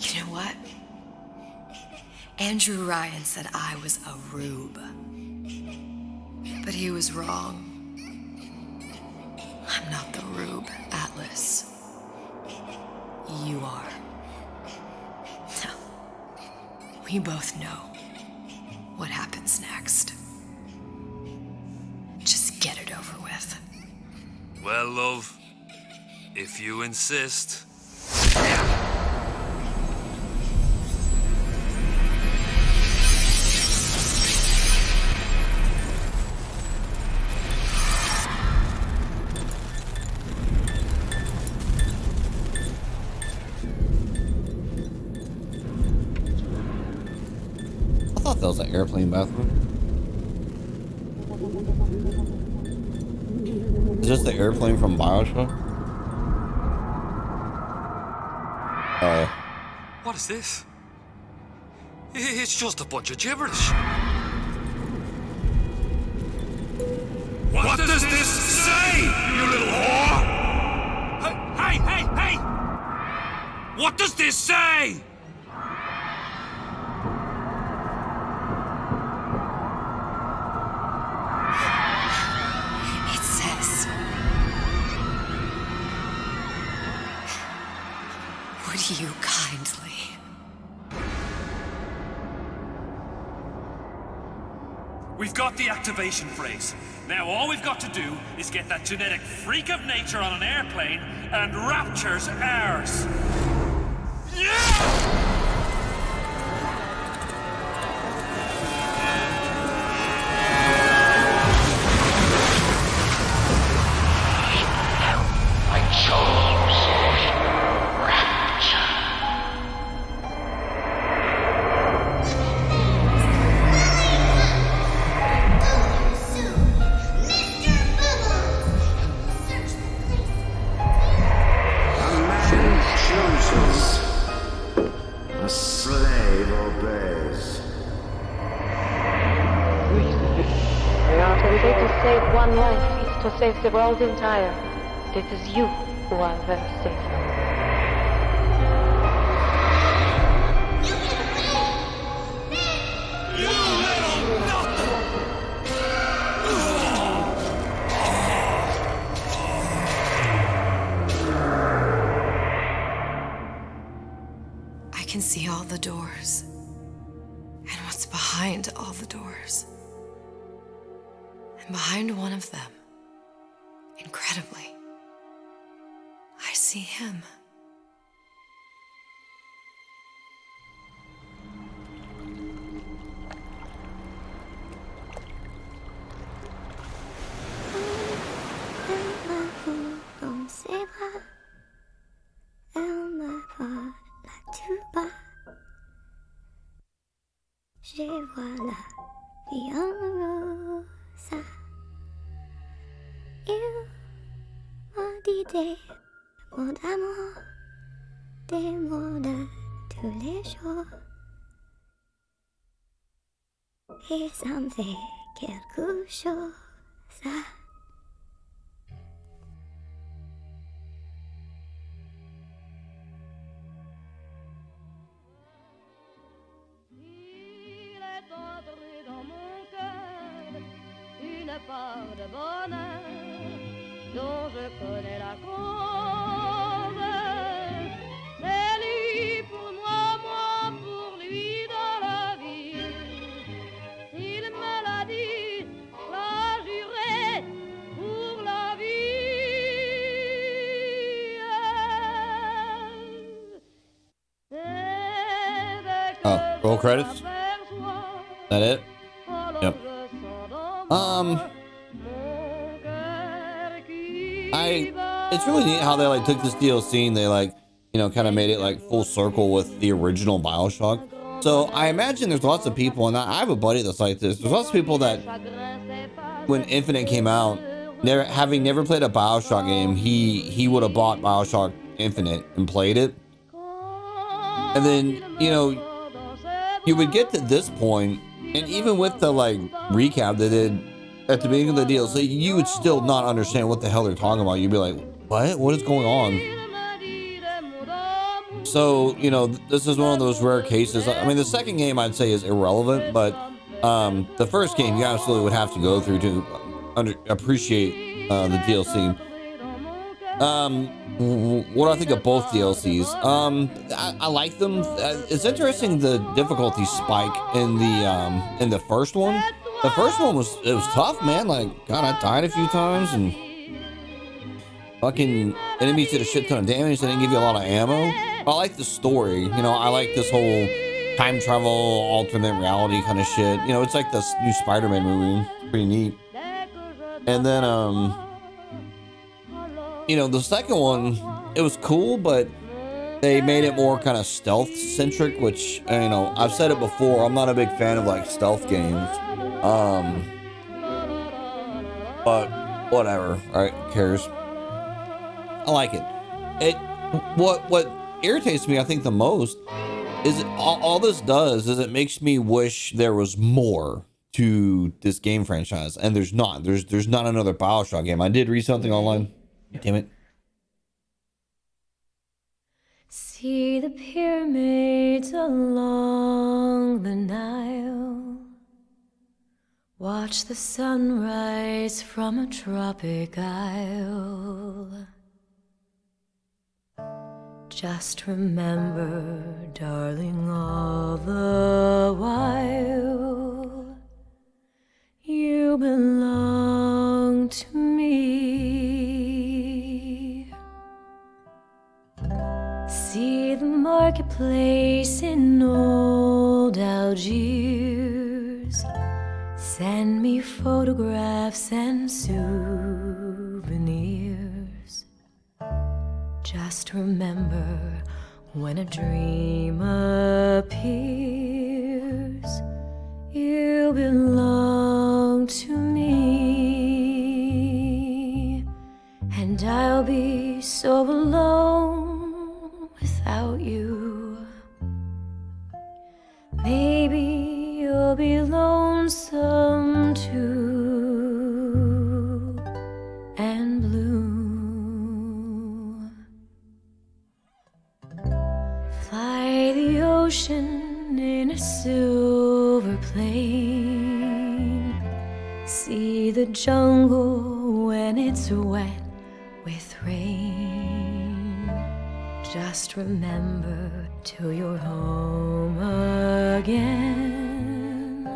You know what? Andrew Ryan said I was a rube. But he was wrong. I'm not the rube, Atlas. You are. No. We both know what happens next. Just get it over with. Well, love, if you insist. I thought that was an airplane bathroom. Is this the airplane from Bioshock? What is this? It's just a bunch of gibberish. What does this say, you little whore? Hey! What does this say? It says, would you kindly? We've got the activation phrase. Now all we've got to do is get that genetic freak of nature on an airplane and Rapture's ours. Yeah! I chose Rapture. Chooses. A slave obeys. Not to save one life is to save the world entire. It is you who are their savior. I can see all the doors. And what's behind all the doors. And behind one of them, incredibly, I see him. Dans ses bras, elle me vole la tuba. Je vois la vie en rosa. Il m'a dit des mots d'amour, des mots de tous les jours. Et ça me fait quelque chose. connaît la cause. C'est lui pour moi, moi pour lui dans la vie. S'il me l'a dit, la juré pour la vie. Oh, roll credits. That it? Yep. It's really neat how they like took this DLC and they like, you know, kind of made it like full circle with the original Bioshock. So I imagine there's lots of people, and I have a buddy that's like this. There's lots of people that when Infinite came out, having never played a Bioshock game, he would have bought Bioshock Infinite and played it. And then, you know, you would get to this point, and even with the like recap they did at the beginning of the DLC, you would still not understand what the hell they're talking about. You'd be like, what is going on? So, you know, this is one of those rare cases. I mean, the second game I'd say is irrelevant, but the first game you absolutely would have to go through to appreciate the DLC. What do I think of both DLCs? I like them. It's interesting the difficulty spike in the first one. The first one was tough, man. Like, God, I died a few times and fucking enemies did a shit ton of damage. They didn't give you a lot of ammo. But I like the story. You know, I like this whole time travel, alternate reality kind of shit. You know, it's like this new Spider-Man movie. It's pretty neat. And then, you know, the second one, it was cool, but they made it more kind of stealth centric, which, you know, I've said it before, I'm not a big fan of like stealth games. But whatever, right? Who cares? I like it. What irritates me, I think, the most is all this does is it makes me wish there was more to this game franchise, and there's not. There's not another Bioshock game. I did read something online. Damn it. See the pyramids along the Nile. Watch the sunrise from a tropic isle. Just remember, darling, all the while you belong to me. See the marketplace in old Algiers. Send me photographs and souvenirs. Just remember, when a dream appears, you belong to me. And I'll be so alone without you. Maybe you'll be lonesome too, and blue. Fly the ocean in a silver plane. See the jungle when it's wet with rain. Just remember, till you're home again,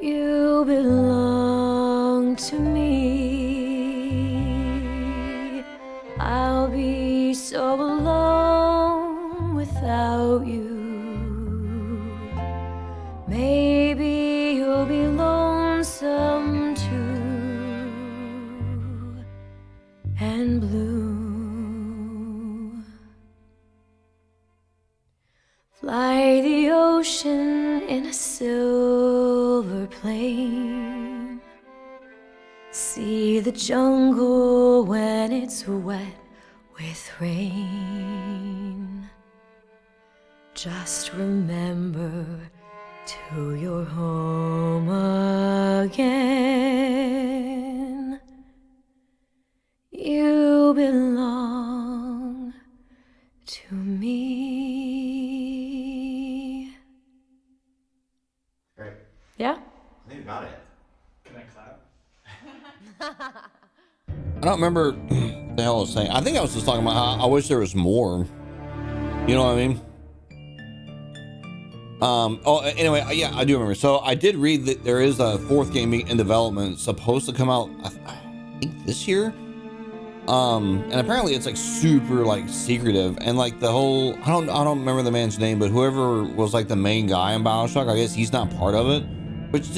you belong to me. I'll be so alone without you. Maybe you'll be lonesome too, and blue. Fly the ocean in a silver plane. See the jungle when it's wet with rain. Just remember, till you're home again, you belong to me. Great. Yeah? I think we got it. Can I clap? I don't remember what the hell I was saying. I think I was just talking about how I wish there was more. You know what I mean? Oh, anyway, yeah, I do remember. So I did read that there is a fourth game in development supposed to come out, I think this year. And apparently it's like super like secretive, and like the whole, I don't remember the man's name, but whoever was like the main guy in Bioshock, I guess he's not part of it, which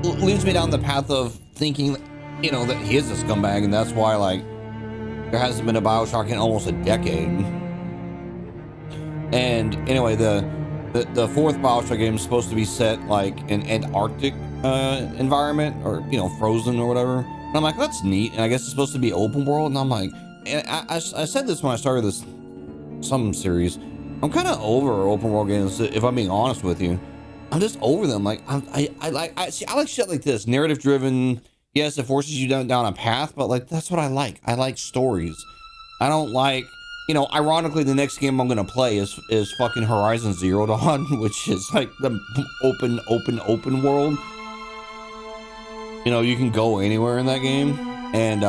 leads me down the path of thinking, you know, that he is a scumbag, and that's why like there hasn't been a Bioshock in almost a decade. And anyway, the fourth Bioshock game is supposed to be set like in Antarctic environment, or you know, frozen or whatever. And I'm like, that's neat. And I guess it's supposed to be open world. And I'm like, and I said this when I started this some series. I'm kind of over open world games, if I'm being honest with you. I'm just over them. Like I like shit like this, narrative driven. Yes, it forces you down a path, but like that's what I like. I like stories. I don't like, you know, ironically, the next game I'm gonna play is fucking Horizon Zero Dawn, which is like the open world. You know, you can go anywhere in that game, and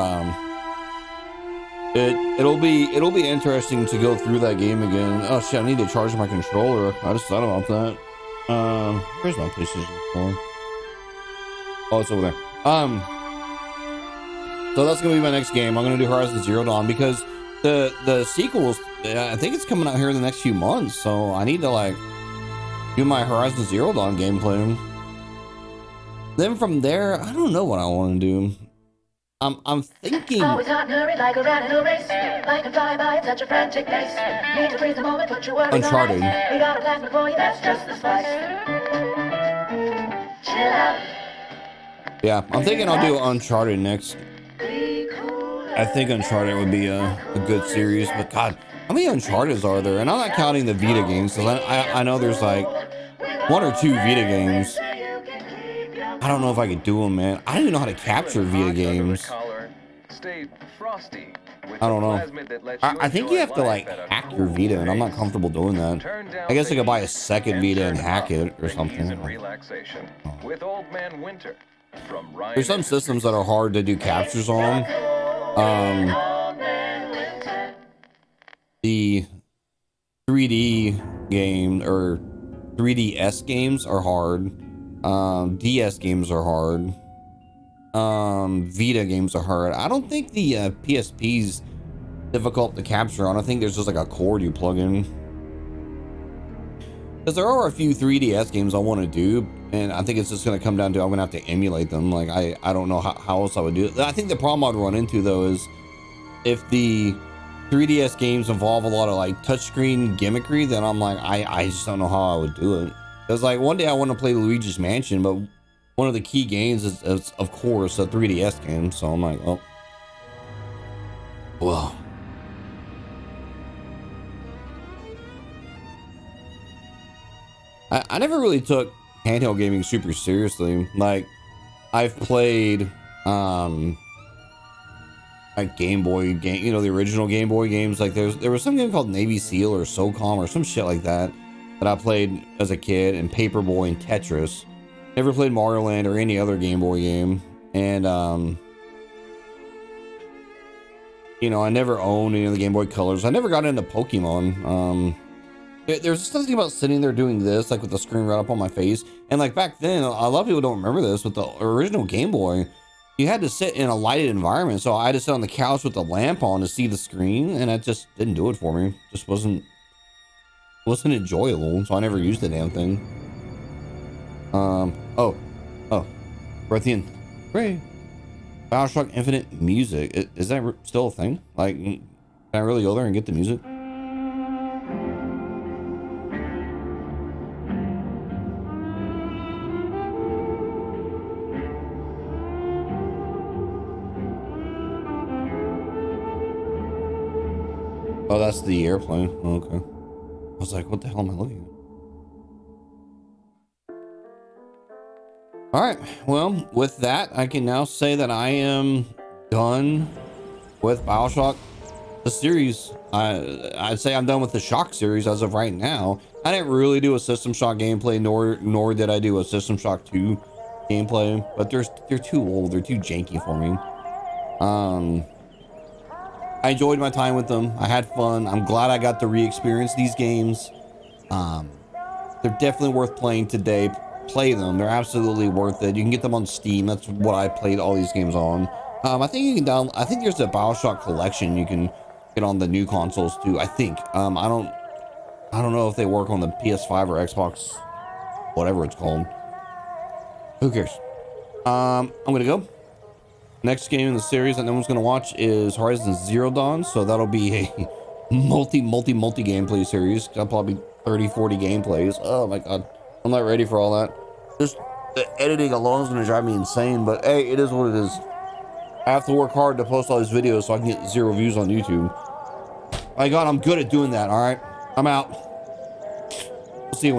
it'll be interesting to go through that game again. Oh shit, I need to charge my controller. I just thought about that. Where's my PlayStation 4? Oh, it's over there. So that's gonna be my next game. I'm gonna do Horizon Zero Dawn because the sequels, I think it's coming out here in the next few months. So I need to like do my Horizon Zero Dawn gameplay. Then from there, I don't know what I want to do. I'm thinking. Always hot and hurried like a rat in a race. Life can fly by at such a frantic pace. Need to freeze the moment, put your worries Uncharted. on ice. We got a plasma for you, that's just the spice. Chill out. Yeah, I'm thinking I'll do Uncharted next. I think Uncharted would be a good series, but God, how many Uncharteds are there? And I'm not counting the Vita games, because I know there's like 1 or 2 Vita games. I don't know if I could do them, man. I don't even know how to capture Vita games. I don't know. I think you have to like hack your Vita, and I'm not comfortable doing that. I guess I could buy a second Vita and hack it or something. There's some systems that are hard to do captures on. The 3D game or 3DS games are hard. DS games are hard. Vita games are hard. I don't think the PSP's difficult to capture on. I think there's just like a cord you plug in. Because there are a few 3DS games I want to do, and I think it's just going to come down to I'm going to have to emulate them. Like, I don't know how else I would do it. I think the problem I'd run into, though, is if the 3DS games involve a lot of, like, touchscreen gimmickry, then I'm like, I just don't know how I would do it. Because, like, one day I want to play Luigi's Mansion, but one of the key games is of course, a 3DS game. So I'm like, oh. Well. I never really took handheld gaming super seriously. Like, I've played like Game Boy game, you know, the original Game Boy games. Like there was some game called Navy SEAL or SOCOM or some shit like that I played as a kid, and Paperboy and Tetris. Never played Mario Land or any other Game Boy game. And you know, I never owned any of the Game Boy Colors. I never got into Pokemon. There's something about sitting there doing this, like with the screen right up on my face. And like back then, a lot of people don't remember this, but the original Game Boy, you had to sit in a lighted environment. So I had to sit on the couch with the lamp on to see the screen, and it just didn't do it for me. Just wasn't enjoyable. So I never used the damn thing. Oh, Breathian. Great. Bioshock Infinite music. Is that still a thing? Like, can I really go there and get the music? Oh, that's the airplane. Oh, okay. I was like, what the hell am I looking at? All right. Well, with that, I can now say that I am done with Bioshock, the series. I'd say I'm done with the Shock series as of right now. I didn't really do a System Shock gameplay, nor did I do a System Shock 2 gameplay, but they're too old. They're too janky for me. I enjoyed my time with them. I had fun. I'm glad I got to re-experience these games. They're definitely worth playing today. Play them. They're absolutely worth it. You can get them on Steam. That's what I played all these games on. I think you can I think there's a Bioshock collection you can get on the new consoles too. I think. I don't know if they work on the PS5 or Xbox, whatever it's called. Who cares? I'm gonna go. Next game in the series that no one's gonna watch is Horizon Zero Dawn, so that'll be a multi gameplay series. Got probably 30-40 gameplays. Oh my god, I'm not ready for all that. Just the editing alone is gonna drive me insane, but hey, it is what it is. I have to work hard to post all these videos so I can get 0 views on YouTube. My god, I'm good at doing that. All right, I'm out. See you.